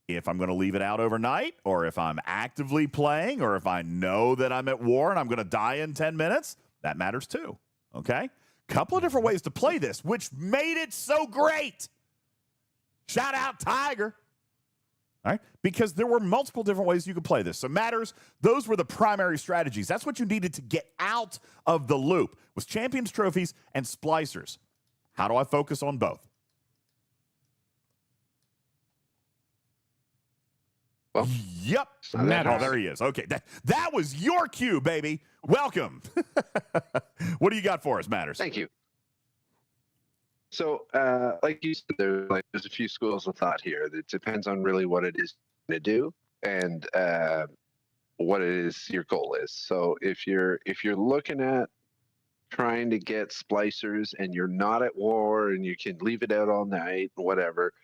if I'm going to leave it out overnight, or if I'm actively playing, or if I know that I'm at war and I'm going to die in 10 minutes. That matters too. Okay? Couple of different ways to play this, which made it so great. Shout out Tiger. All right? Because there were multiple different ways you could play this. So Matters, those were the primary strategies. That's what you needed to get out of the loop, was champions trophies and splicers. How do I focus on both?
Well,
yep. Oh, there he is. Okay. That was your cue, baby. Welcome. What do you got for us, Matters?
Thank you. So, like you said, there's a few schools of thought here. It depends on really what it is to do and what it is your goal is. So, if you're looking at trying to get splicers and you're not at war and you can leave it out all night, whatever,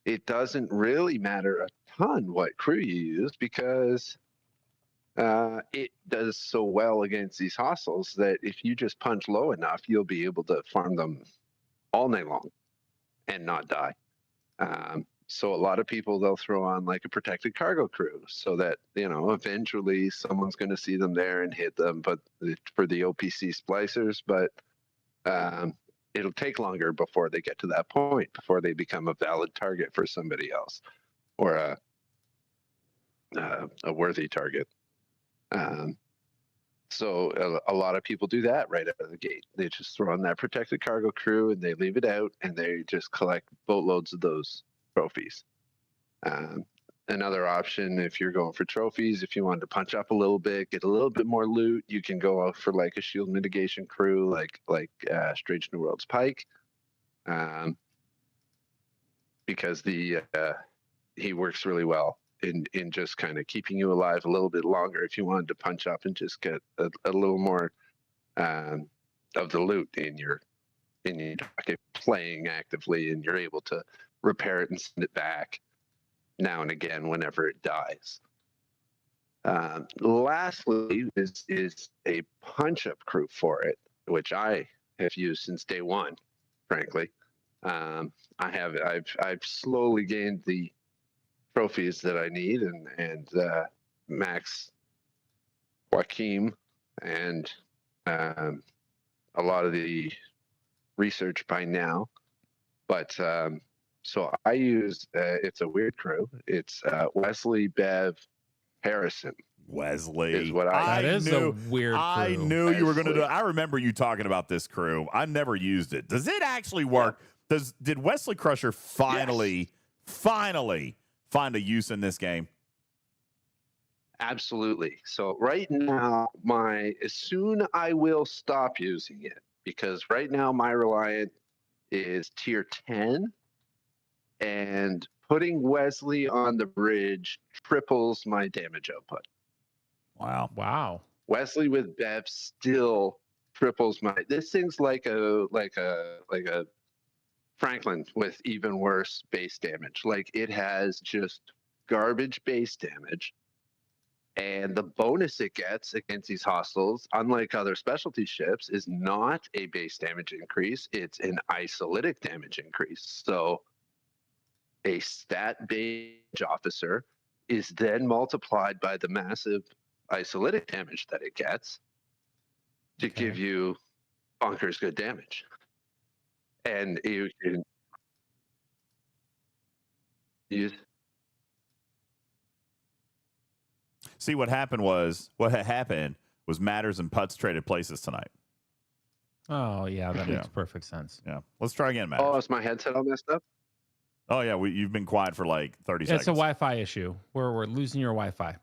it doesn't really matter a ton what crew you use, because it does so well against these hostiles that if you just punch low enough, you'll be able to farm them all night long and not die. So a lot of people, they'll throw on like a protected cargo crew so that, eventually someone's going to see them there and hit them, but for the OPC splicers, but it'll take longer before they get to that point, before they become a valid target for somebody else, or a worthy target. So a lot of people do that right out of the gate. They just throw on that protected cargo crew and they leave it out, and they just collect boatloads of those trophies. Another option, if you're going for trophies, if you wanted to punch up a little bit, get a little bit more loot, you can go out for like a shield mitigation crew, like Strange New Worlds Pike, because he works really well in just kind of keeping you alive a little bit longer. If you wanted to punch up and just get a little more of the loot in your docket, playing actively, and you're able to repair it and send it back now and again whenever it dies. Lastly is a punch-up crew for it, which I have used since day one, frankly. I've slowly gained the trophies that I need, and Max, Joaquim, and a lot of the research by now. But so I use, it's a weird crew. It's Wesley, Bev, Harrison.
Wesley
is what I
That is a weird crew.
I knew you were going to do it. I remember you talking about this crew. I never used it. Does it actually work? Yeah. Did Wesley Crusher finally find a use in this game?
Absolutely. So right now, as soon I will stop using it, because right now my Reliant is tier 10, and putting Wesley on the bridge triples my damage output.
Wow.
Wesley with Bev still triples my. This thing's like a Franklin with even worse base damage. Like, it has just garbage base damage, and the bonus it gets against these hostiles, unlike other specialty ships, is not a base damage increase. It's an isolytic damage increase. So a stat damage officer is then multiplied by the massive isolytic damage that it gets, to give you bonkers good damage. And you can use.
See, what had happened was Matters and Putts traded places tonight.
Oh, yeah, that makes perfect sense.
Yeah. Let's try again, Matters.
Oh, is my headset all messed up?
Oh, yeah, you've been quiet for like 30 seconds.
It's a Wi-Fi issue. We're losing your Wi-Fi.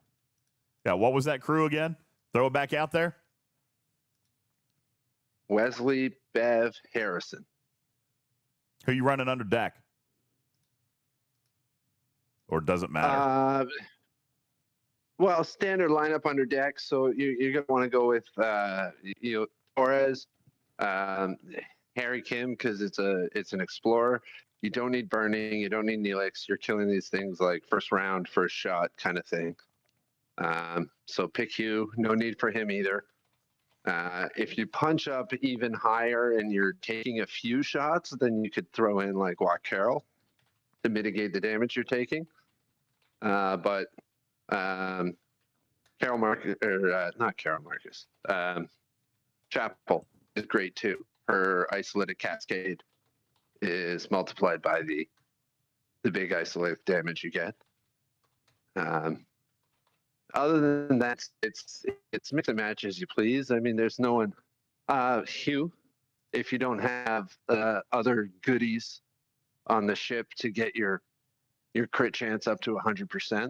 Yeah, what was that crew again? Throw it back out there.
Wesley, Bev, Harrison.
Who you running under deck? Or does it matter?
Well, standard lineup under deck. So you're going to want to go with Torres, Harry Kim, because it's an explorer. You don't need burning. You don't need Neelix. You're killing these things like first round, first shot kind of thing. So pick Hugh. No need for him either. If you punch up even higher and you're taking a few shots, then you could throw in like Watt Carroll to mitigate the damage you're taking. But Carol Marcus, or not Carol Marcus, Chapel is great too. Her isolated cascade is multiplied by the big isolated damage you get. Other than that, it's mix and match as you please. I mean, there's no one. Hugh, if you don't have other goodies on the ship to get your crit chance up to 100%,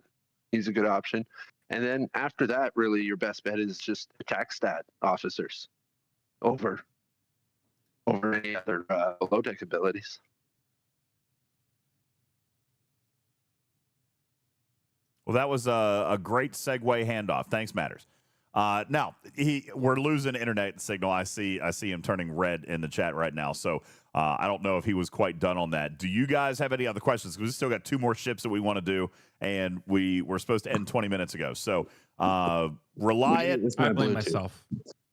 he's a good option. And then after that, really, your best bet is just attack stat officers over any other low deck abilities.
Well, that was a great segue handoff. Thanks, Matters. Now we're losing internet signal. I see him turning red in the chat right now. So I don't know if he was quite done on that. Do you guys have any other questions? Because we still got 2 more ships that we want to do, and we were supposed to end 20 minutes ago. So Reliant.
I blame myself.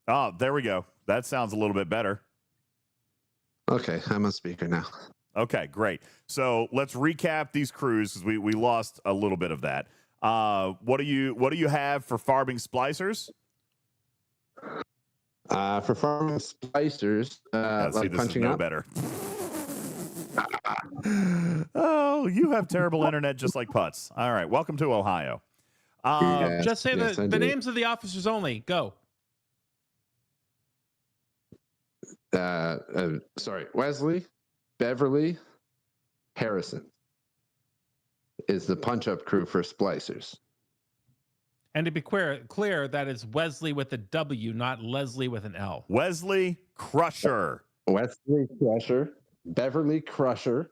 Oh, there we go. That sounds a little bit better.
Okay, I'm on speaker now.
Okay, great. So let's recap these crews because we lost a little bit of that. What do you have for farming splicers?
For farming splicers,
See, this is no better. Oh, you have terrible internet just like Putts. All right, welcome to Ohio.
Just say the names of the officers only. Go.
Sorry, Wesley, Beverly, Harrison is the punch-up crew for splicers.
And to be clear, that is Wesley with a W, not Leslie with an L.
Wesley Crusher.
Wesley Crusher, Beverly Crusher,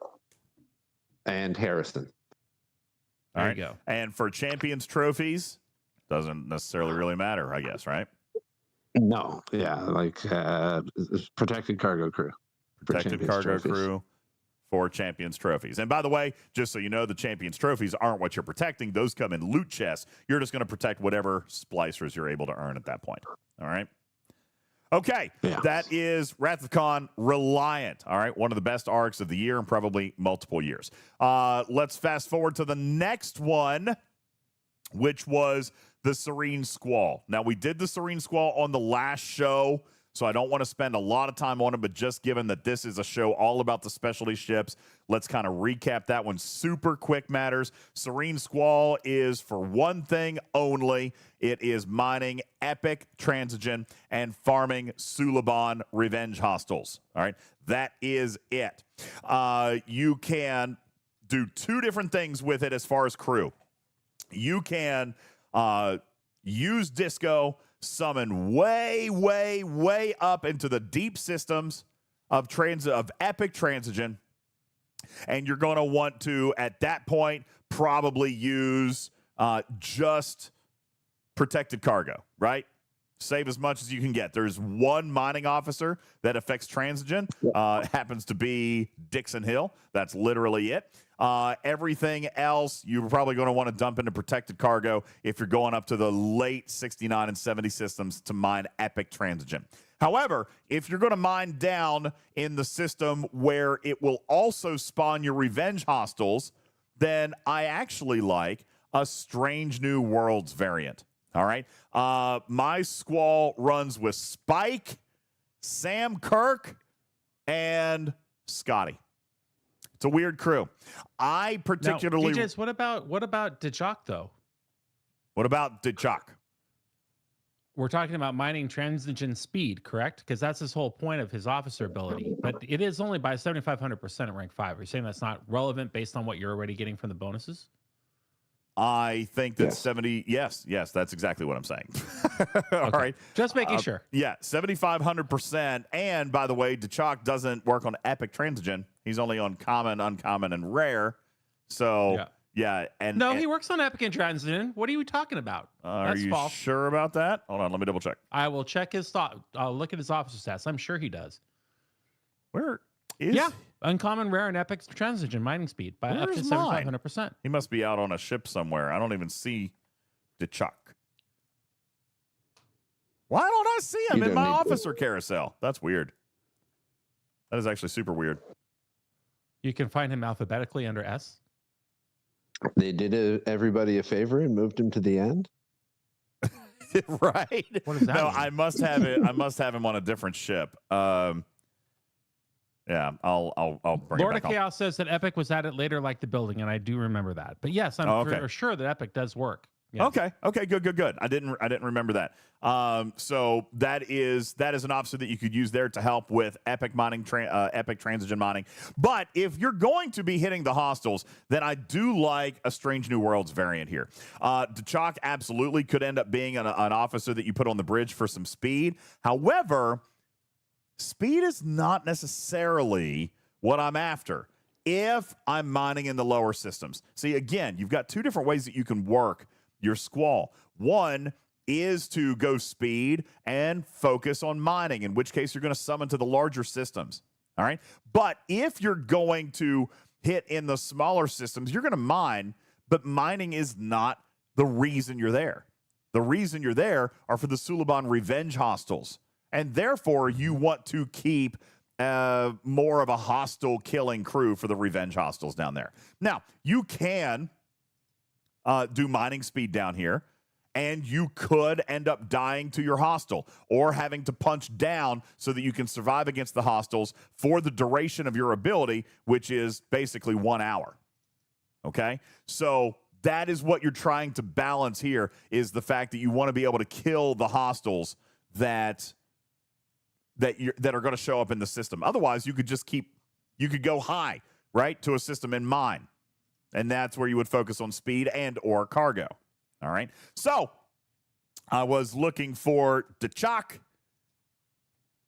and Harrison.
All right.
There you go.
And for Champions trophies, doesn't necessarily really matter, I guess, right?
No, yeah, like protected cargo crew.
Protected cargo crew for Champions trophies. And by the way, just so you know, the Champions trophies aren't what you're protecting. Those come in loot chests. You're just going to protect whatever splicers you're able to earn at that point. All right. Okay, That is Wrath of Khan Reliant. All right, one of the best arcs of the year and probably multiple years. Let's fast forward to the next one, which was the Serene Squall. Now, we did the Serene Squall on the last show, so I don't want to spend a lot of time on it, but just given that this is a show all about the specialty ships, let's kind of recap that one super quick. Matters. Serene Squall is for one thing only. It is mining epic transigen and farming Suliban revenge hostiles. All right, that is it. You can do 2 different things with it as far as crew. You can use Disco, summon way, way, way up into the deep systems of epic transigen, and you're going to want to, at that point, probably use just protected cargo, right? Save as much as you can get. There's one mining officer that affects transigen. Happens to be Dixon Hill. That's literally it. Everything else, you're probably going to want to dump into protected cargo if you're going up to the late 69 and 70 systems to mine epic transigen. However, if you're going to mine down in the system where it will also spawn your revenge hostiles, then I actually like a Strange New Worlds variant. All right. My Squall runs with Spike, Sam Kirk, and Scotty. It's a weird crew. I particularly.
Now, DJs, what about DeChalk though?
What about DeChalk?
We're talking about mining transition speed, correct? Because that's his whole point of his officer ability. But it is only by 7,500% at rank 5. Are you saying that's not relevant based on what you're already getting from the bonuses?
I think that
Yes.
70. Yes, that's exactly what I'm saying. All right.
Just making sure.
Yeah, 7,500%. And by the way, DeChalk doesn't work on epic transigen. He's only on common, uncommon, and rare. So yeah, and
he works on epic and transition. What are you talking about?
Are
That's
you
false.
sure about that? Hold on, let me double check.
I will check his thought. I'll look at his officer stats. I'm sure he does.
Where is?
Yeah, uncommon, rare, and epic transition mining speed by up to
Where's mine?
7,500%.
He must be out on a ship somewhere. I don't even see DeChalk. Why don't I see him
You
in
don't
my
need to.
officer carousel? That's weird. That is actually super weird.
You can find him alphabetically under S.
They did everybody a favor and moved him to the end.
Right?
What does that
No,
mean?
I must have it. I must have him on a different ship. Yeah, I'll bring
Lord
it
of
back on.
Chaos says that Epic was added later, like the building, and I do remember that. But yes, I'm
okay.
sure that Epic does work. Yeah.
Okay, good. I didn't remember that. So that is an officer that you could use there to help with epic mining, epic transigen mining. But if you're going to be hitting the hostiles, then I do like a Strange New Worlds variant here. DeChalk absolutely could end up being an officer that you put on the bridge for some speed. However, speed is not necessarily what I'm after if I'm mining in the lower systems. See, again, you've got two different ways that you can work your Squall. One is to go speed and focus on mining, in which case you're going to summon to the larger systems. All right. But if you're going to hit in the smaller systems, you're going to mine, but mining is not the reason you're there. The reason you're there are for the Suliban revenge hostiles. And therefore, you want to keep more of a hostile killing crew for the revenge hostiles down there. Now, you can do mining speed down here, and you could end up dying to your hostile or having to punch down so that you can survive against the hostiles for the duration of your ability, which is basically 1 hour. Okay? So that is what you're trying to balance here, is the fact that you want to be able to kill the hostiles that are going to show up in the system. Otherwise, you could go high, right, to a system and mine. And that's where you would focus on speed and or cargo. All right. So I was looking for DeChalk.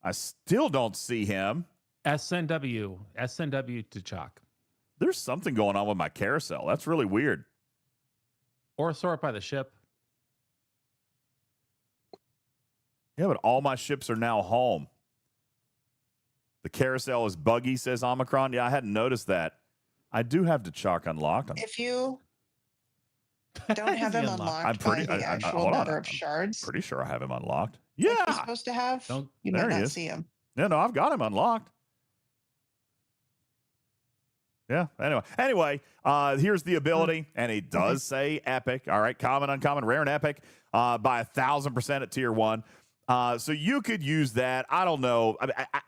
I still don't see him.
SNW to Chalk.
There's something going on with my carousel. That's really weird.
Or sort by the ship.
Yeah, but all my ships are now home. The carousel is buggy, says Omicron. Yeah, I hadn't noticed that. I do have DeChalk unlocked.
If you don't have him unlocked
I'm pretty-
by the
I-
actual
hold on.
number of
I'm
shards
Pretty sure I have him unlocked.
that he's
Yeah.
supposed to have, you
there
might
he
not
is.
see him.
No, I've got him unlocked. Yeah. Anyway, here's the ability, and it does say epic. All right, common, uncommon, rare, and epic by 1,000% at tier 1. So you could use that. I don't know.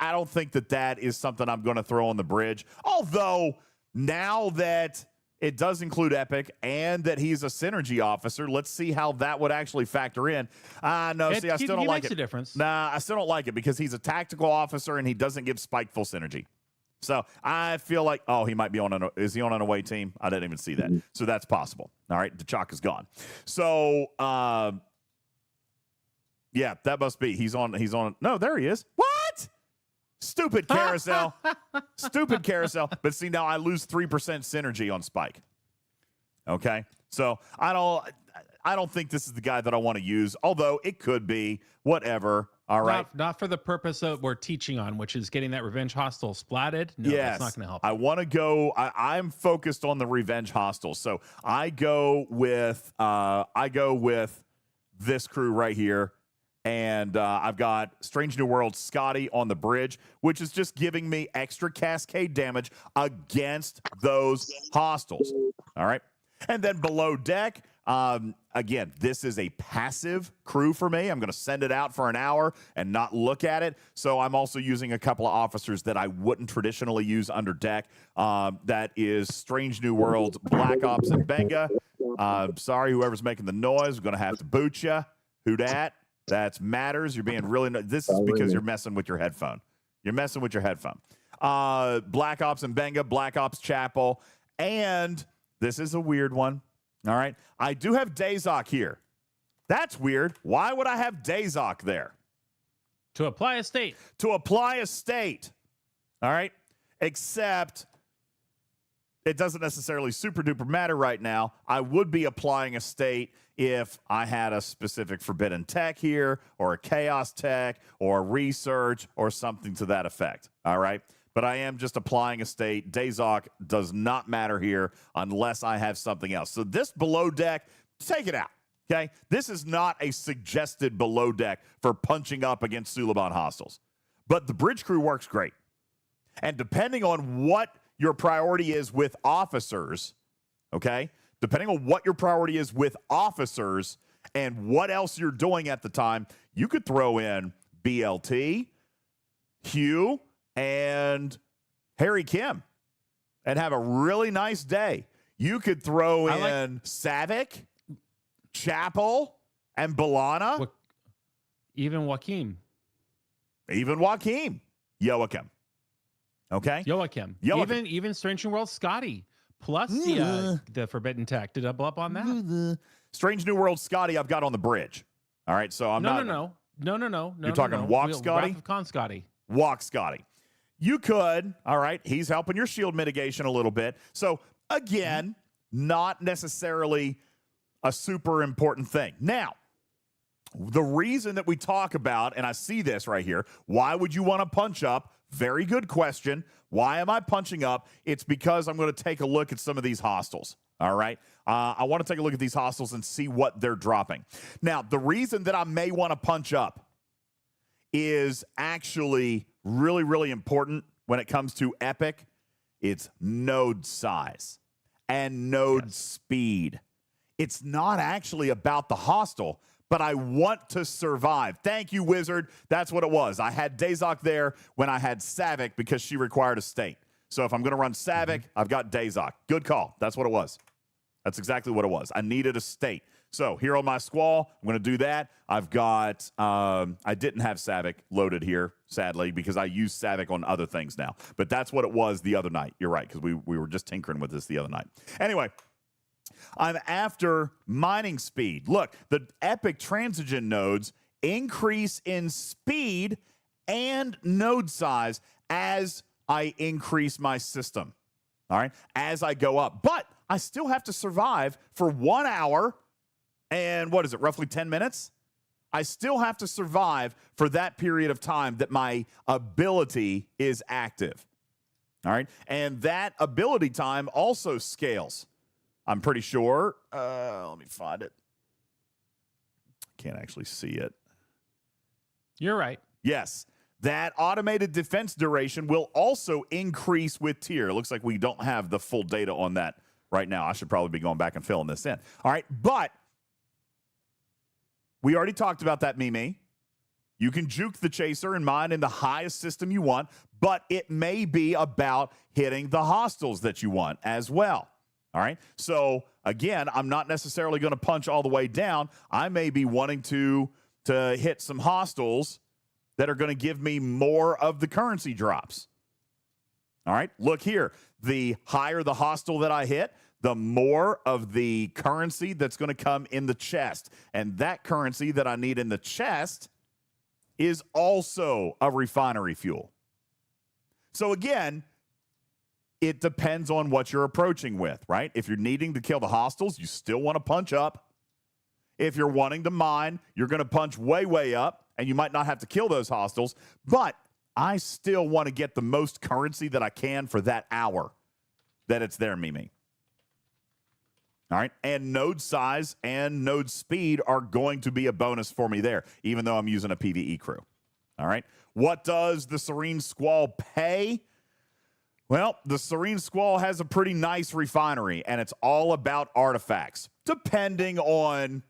I don't think that is something I'm going to throw on the bridge. Although now that it does include epic and that he's a synergy officer, let's see how that would actually factor in. No, see, I still don't like it.
Makes a difference.
Nah, I still don't like it because he's a tactical officer and he doesn't give Spike full synergy. So I feel like, he might be is he on an away team? I didn't even see that. So that's possible. All right, DeChalk is gone. So, yeah, that must be. He's on. No, there he is. What? Stupid carousel. Stupid carousel. But see, now I lose 3% synergy on Spike. Okay? So I don't think this is the guy that I want to use, although it could be. Whatever. All right.
Not for the purpose of we're teaching on, which is getting that revenge hostile splatted. No,
yes.
that's not going to help.
I want to go. I'm focused on the revenge hostiles. So I go with this crew right here. And I've got Strange New World Scotty on the bridge, which is just giving me extra cascade damage against those hostiles. All right. And then below deck, Again, this is a passive crew for me. I'm going to send it out for an hour and not look at it. So I'm also using a couple of officers that I wouldn't traditionally use under deck. That is Strange New Worlds, Black Ops, and Benga. Sorry, whoever's making the noise. We're going to have to boot you. Who dat? That's Matters. You're being really... This is because you're messing with your headphone. You're messing with your headphone. Black Ops and Benga, Black Ops Chapel, and this is a weird one. All right. I do have Dazok here. That's weird. Why would I have Dazok there?
To apply a state.
To apply a state. All right. Except it doesn't necessarily super duper matter right now. I would be applying a state if I had a specific forbidden tech here, or a chaos tech, or research, or something to that effect. All right. But I am just applying a state. Dazok does not matter here unless I have something else. So this below deck, take it out, okay? This is not a suggested below deck for punching up against Suliban hostiles. But the bridge crew works great. And depending on what your priority is with officers, okay? Depending on what your priority is with officers and what else you're doing at the time, you could throw in BLT, Hugh, and Harry Kim and have a really nice day. You could throw in Savick, Chapel, and Balana.
Even Joaquim.
Joachim. Okay?
Joachim. Even Strange New World Scotty. Plus the Forbidden Tech to double up on that.
Strange New World Scotty I've got on the bridge. All right, so I'm not...
No.
You're talking Walk Scotty?
Wrath of Khan Scotty.
Walk Scotty. You could, all right, he's helping your shield mitigation a little bit. So, again, not necessarily a super important thing. Now, the reason that we talk about, and I see this right here, why would you want to punch up? Very good question. Why am I punching up? It's because I'm going to take a look at some of these hostiles. All right. I want to take a look at these hostiles and see what they're dropping. Now, the reason that I may want to punch up is actually really, really important when it comes to Epic. It's node size and node speed. It's not actually about the hostile, but I want to survive. Thank you, Wizard. That's what it was. I had Dazok there when I had Savick because she required a state. So if I'm going to run Savick, I've got Dazok. Good call. That's what it was. That's exactly what it was. I needed a state. So here on my Squall, I'm going to do that. I've got, I didn't have Savick loaded here, sadly, because I use Savick on other things now. But that's what it was the other night. You're right, because we were just tinkering with this the other night. Anyway, I'm after mining speed. Look, the Epic Transigen nodes increase in speed and node size as I increase my system. All right, as I go up. But I still have to survive for 1 hour and what is it, roughly 10 minutes? I still have to survive for that period of time that my ability is active. All right, and that ability time also scales. I'm pretty sure. Let me find it. Can't actually see it.
You're right.
Yes. That automated defense duration will also increase with tier. It looks like we don't have the full data on that right now. I should probably be going back and filling this in. All right, but we already talked about that, Mimi. You can juke the chaser and mine in the highest system you want, but it may be about hitting the hostiles that you want as well. All right, so again, I'm not necessarily going to punch all the way down. I may be wanting to hit some hostiles that are going to give me more of the currency drops. All right, look here. The higher the hostile that I hit, the more of the currency that's going to come in the chest. And that currency that I need in the chest is also a refinery fuel. So again, it depends on what you're approaching with, right? If you're needing to kill the hostiles, you still want to punch up. If you're wanting to mine, you're going to punch way, way up. And you might not have to kill those hostiles, but I still want to get the most currency that I can for that hour that it's there, Mimi. All right, and node size and node speed are going to be a bonus for me there, even though I'm using a PvE crew. All right, what does the Serene Squall pay? Well, the Serene Squall has a pretty nice refinery, and it's all about artifacts, depending on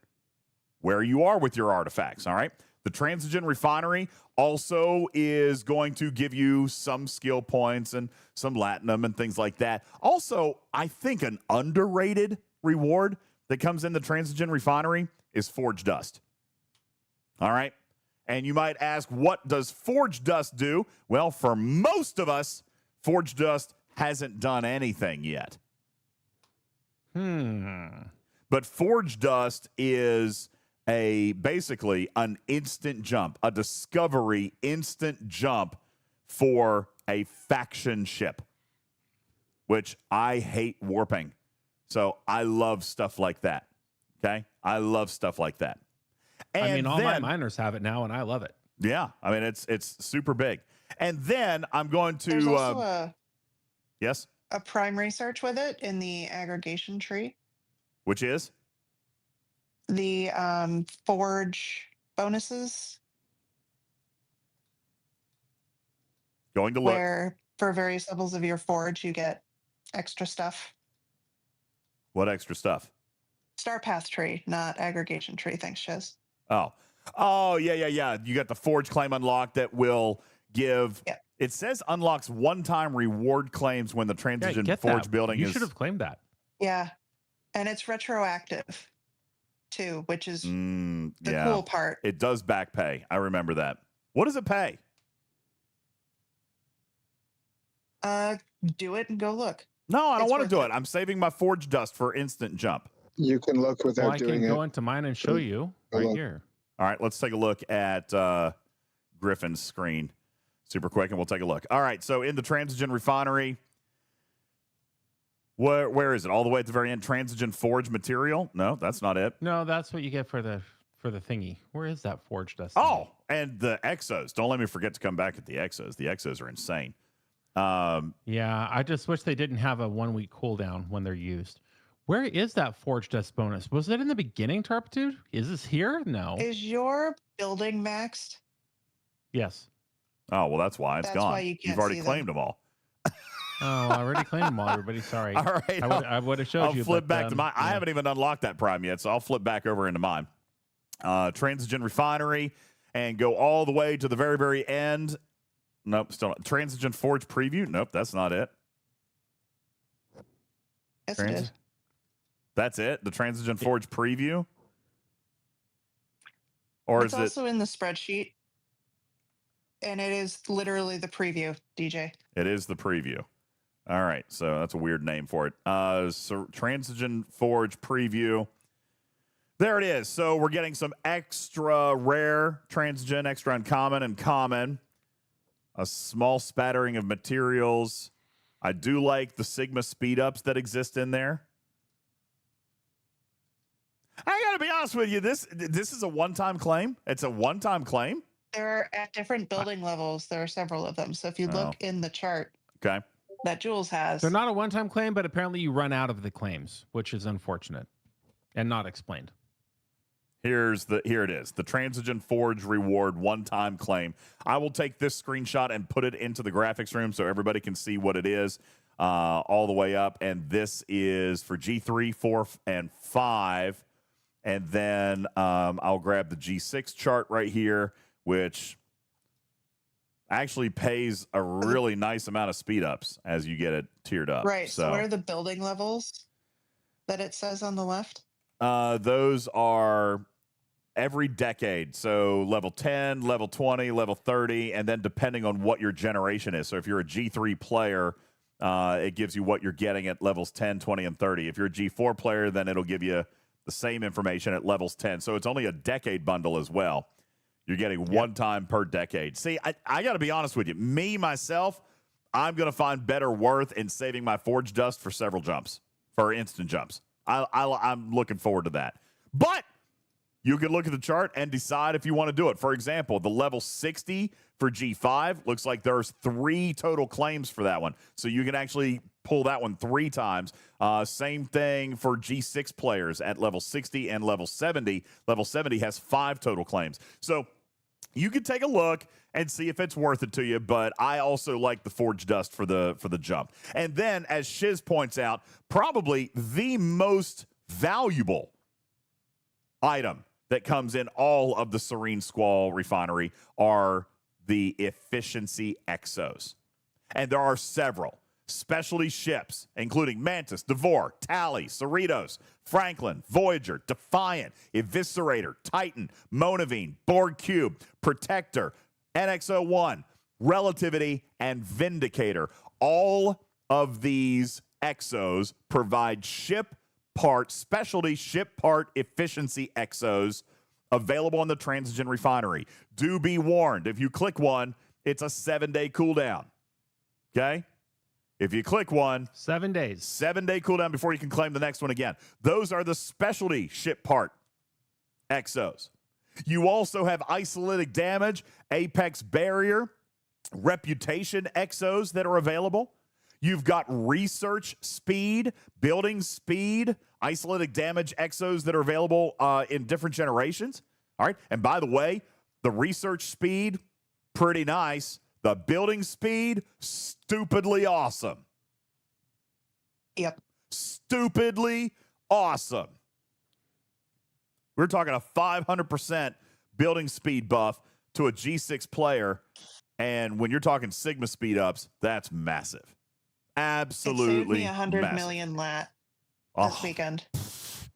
where you are with your artifacts, all right? The Transigen Refinery also is going to give you some skill points and some Latinum and things like that. Also, I think an underrated reward that comes in the Transigen Refinery is Forge Dust. All right? And you might ask, what does Forge Dust do? Well, for most of us, Forge Dust hasn't done anything yet. But Forge Dust is basically an instant jump, a discovery instant jump for a faction ship, which I hate warping. So I love stuff like that. Okay? I love stuff like that. And
I mean, all my miners have it now, and I love it.
Yeah. I mean, it's super big. And then I'm going to...
There's also
yes?
a primary search with it in the aggregation tree.
Which is?
The forge bonuses.
Going to look.
Where for various levels of your forge, you get extra stuff.
What extra stuff?
Star Path tree, not aggregation tree. Thanks, Shiz.
Oh, yeah. You got the forge claim unlocked that will give...
Yeah.
It says unlocks one-time reward claims when the transition forge building
You
is...
should have claimed that.
Yeah. And it's retroactive, too, which is the cool part.
It does back pay. I remember that. What does it pay?
Do it and go look.
No, I don't
It's
want to
worth
do
it.
it. I'm saving my forge dust for instant jump.
You can look without
Well, I
doing
can
it.
go into mine and show you right here.
All right, let's take a look at Griffin's screen super quick, and we'll take a look. All right, so in the Transigen Refinery, where is it? All the way at the very end, Transigen Forge material? No, that's not it.
No, that's what you get for the thingy. Where is that forge dust?
Oh, and the exos. Don't let me forget to come back at the exos. The exos are insane.
Yeah, I just wish they didn't have a 1 week cooldown when they're used. Where is that forge dust bonus? Was it in the beginning, Tarpitude? Is this here? No.
Is your building maxed?
Yes.
Oh, well, that's why it's
That's
gone.
why you can't
You've already
see
claimed them all.
Oh, I already claimed them all, everybody. Sorry.
All right.
I would have showed
I'll
you.
flip
but,
back to mine. I haven't even unlocked that prime yet, so I'll flip back over into mine. Transigen Refinery and go all the way to the very, very end. Nope, still not. Transigen Forge Preview. Nope, that's not it.
Yes, it is.
That's it? The Transigen Forge Preview? Or
It's
is it?
also in the spreadsheet. And it is literally the preview, DJ.
It is the preview. All right, so that's a weird name for it. So Transigen Forge Preview. There it is. So we're getting some extra rare Transigen, extra uncommon and common. A small spattering of materials. I do like the Sigma speed ups that exist in there. I gotta be honest with you. This is a one-time claim. It's a one-time claim.
They're at different building levels. There are several of them. So if you look in the chart
Okay.
that Jules has,
They're not a one-time claim, but apparently you run out of the claims, which is unfortunate and not explained.
Here it is. The Transigen Forge reward one-time claim. I will take this screenshot and put it into the graphics room so everybody can see what it is all the way up. And this is for G3, 4, and 5. And then I'll grab the G6 chart right here, which actually pays a really nice amount of speed ups as you get it tiered up.
right. So what are the building levels that it says on the left?
Those are every decade. So level 10, level 20, level 30, and then depending on what your generation is. So if you're a G3 player, it gives you what you're getting at levels 10, 20, and 30. If you're a G4 player, then it'll give you the same information at levels 10. So it's only a decade bundle as well. You're getting one time per decade. See, I got to be honest with you. Me, myself, I'm going to find better worth in saving my Forge Dust for several jumps, for instant jumps. I'm looking forward to that. But you can look at the chart and decide if you want to do it. For example, the level 60 for G5 looks like there's 3 total claims for that one. So you can actually pull that one 3 times. Same thing for G6 players at level 60 and level 70. Level 70 has 5 total claims. So you can take a look and see if it's worth it to you, but I also like the Forge Dust for the jump. And then, as Shiz points out, probably the most valuable item that comes in all of the Serene Squall refinery are the efficiency exos. And there are several specialty ships, including Mantis, Devore, Tally, Cerritos, Franklin, Voyager, Defiant, Eviscerator, Titan, Monavine, Borg Cube, Protector, NX-01, Relativity, and Vindicator. All of these exos provide ship part, specialty ship part efficiency exos available on the Transigen refinery. Do be warned, if you click one, it's a 7-day cooldown. Okay? If you click one,
7 days.
7-day cooldown before you can claim the next one again. Those are the specialty ship part exos. You also have Isolytic Damage, Apex Barrier, Reputation exos that are available. You've got Research Speed, Building Speed, Isolytic Damage exos that are available in different generations. All right. And by the way, the Research Speed, pretty nice. The Building Speed, stupidly awesome.
Yep.
Stupidly awesome. We're talking a 500% building speed buff to a G6 player. And when you're talking Sigma speed ups, that's massive. Absolutely
It saved me 100
massive.
million lat
Oh,
this weekend.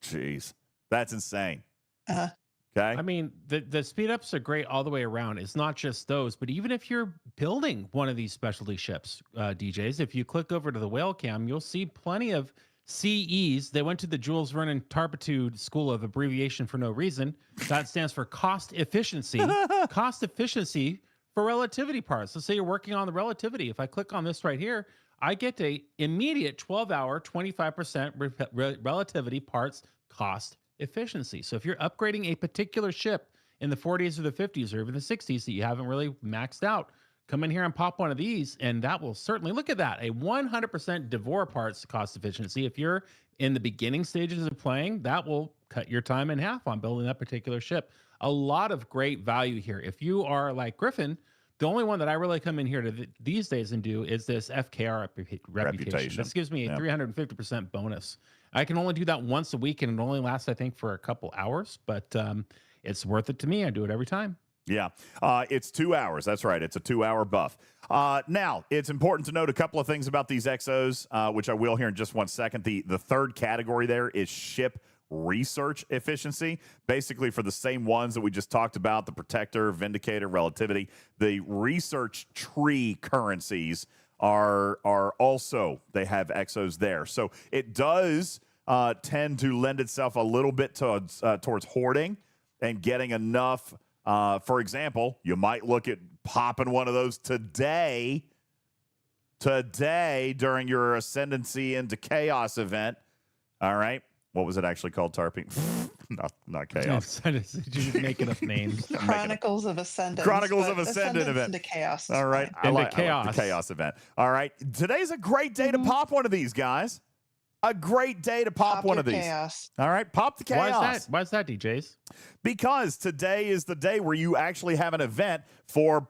Jeez. That's insane.
Uh-huh.
Okay.
I mean, the speed ups are great all the way around. It's not just those, but even if you're building one of these specialty ships, DJs, if you click over to the whale cam, you'll see plenty of CEs. They went to the Jules Vernon Tarpitude School of Abbreviation for no reason. That stands for cost efficiency. Cost efficiency for relativity parts. Let's say you're working on the relativity. If I click on this right here, I get a immediate 12-hour, 25% relativity parts cost efficiency. So if you're upgrading a particular ship in the 40s or the 50s or even the 60s that you haven't really maxed out, come in here and pop one of these, and that will certainly, look at that, a 100% Devore parts cost efficiency. If you're in the beginning stages of playing, that will cut your time in half on building that particular ship. A lot of great value here. If you are like Griffin, the only one that I really come in here to these days and do is this FKR reputation. This gives me a 350% bonus. I can only do that once a week, and it only lasts, I think, for a couple hours, but it's worth it to me. I do it every time.
Yeah, it's 2 hours. That's right. It's a 2-hour buff. Now, it's important to note a couple of things about these exos, which I will here in just 1 second. The third category there is ship research efficiency, basically for the same ones that we just talked about, the Protector, Vindicator, Relativity. The research tree currencies are also, they have exos there. So it does tend to lend itself a little bit towards hoarding and getting enough. For example, you might look at popping one of those today during your Ascendancy into Chaos event. All right. What was it actually called, Tarping? not Chaos.
Just making up names.
Chronicles of Ascendance.
Chronicles of Ascendant event.
Into Chaos.
All right. I like the Chaos event. All right. Today's a great day to pop one of these, guys. A great day to pop one of these.
Chaos.
All right. Pop the Chaos.
Why is that, DJs?
Because today is the day where you actually have an event for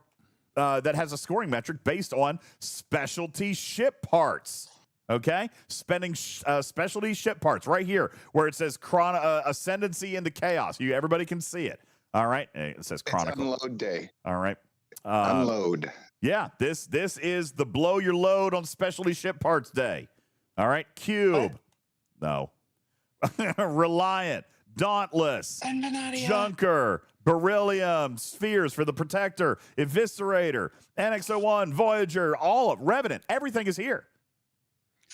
that has a scoring metric based on specialty ship parts. Okay, spending specialty ship parts right here where it says Ascendancy into Chaos. Everybody can see it. All right, it says Chronicle.
It's unload day.
All right,
Unload.
Yeah, this is the blow your load on specialty ship parts day. All right, Cube. No. Reliant, Dauntless, Junker, Beryllium, Spheres for the Protector, Eviscerator, NX-01, Voyager, all of Revenant. Everything is here.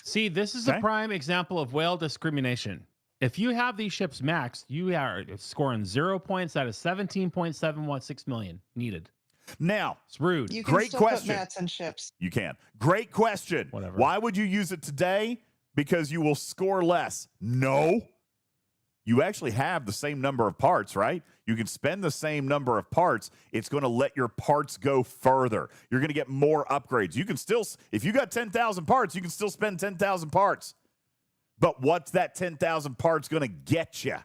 See, this is a prime example of whale discrimination. If you have these ships maxed, you are scoring 0 points out of 17.716 million needed.
Now,
it's rude.
You can
Great
still
question.
put mats and ships.
You can. Great question.
Whatever.
Why would you use it today? Because you will score less. No. You actually have the same number of parts, right? You can spend the same number of parts. It's going to let your parts go further. You're going to get more upgrades. You can still, if you got 10,000 parts, you can still spend 10,000 parts. But what's that 10,000 parts going to get you?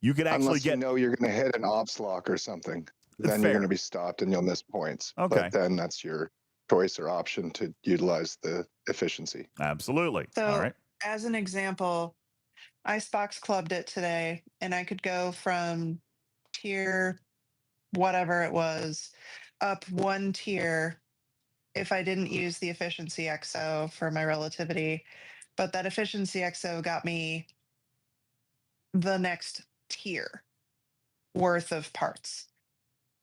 You can actually
Unless you know you're going to hit an ops lock or something. then
Fair.
you're going to be stopped and you'll miss points.
Okay.
But then that's your choice or option to utilize the efficiency.
Absolutely.
So,
All right.
as an example, I Spox clubbed it today, and I could go from tier whatever it was up one tier if I didn't use the efficiency XO for my relativity. But that efficiency XO got me the next tier worth of parts.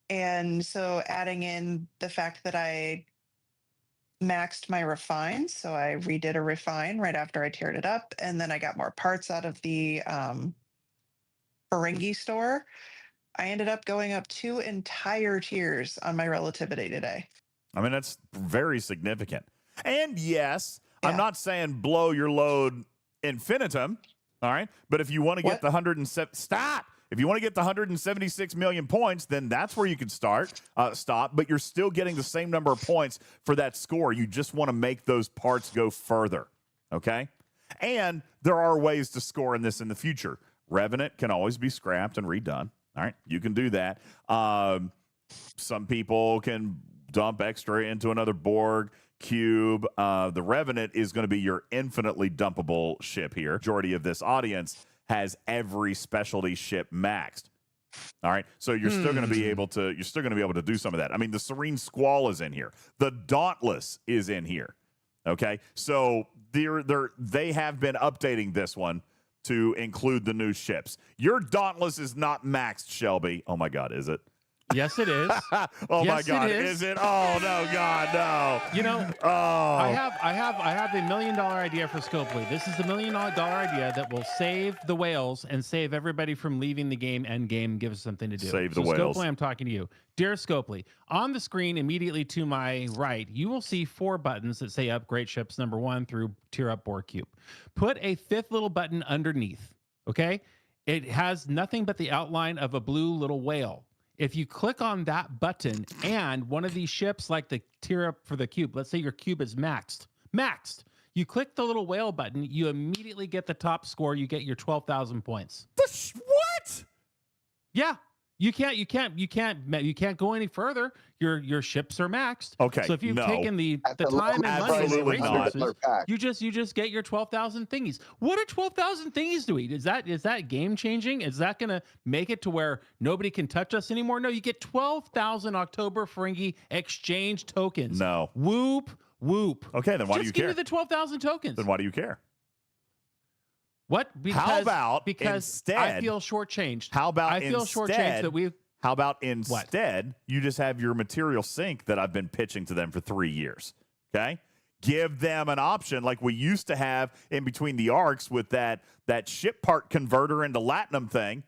And so adding in the fact that I maxed my refine, so I redid a refine right after I tiered it up, and then I got more parts out of the Ferengi store. I ended up going up 2 entire tiers on my relativity today.
I mean, that's very significant. And yes,
Yeah.
I'm not saying blow your load infinitum. All right. But if you want to get
What?
the 107, stop. If you want to get the 176 million points, then that's where you can start, stop. But you're still getting the same number of points for that score. You just want to make those parts go further. Okay. And there are ways to score in this in the future. Revenant can always be scrapped and redone. All right. You can do that. Some people can dump extra into another Borg cube. The Revenant is going to be your infinitely dumpable ship here. Majority of this audience has every specialty ship maxed. All right. So you're still going to be able to, do some of that. I mean, the Serene Squall is in here. The Dauntless is in here. Okay. So they have been updating this one to include the new ships. Your Dauntless is not maxed, Shelby. Oh my God, is it?
Yes, it is.
Oh my
Yes, it
God,
is.
is it? Oh no, God, no.
You know,
Oh,
I have a $1 million idea for Scopely. This is the $1 million idea that will save the whales and save everybody from leaving the game end game, give us something to do.
Save the whales.
Scopely, I'm talking to you. Dear Scopely, on the screen immediately to my right, you will see 4 buttons that say upgrade ships number 1 through tier up Borg cube. Put a 5th little button underneath, okay? It has nothing but the outline of a blue little whale. If you click on that button and one of these ships, like the tier up for the cube, let's say your cube is maxed, you click the little whale button, you immediately get the top score. You get your 12,000 points.
what?
Yeah, you can't go any further. Your ships are maxed.
Okay,
So if you've
no.
taken the
At the
time and money and
absolutely not.
resources,
Pack.
you just get your 12,000 thingies. What are 12,000 thingies doing? Is that game changing? Is that going to make it to where nobody can touch us anymore? No, you get 12,000 October Ferengi exchange tokens.
No.
Whoop.
Okay, then why do you
Just give
care?
me the 12,000 tokens.
Then why do you care?
What?
How about
because
instead?
I feel shortchanged.
How about
I feel
instead?
shortchanged that we've.
How about instead you just have your material sync that I've been pitching to them for 3 years? Okay, give them an option like we used to have in between the arcs with that ship part converter into Latinum thing.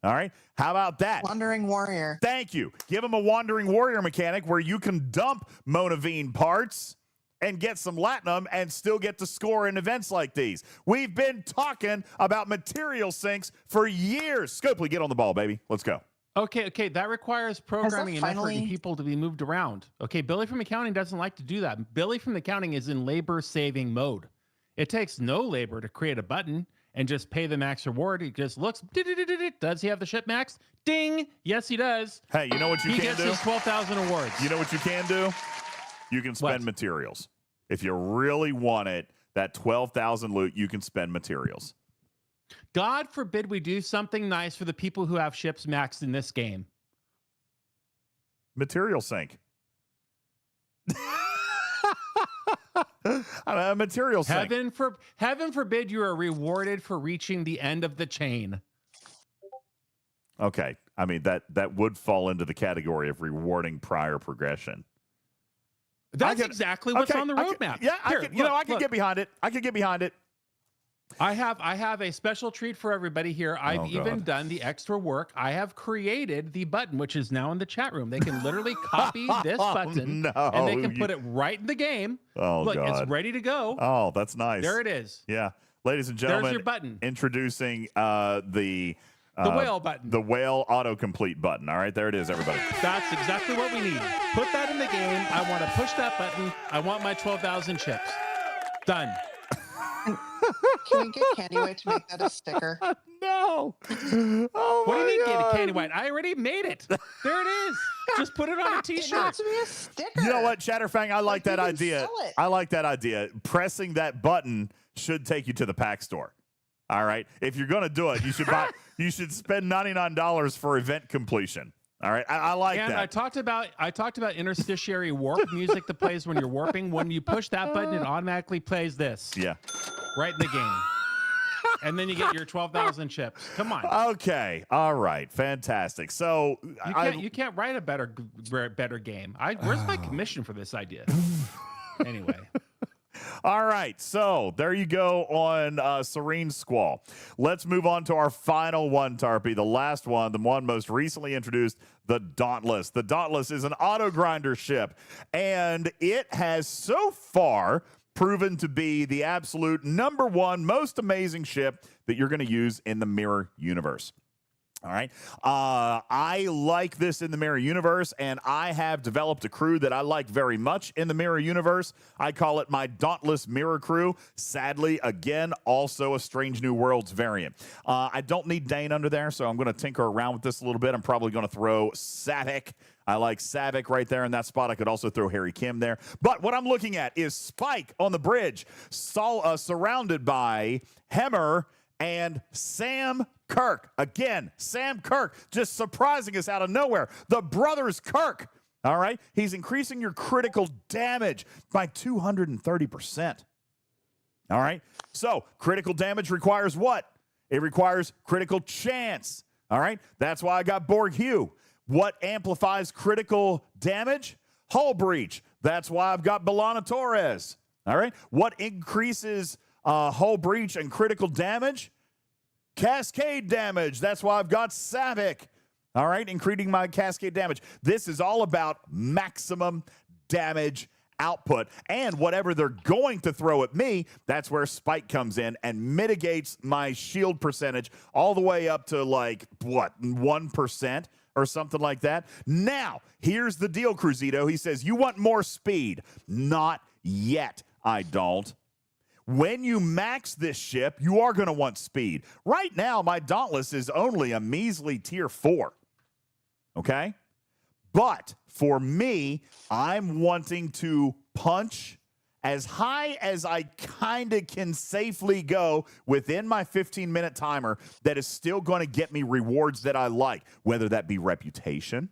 All right, how about that?
Wandering Warrior.
Thank you. Give them a Wandering Warrior mechanic where you can dump Monavine parts and get some Latinum and still get to score in events like these. We've been talking about material syncs for years. Scopely, get on the ball, baby. Let's go.
Okay, that requires programming and effort
finally-
and people to be moved around. Okay, Billy from accounting doesn't like to do that. Billy from accounting is in labor-saving mode. It takes no labor to create a button and just pay the max reward. He just looks, does he have the ship max? Ding! Yes, he does.
Hey, you know what you
He
can
gets
do?
his 12,000 awards.
You know what you can do? You can spend
What?
materials. If you really want it, that 12,000 loot, you can spend materials.
God forbid we do something nice for the people who have ships maxed in this game.
Material sync. Material sync.
Heaven forbid you are rewarded for reaching the end of the chain.
Okay. I mean, that would fall into the category of rewarding prior progression.
That's exactly what's on the roadmap.
I can get behind it. I can get behind it.
I have a special treat for everybody here. I've even
God.
done the extra work. I have created the button, which is now in the chat room. They can literally copy this button and they can put it right in the game.
Oh,
Look,
God.
it's ready to go.
Oh, that's nice.
There it is.
Yeah. Ladies and gentlemen,
There's your button.
Introducing the
whale button.
The whale autocomplete button. All right, there it is, everybody.
That's exactly what we need. Put that in the game. I want to push that button. I want my 12,000 chips. Done.
Can we get Candy White to make that a sticker?
No. Oh,
What do you
my
mean,
God.
Candy White? I already made it. There it is. Just put it on a
It
t-shirt.
needs to be a sticker.
You know what, Chatterfang? I like
you
that
can
idea.
sell it.
I like that idea. Pressing that button should take you to the pack store. All right. If you're going to do it, you should buy. You should spend $99 for event completion. All right. I like
And
that.
I talked about interstitiary warp music that plays when you're warping. When you push that button, it automatically plays this.
Yeah.
Right in the game. And then you get your 12,000 chips. Come on.
Okay. All right. Fantastic. So
You can't write a better game. Where's my commission for this idea? Anyway.
All right, so there you go on Serene Squall. Let's move on to our final one, Tarpy, the last one, the one most recently introduced, the Dauntless. The Dauntless is an auto grinder ship, and it has so far proven to be the absolute #1 most amazing ship that you're going to use in the Mirror universe. All right. I like this in the Mirror universe, and I have developed a crew that I like very much in the Mirror universe. I call it my Dauntless Mirror crew. Sadly, again, also a Strange New Worlds variant. I don't need Dane under there, so I'm going to tinker around with this a little bit. I'm probably going to throw Savick. I like Savick right there in that spot. I could also throw Harry Kim there. But what I'm looking at is Spike on the bridge, surrounded by Hemmer and Sam Kirk. Again, Sam Kirk just surprising us out of nowhere. The brothers Kirk. All right. He's increasing your critical damage by 230%. All right. So critical damage requires what? It requires critical chance. All right. That's why I got Borg Hugh. What amplifies critical damage? Hull breach. That's why I've got Belana Torres. All right. What increases hull breach and critical damage? Cascade damage. That's why I've got Savick. All right, increasing my cascade damage. This is all about maximum damage output. And whatever they're going to throw at me, that's where Spike comes in and mitigates my shield percentage all the way up to like, what, 1%? Or something like that. Now, here's the deal, Cruzito. He says, you want more speed? Not yet, I don't. When you max this ship, you are going to want speed. Right now, my Dauntless is only a measly tier 4. Okay? But for me, I'm wanting to punch as high as I kind of can safely go within my 15-minute timer that is still going to get me rewards that I like, whether that be reputation,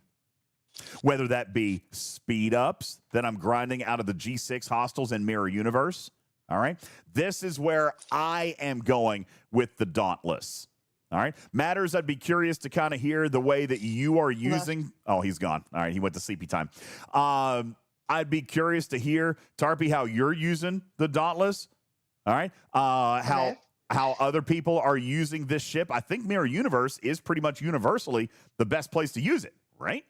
whether that be speed ups that I'm grinding out of the G6 hostels and Mirror Universe. All right. This is where I am going with the Dauntless. All right. Matters, I'd be curious to kind of hear the way that you are using. Oh, he's gone. All right. He went to sleepy time. I'd be curious to hear, Tarpy, how you're using the Dauntless. All right. How other people are using this ship. I think Mirror Universe is pretty much universally the best place to use it, right?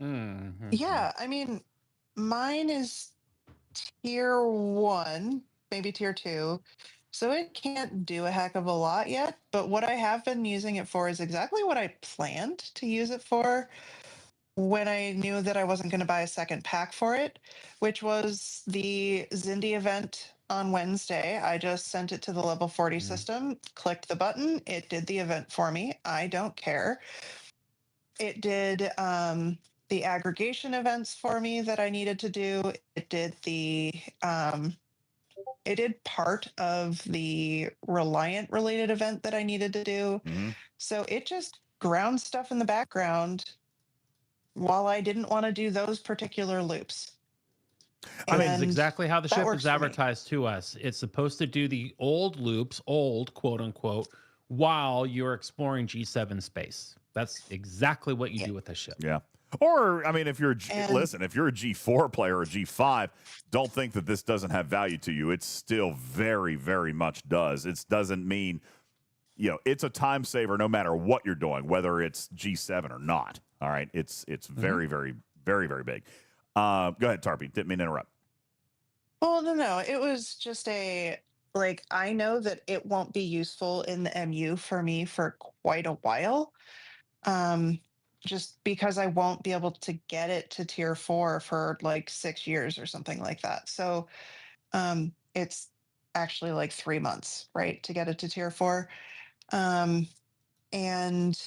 Mm-hmm.
Yeah. I mean, mine is tier 1. Maybe tier 2. So it can't do a heck of a lot yet. But what I have been using it for is exactly what I planned to use it for when I knew that I wasn't going to buy a second pack for it, which was the Zindi event on Wednesday. I just sent it to the level 40 system, clicked the button. It did the event for me. I don't care. It did the aggregation events for me that I needed to do. It did it did part of the Reliant related event that I needed to do.
Mm-hmm.
So it just ground stuff in the background while I didn't want to do those particular loops.
I mean, it's exactly how the ship
works
is
for me.
advertised to us. It's supposed to do the old loops, old quote unquote, while you're exploring G7 space. That's exactly what you do with this ship.
Yeah. Or, I mean, if you're if you're a G4 player or a G5, don't think that this doesn't have value to you. It still very, very much does. It doesn't mean, it's a time saver no matter what you're doing, whether it's G7 or not. All right. It's very, very, very, very big. Go ahead, Tarpy. Didn't mean to interrupt.
Well, no. It was just I know that it won't be useful in the MU for me for quite a while. Just because I won't be able to get it to tier 4 for 6 years or something like that. So it's actually 3 months, right, to get it to tier 4. And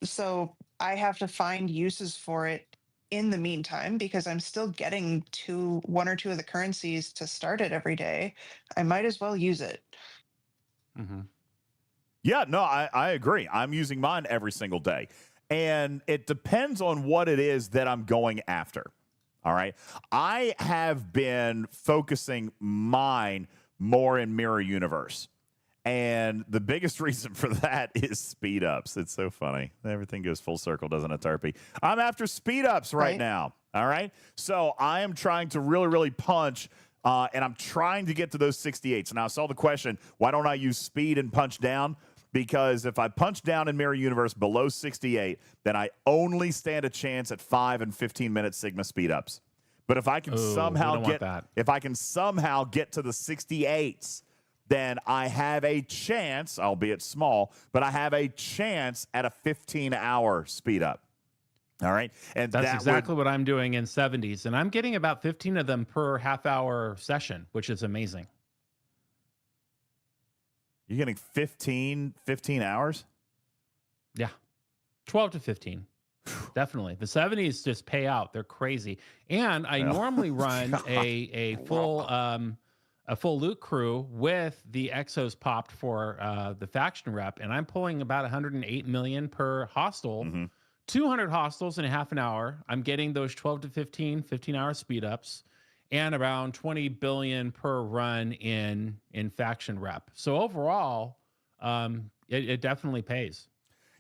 so I have to find uses for it in the meantime, because I'm still getting one or two of the currencies to start it every day, I might as well use it.
Mm-hmm.
Yeah, no, I agree. I'm using mine every single day. And it depends on what it is that I'm going after. All right. I have been focusing mine more in Mirror Universe. And the biggest reason for that is speed ups. It's so funny. Everything goes full circle, doesn't it, Turpy? I'm after speed ups right now. All right. So I am trying to really, really punch. And I'm trying to get to those 68s. Now, I saw the question, why don't I use speed and punch down? Because if I punch down in Mirror Universe below 68, then I only stand a chance at 5 and 15-minute Sigma speed ups. But if I can somehow get to the 68s, then I have a chance, albeit small, but I have a chance at a 15-hour speed up. All right. And
that's exactly what I'm doing in 70s. And I'm getting about 15 of them per half-hour session, which is amazing.
You're getting 15 hours?
Yeah. 12 to 15. Definitely. The 70s just pay out. They're crazy. And I normally run a full loot crew with the exos popped for the faction rep, and I'm pulling about 108 million per hostile. 200 hostiles in a half an hour. I'm getting those 12 to 15-hour speed ups, and around 20 billion per run in faction rep. So overall, it definitely pays.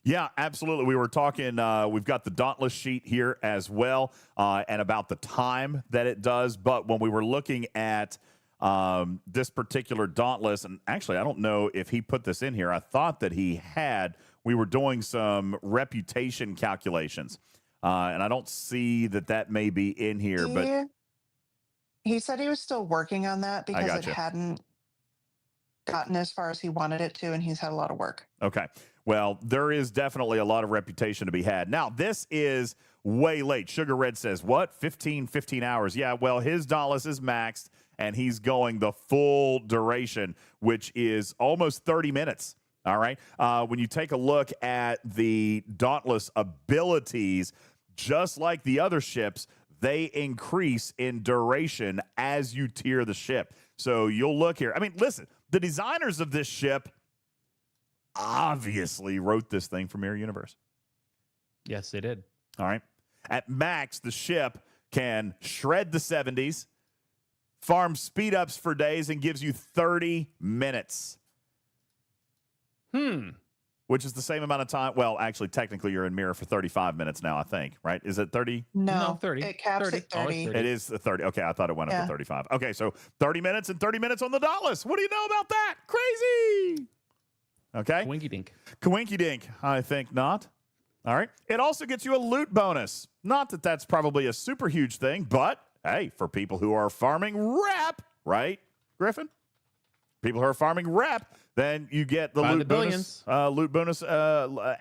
Yeah, absolutely. We were talking, we've got the Dauntless sheet here as well, and about the time that it does. But when we were looking at this particular Dauntless, and actually, I don't know if he put this in here. I thought that he had. We were doing some reputation calculations, and I don't see that may be in here. But
he said he was still working on that because it hadn't gotten as far as he wanted it to, and he's had a lot of work.
Okay. Well, there is definitely a lot of reputation to be had. Now, this is way late. Sugar Red says, what? 15 hours. Yeah, well, his Dauntless is maxed, and he's going the full duration, which is almost 30 minutes. All right. When you take a look at the Dauntless abilities, just like the other ships, they increase in duration as you tier the ship. So you'll look here. I mean, listen, the designers of this ship obviously wrote this thing for Mirror Universe.
Yes, they did.
All right. At max, the ship can shred the 70s, farm speed ups for days, and gives you 30 minutes. Which is the same amount of time. Well, actually, technically, you're in Mirror for 35 minutes now, I think, right? Is it 30?
No,
30.
It caps
30.
at 30.
30.
It is the 30. Okay, I thought it went up to 35. Okay, so 30 minutes and 30 minutes on the Dauntless. What do you know about that? Crazy. Okay.
Winky dink.
Kwinky dink. I think not. All right. It also gets you a loot bonus. Not that that's probably a super huge thing, but hey, for people who are farming rep, right, Griffin? People who are farming rep, then you get the loot bonus,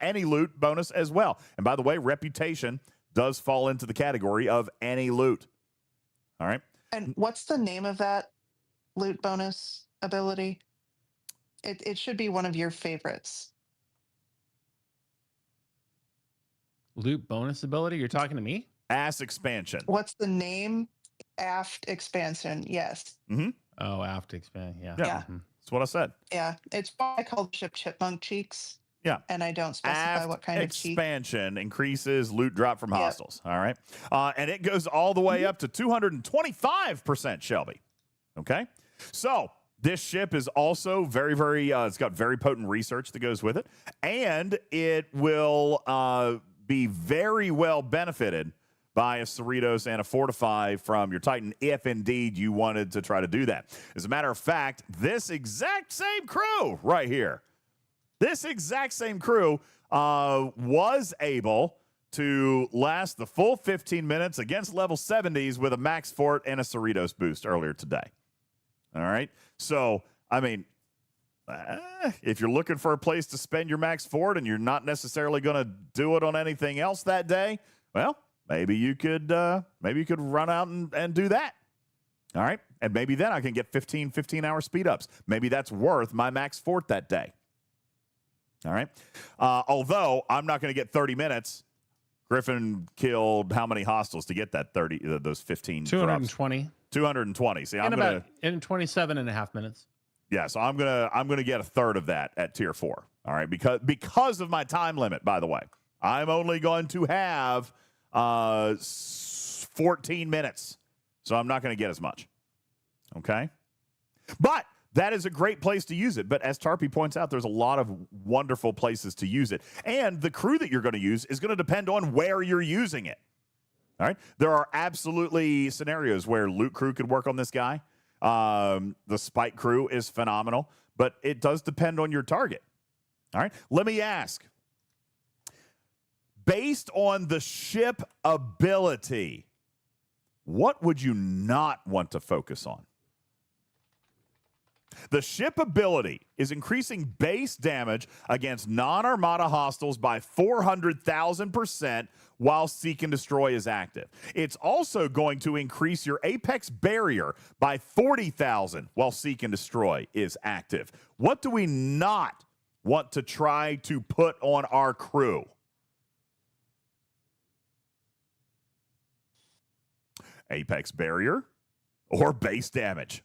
any loot bonus as well. And by the way, reputation does fall into the category of any loot. All right.
And what's the name of that loot bonus ability? It should be one of your favorites.
Loot bonus ability? You're talking to me?
Ass expansion.
What's the name? Aft expansion. Yes.
Oh, aft expand. Yeah.
That's what I said.
Yeah. It's why I call the ship Chipmunk Cheeks.
Yeah.
And I don't specify
Aft
what kind of cheek.
expansion increases loot drop from hostiles. All right. And it goes all the way up to 225%, Shelby. Okay. So this ship is also very, very, it's got very potent research that goes with it. And it will be very well benefited by a Cerritos and a Fortify from your Titan, if indeed you wanted to try to do that. As a matter of fact, this exact same crew right here, was able to last the full 15 minutes against level 70s with a max fort and a Cerritos boost earlier today. All right. So, I mean, if you're looking for a place to spend your max fort and you're not necessarily going to do it on anything else that day, well, maybe you could run out and do that. All right. And maybe then I can get 15-hour speed ups. Maybe that's worth my max fort that day. All right. Although I'm not going to get 30 minutes Griffin killed how many hostiles to get that 30? Those 15.
220.
Drops? 220. See,
In 27 and a half minutes.
Yeah, so I'm gonna get a third of that at tier 4. All right, because of my time limit. By the way, I'm only going to have 14 minutes, so I'm not going to get as much. Okay, but that is a great place to use it. But as Tarpy points out, there's a lot of wonderful places to use it, and the crew that you're going to use is going to depend on where you're using it. All right, there are absolutely scenarios where loot crew could work on this guy. The spike crew is phenomenal, but it does depend on your target. All right. Let me ask, based on the ship ability, what would you not want to focus on? The ship ability is increasing base damage against non-Armada hostiles by 400,000% while Seek and Destroy is active. It's also going to increase your Apex barrier by 40,000 while Seek and Destroy is active. What do we not want to try to put on our crew? Apex barrier or base damage.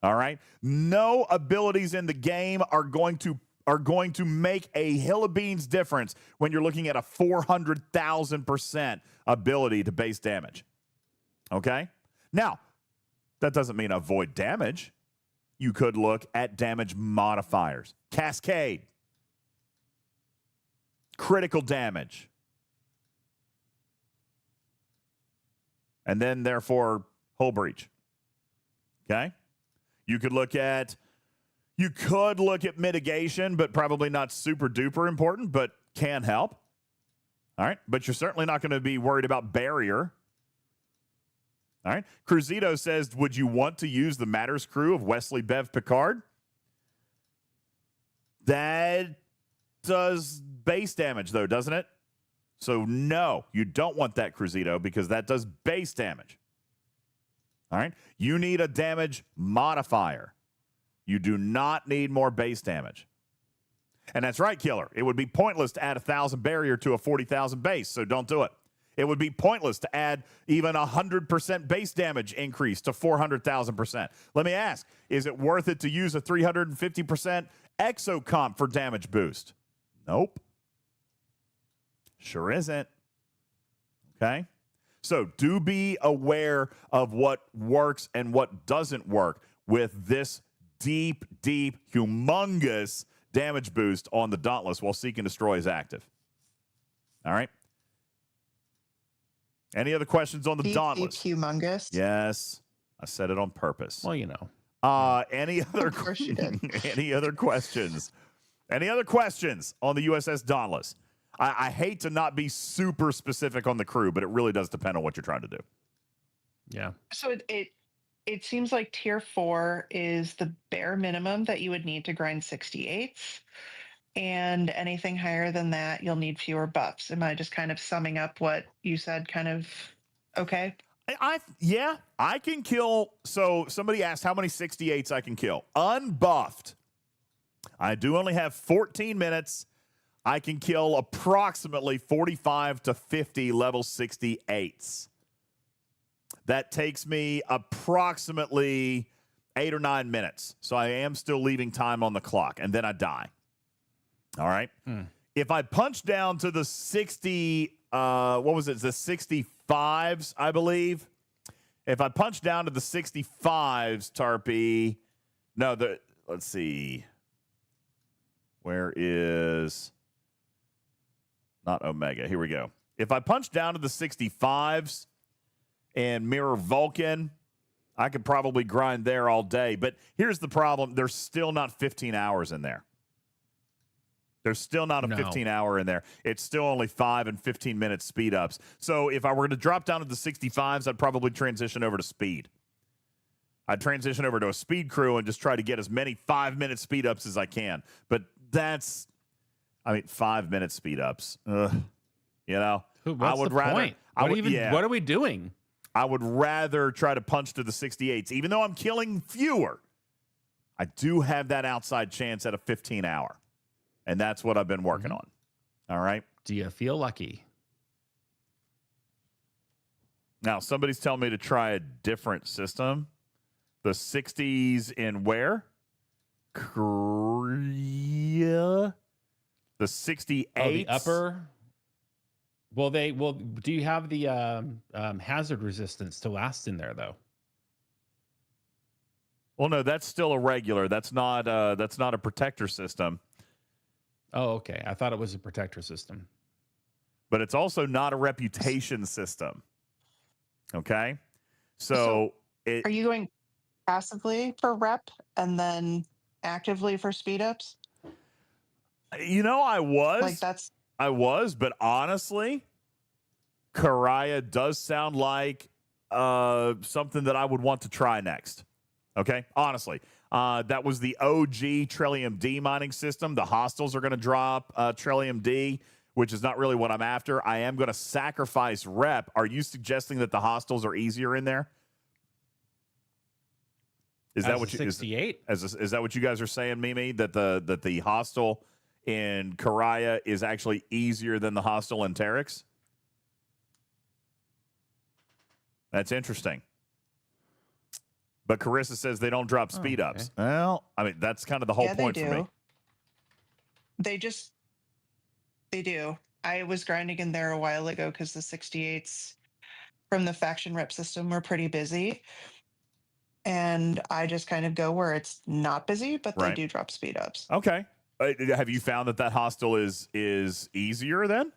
All right. No abilities in the game are going to make a hill of beans difference when you're looking at a 400,000% ability to base damage. Okay. Now, that doesn't mean avoid damage. You could look at damage modifiers, cascade, critical damage, and then therefore hull breach. Okay. You could look at mitigation, but probably not super duper important, but can help. All right. But you're certainly not going to be worried about barrier. All right. Cruzito says, would you want to use the Matters crew of Wesley Bev Picard? That does base damage, though, doesn't it? So, no, you don't want that, Cruzito, because that does base damage. All right. You need a damage modifier. You do not need more base damage. And that's right, Killer. It would be pointless to add 1,000 barrier to a 40,000 base, so don't do it. It would be pointless to add even 100% base damage increase to 400,000%. Let me ask, is it worth it to use a 350% exo comp for damage boost? Nope. Sure isn't. Okay? So do be aware of what works and what doesn't work with this deep, humongous damage boost on the Dauntless while Seek and Destroy is active. All right? Any other questions on the Dauntless?
Deep, humongous.
Yes. I said it on purpose.
Well, you know.
Any other
Of course you did.
Any other questions? Any other questions on the USS Dauntless? I hate to not be super specific on the crew, but it really does depend on what you're trying to do.
Yeah.
So it seems like tier 4 is the bare minimum that you would need to grind 68s. And anything higher than that, you'll need fewer buffs. Am I just kind of summing up what you said kind of okay?
Yeah, I can kill. So somebody asked how many 68s I can kill. Unbuffed. I do only have 14 minutes. I can kill approximately 45 to 50 level 68s. That takes me approximately 8 or 9 minutes. So I am still leaving time on the clock, and then I die. All right. If I punch down to the 60, what was it? The 65s, I believe. If I punch down to the 65s, Tarpy, no, let's see. Where is, not Omega. Here we go. If I punch down to the 65s and mirror Vulcan, I could probably grind there all day. But here's the problem. There's still not 15 hours in there. There's still not a 15-hour in there. It's still only 5 and 15-minute speed ups. So if I were to drop down to the 65s, I'd probably transition over to speed. I'd transition over to a speed crew and just try to get as many 5-minute speed ups as I can. But that's, 5-minute speed ups. You know,
What's the point? What are we doing?
I would rather try to punch to the 68s, even though I'm killing fewer. I do have that outside chance at a 15-hour. And that's what I've been working on. All right.
Do you feel lucky?
Now, somebody's telling me to try a different system. The 60s in where? Korea? The 68?
Oh, the upper. Well, do you have the hazard resistance to last in there though?
Well, no, that's still a regular. That's not a protector system.
Oh, okay. I thought it was a protector system.
But it's also not a reputation system. Okay? So
are you going passively for rep and then actively for speed ups?
You know, I was, but honestly, Karaya does sound like something that I would want to try next. Okay, honestly, that was the OG Trillium D mining system. The hostiles are going to drop Trillium D, which is not really what I'm after. I am going to sacrifice rep. Are you suggesting that the hostiles are easier in there? Is that what you
68?
Is that what you guys are saying, Mimi? That the hostile in Karaya is actually easier than the hostile in Terex? That's interesting. But Carissa says they don't drop speed ups. Okay. Well, I mean, that's kind of the whole point for me.
They do. I was grinding in there a while ago because the 68s from the faction rep system were pretty busy. And I just kind of go where it's not busy, but they do drop speed ups.
Okay. Have you found that hostile is easier then?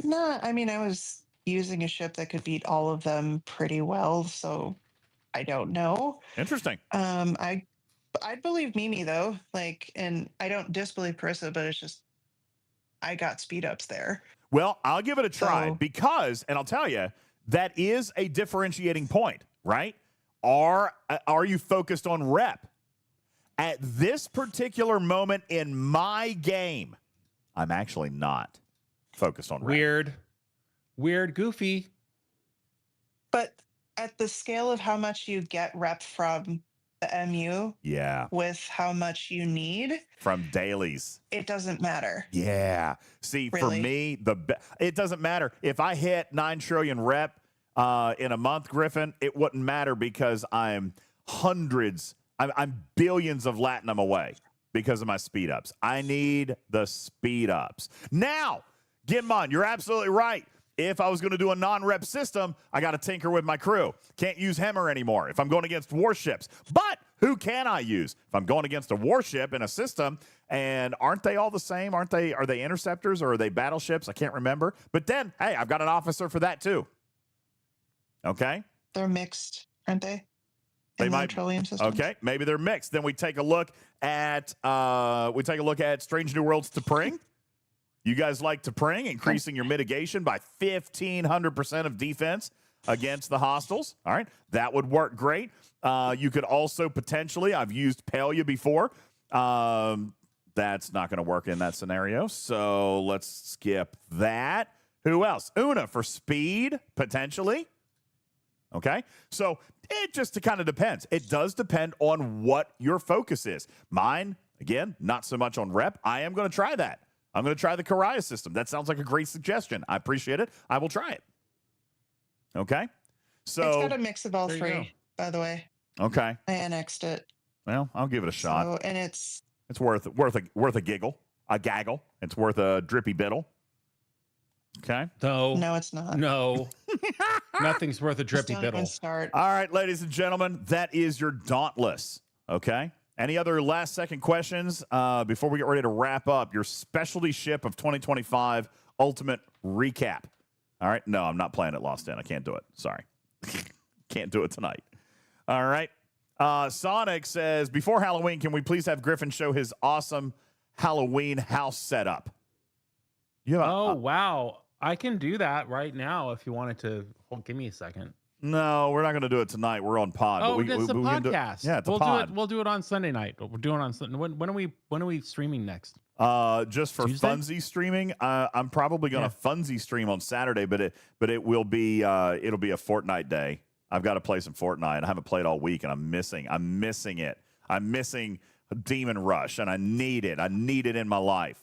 No, I mean, I was using a ship that could beat all of them pretty well, so I don't know.
Interesting.
I'd believe Mimi though, and I don't disbelieve Carissa, but it's just I got speed ups there.
Well, I'll give it a try because, and I'll tell you, that is a differentiating point, right? Are you focused on rep? At this particular moment in my game, I'm actually not focused on rep.
Weird, goofy.
But at the scale of how much you get rep from the MU, with how much you need
from dailies,
it doesn't matter.
Yeah. See, really? For me, it doesn't matter if I hit 9 trillion rep in a month, Griffin. It wouldn't matter because I'm billions of latinum away because of my speed ups. I need the speed ups. Now, Gimon, you're absolutely right. If I was going to do a non-rep system, I got to tinker with my crew. Can't use Hammer anymore if I'm going against warships. But who can I use? If I'm going against a warship in a system, and aren't they all the same? Are they interceptors or are they battleships? I can't remember. But then, hey, I've got an officer for that too. Okay?
They're mixed, aren't they?
They might. Okay, maybe they're mixed. Then we take a look at Strange New Worlds to Pring. You guys like to Pring, increasing your mitigation by 1,500% of defense against the hostiles. All right, that would work great. You could also potentially, I've used Palia before. That's not going to work in that scenario, so let's skip that. Who else? Una for speed, potentially. Okay, so it just kind of depends. It does depend on what your focus is. Mine, again, not so much on rep. I am going to try that. I'm going to try the Karaya system. That sounds like a great suggestion. I appreciate it. I will try it. Okay? So
it's got a mix of all three, by the way.
Okay.
I annexed it.
Well, I'll give it a shot.
So, and it's
worth a giggle, a gaggle. It's worth a drippy biddle. Okay?
No, it's not.
No. Nothing's worth a drippy biddle.
All right, ladies and gentlemen, that is your Dauntless. Okay? Any other last-second questions before we get ready to wrap up your specialty ship of 2025 Ultimate Recap? All right. No, I'm not playing at Lost End. I can't do it. Sorry. Can't do it tonight. All right. Sonic says, before Halloween, can we please have Griffin show his awesome Halloween house setup?
Wow. I can do that right now if you wanted to. Well, give me a second.
No, we're not going to do it tonight. We're on pod.
Oh, it's a podcast.
It's a pod.
We'll do it on Sunday night. We're doing it on Sunday. When are we streaming next?
Just for
Tuesday?
funsy streaming, I'm probably going to funsy stream on Saturday, but it will be it'll be a Fortnite day. I've got to play some Fortnite. I haven't played all week, and I'm missing it. I'm missing Demon Rush, and I need it. I need it in my life.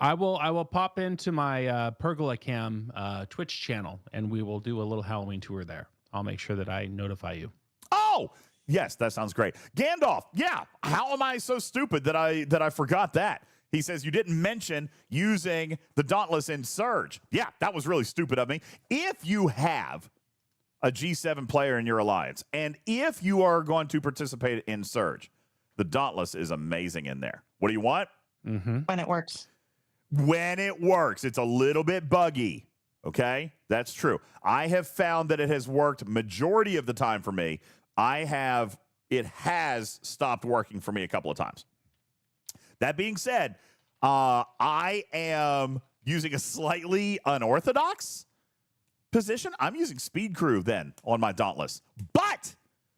I will pop into my Pergola Cam Twitch channel, and we will do a little Halloween tour there. I'll make sure that I notify you.
Oh, yes, that sounds great. Gandalf, yeah. How am I so stupid that I forgot that? He says you didn't mention using the Dauntless in Surge. Yeah, that was really stupid of me. If you have a G7 player in your alliance, and if you are going to participate in Surge, the Dauntless is amazing in there. What do you want?
When it works.
When it works. It's a little bit buggy. Okay, that's true. I have found that it has worked majority of the time for me. It has stopped working for me a couple of times. That being said, I am using a slightly unorthodox position. I'm using Speed Crew then on my Dauntless, but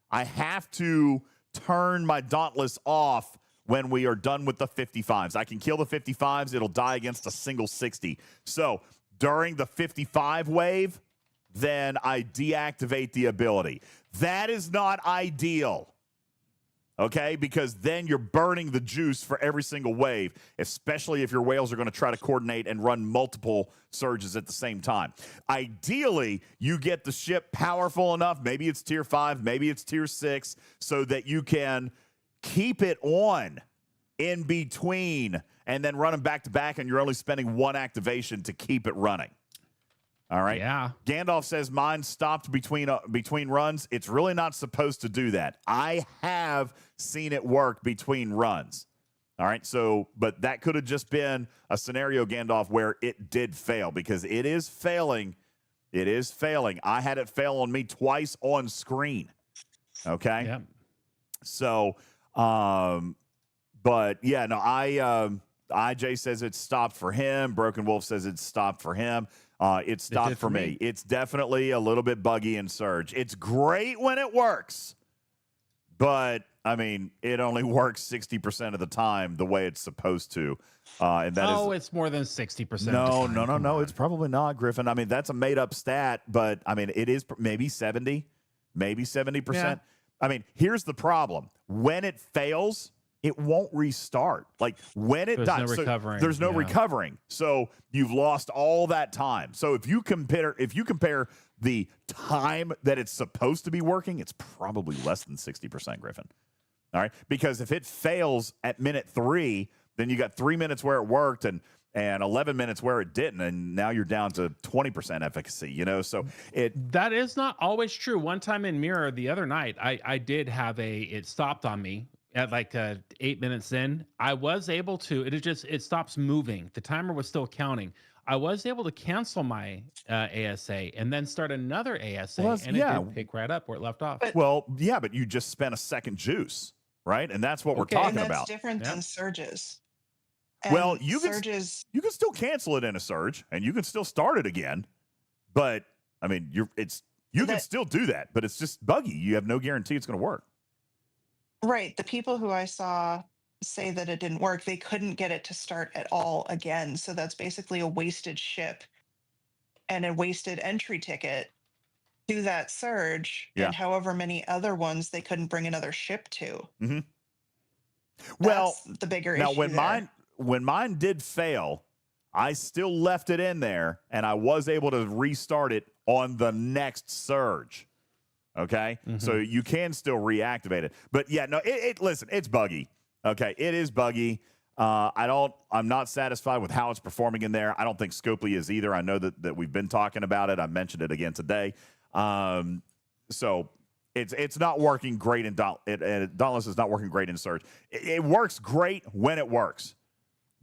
I have to turn my Dauntless off when we are done with the 55s. I can kill the 55s. It'll die against a single 60. So during the 55 wave, then I deactivate the ability. That is not ideal. Okay, because then you're burning the juice for every single wave, especially if your whales are going to try to coordinate and run multiple surges at the same time. Ideally, you get the ship powerful enough, maybe it's tier 5, maybe it's tier 6, so that you can keep it on in between and then run them back to back, and you're only spending one activation to keep it running. All right.
Yeah.
Gandalf says mine stopped between runs. It's really not supposed to do that. I have seen it work between runs. All right. So, but that could have just been a scenario, Gandalf, where it did fail, because it is failing. It is failing. I had it fail on me twice on screen. Okay.
Yep.
So, but yeah, no, IJ says it stopped for him. Broken Wolf says it stopped for him. It stopped for me. It's definitely a little bit buggy in Surge. It's great when it works, but I mean, it only works 60% of the time the way it's supposed to. And that is,
it's more than 60%.
No. It's probably not, Griffin. I mean, that's a made up stat, but I mean, it is maybe 70, maybe 70%.
Yeah.
I mean, here's the problem. When it fails, it won't restart. Like when it dies,
no recovering.
There's no recovering. So you've lost all that time. So if you compare the time that it's supposed to be working, it's probably less than 60%, Griffin. All right. Because if it fails at minute 3, then you got 3 minutes where it worked and 11 minutes where it didn't, and now you're down to 20% efficacy, you know? So
that is not always true. One time in Mirror the other night, I did have it stopped on me at like 8 minutes in. I was able to, it stops moving. The timer was still counting. I was able to cancel my ASA and then start another ASA, and it did pick right up where it left off.
But you just spent a second juice, right? And that's what we're talking
and that's
about.
Different than surges.
And
you can
still cancel it in a surge, and you can still start it again. But I mean, you can still do that, but it's just buggy. You have no guarantee it's going to work.
Right. The people who I saw say that it didn't work, they couldn't get it to start at all again. So that's basically a wasted ship and a wasted entry ticket to that surge, and however many other ones they couldn't bring another ship to.
Mm-hmm.
That's the bigger issue.
Now, when mine did fail, I still left it in there, and I was able to restart it on the next surge. Okay, so you can still reactivate it, but yeah, no. Listen, it's buggy. Okay, it is buggy. I'm not satisfied with how it's performing in there. I don't think Scopely is either. I know that we've been talking about it. I mentioned it again today. So it's not working great in Dauntless is not working great in Surge. It works great when it works,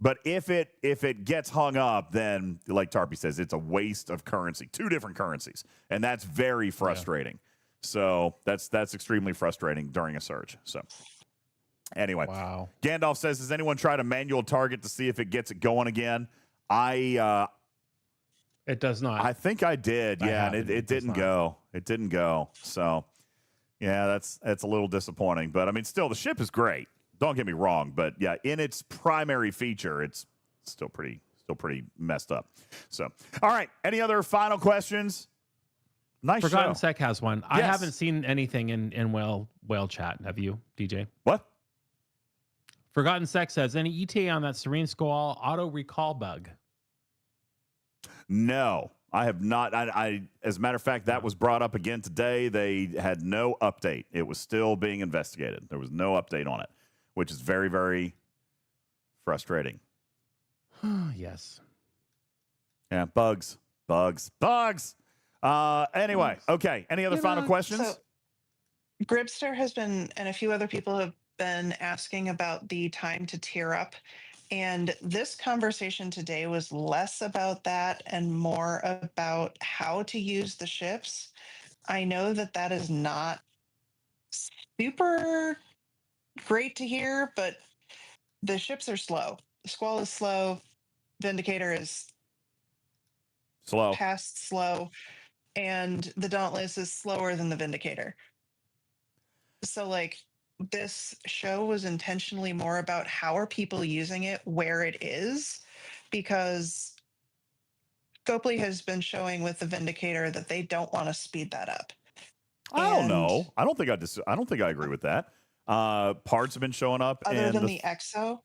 but if it gets hung up, then like Tarpy says, it's a waste of currency. 2 different currencies, and that's very frustrating. Yeah. So that's extremely frustrating during a surge. So anyway,
wow.
Gandalf says, has anyone tried a manual target to see if it gets it going again?
It does not.
I think I did. Yeah, and it didn't go. It didn't go. So yeah, that's a little disappointing. But I mean, still, the ship is great. Don't get me wrong. But yeah, in its primary feature, it's still pretty messed up. So all right. Any other final questions? Nice
Forgotten
show.
Sec has one.
Yes.
I haven't seen anything in whale chat. Have you, DJ?
What?
Forgotten Sex says, any ETA on that Serene Squall auto recall bug?
No, I have not. I as a matter of fact, that was brought up again today. They had no update. It was still being investigated. There was no update on it, which is very, very frustrating.
Yes.
Yeah, bugs. Anyway, okay. Any other final questions?
So Gribster has been, and a few other people have been asking about the time to tier up. And this conversation today was less about that and more about how to use the ships. I know that that is not super great to hear, but the ships are slow. The Squall is slow. Vindicator is
Slow.
past slow. And the Dauntless is slower than the Vindicator. So, like, this show was intentionally more about how are people using it where it is, because Scopely has been showing with the Vindicator that they don't want to speed that up.
I don't know. I don't think I agree with that. Parts have been showing up
Other than the EXO,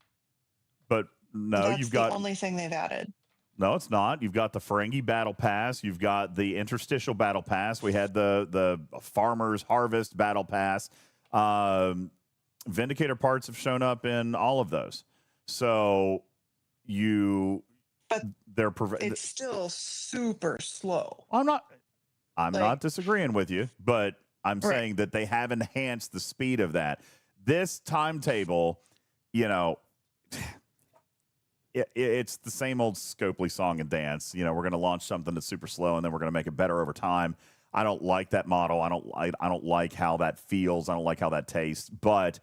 but no,
that's
you've got
the only thing they've added.
No, it's not. You've got the Ferengi Battle Pass. You've got the Interstitial Battle Pass. We had the Farmer's Harvest Battle Pass. Vindicator parts have shown up in all of those. So
It's still super slow.
I'm not disagreeing with you, but I'm
Right.
saying that they have enhanced the speed of that. This timetable, it's the same old Scopely song and dance. We're going to launch something that's super slow, and then we're going to make it better over time. I don't like that model. I don't like how that feels. I don't like how that tastes. But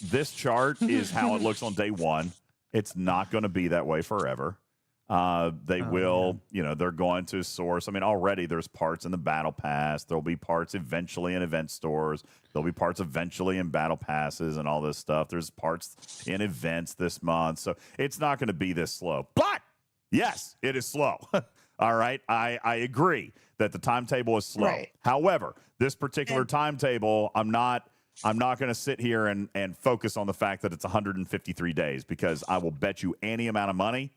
this chart is how it looks on day one. It's not going to be that way forever. They're going to source. I mean, already there's parts in the Battle Pass. There'll be parts eventually in event stores. There'll be parts eventually in Battle Passes and all this stuff. There's parts in events this month. So it's not going to be this slow. But, yes, it is slow. All right? I agree that the timetable is slow.
Right.
However, this particular timetable, I'm not going to sit here and focus on the fact that it's 153 days, because I will bet you any amount of money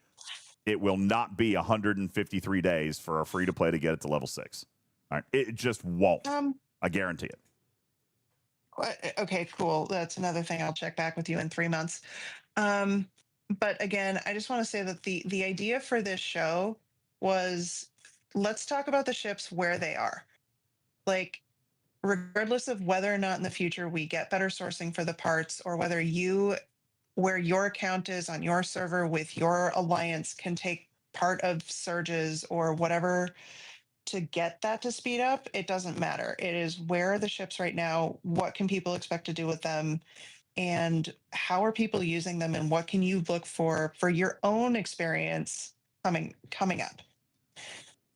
it will not be 153 days for a free-to-play to get it to level 6. All right? It just won't. I guarantee it.
Okay, cool. That's another thing. I'll check back with you in 3 months. But again, I just want to say that the idea for this show was, let's talk about the ships where they are. Like, regardless of whether or not in the future we get better sourcing for the parts, or whether where your account is on your server with your alliance can take part of surges or whatever to get that to speed up, it doesn't matter. It is, where are the ships right now? What can people expect to do with them? And how are people using them? And what can you look for your own experience coming up?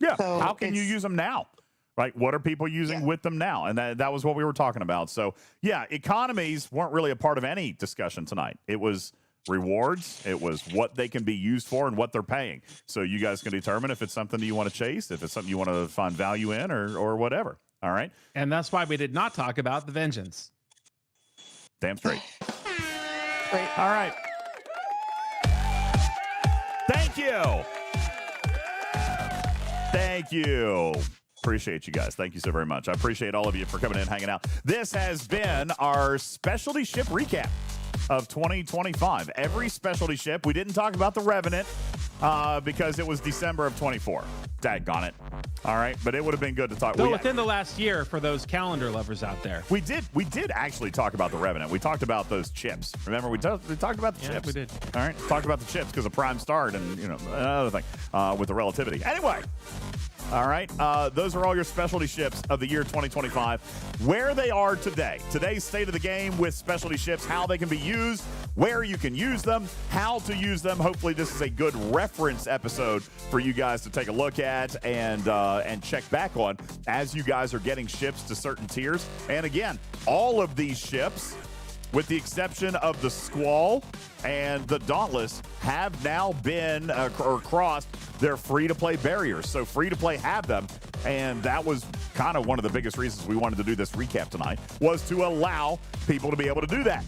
Yeah.
So
how can you use them now? Right? What are people using with them now? And that was what we were talking about. So, yeah, economies weren't really a part of any discussion tonight. It was rewards. It was what they can be used for and what they're paying. So you guys can determine if it's something that you want to chase, if it's something you want to find value in, or whatever. All right?
And that's why we did not talk about the Vengeance.
Damn straight.
Great.
All right. Thank you. Thank you. Appreciate you guys. Thank you so very much. I appreciate all of you for coming in, hanging out. This has been our specialty ship recap of 2025. Every specialty ship. We didn't talk about the Revenant because it was December of 24. Daggone it. All right, but it would have been good to talk.
So within the last year, for those calendar lovers out there,
we did actually talk about the Revenant. We talked about those chips. Remember, we talked about the chips.
We did.
All right, talked about the chips because of Prime Start and another thing with the Relativity. Anyway. All right. Those are all your specialty ships of the year 2025. Where they are today. Today's state of the game with specialty ships, how they can be used, where you can use them, how to use them. Hopefully this is a good reference episode for you guys to take a look at and check back on as you guys are getting ships to certain tiers. And again, all of these ships, with the exception of the Squall and the Dauntless, have now been or crossed their free-to-play barriers. So free-to-play have them, and that was kind of one of the biggest reasons we wanted to do this recap tonight, was to allow people to be able to do that.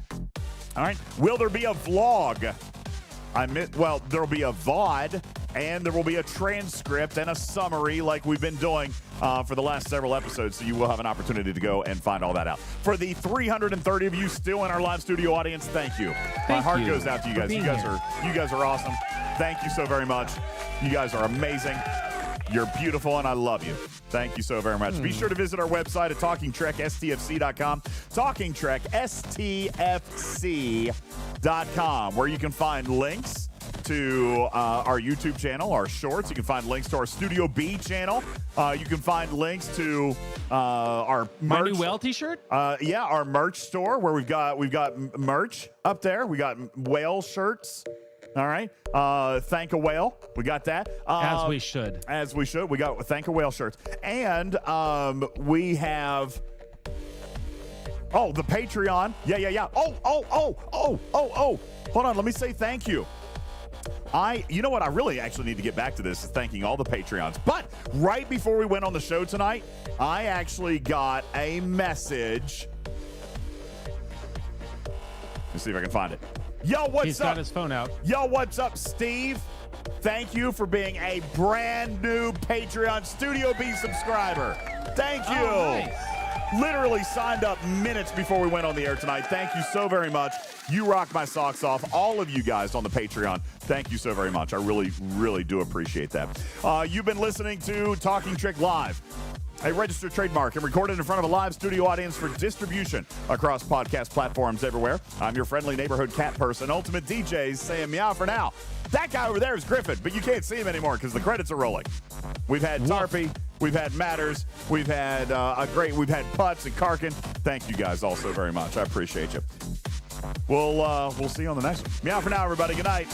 All right. Will there be a vlog? Well, there'll be a VOD, and there will be a transcript and a summary like we've been doing for the last several episodes, so you will have an opportunity to go and find all that out. For the 330 of you still in our live studio audience, thank you. My heart goes out to you guys. You guys are awesome. Thank you so very much. You guys are amazing. You're beautiful, and I love you. Thank you so very much. Be sure to visit our website at TalkingTrekSTFC.com, TalkingTrekSTFC.com, where you can find links to our YouTube channel, our shorts. You can find links to our Studio B channel. You can find links to our merch.
My new whale t-shirt?
Yeah, our merch store where we've got merch up there. We got whale shirts. All right. Thank a whale. We got that.
As we should.
As we should. We got Thank a Whale shirts. And we have... Oh, the Patreon. Yeah. Oh. Hold on. Let me say thank you. You know what? I really actually need to get back to this, is thanking all the Patreons. But right before we went on the show tonight, I actually got a message. Let's see if I can find it. Yo, what's up?
He's got his phone out.
Yo, what's up, Steve? Thank you for being a brand new Patreon Studio B subscriber. Thank you.
Oh, nice.
Literally signed up minutes before we went on the air tonight. Thank you so very much. You rock my socks off. All of you guys on the Patreon, thank you so very much. I really, really do appreciate that. You've been listening to Talking Trek Live, a registered trademark and recorded in front of a live studio audience for distribution across podcast platforms everywhere. I'm your friendly neighborhood cat person, UltimatDJz, saying meow for now. That guy over there is Griffin, but you can't see him anymore because the credits are rolling. We've had Tarpy, we've had Matters, we've had we've had Putz and Karkin. Thank you guys all so very much. I appreciate you. We'll see you on the next one. Meow for now, everybody. Good night.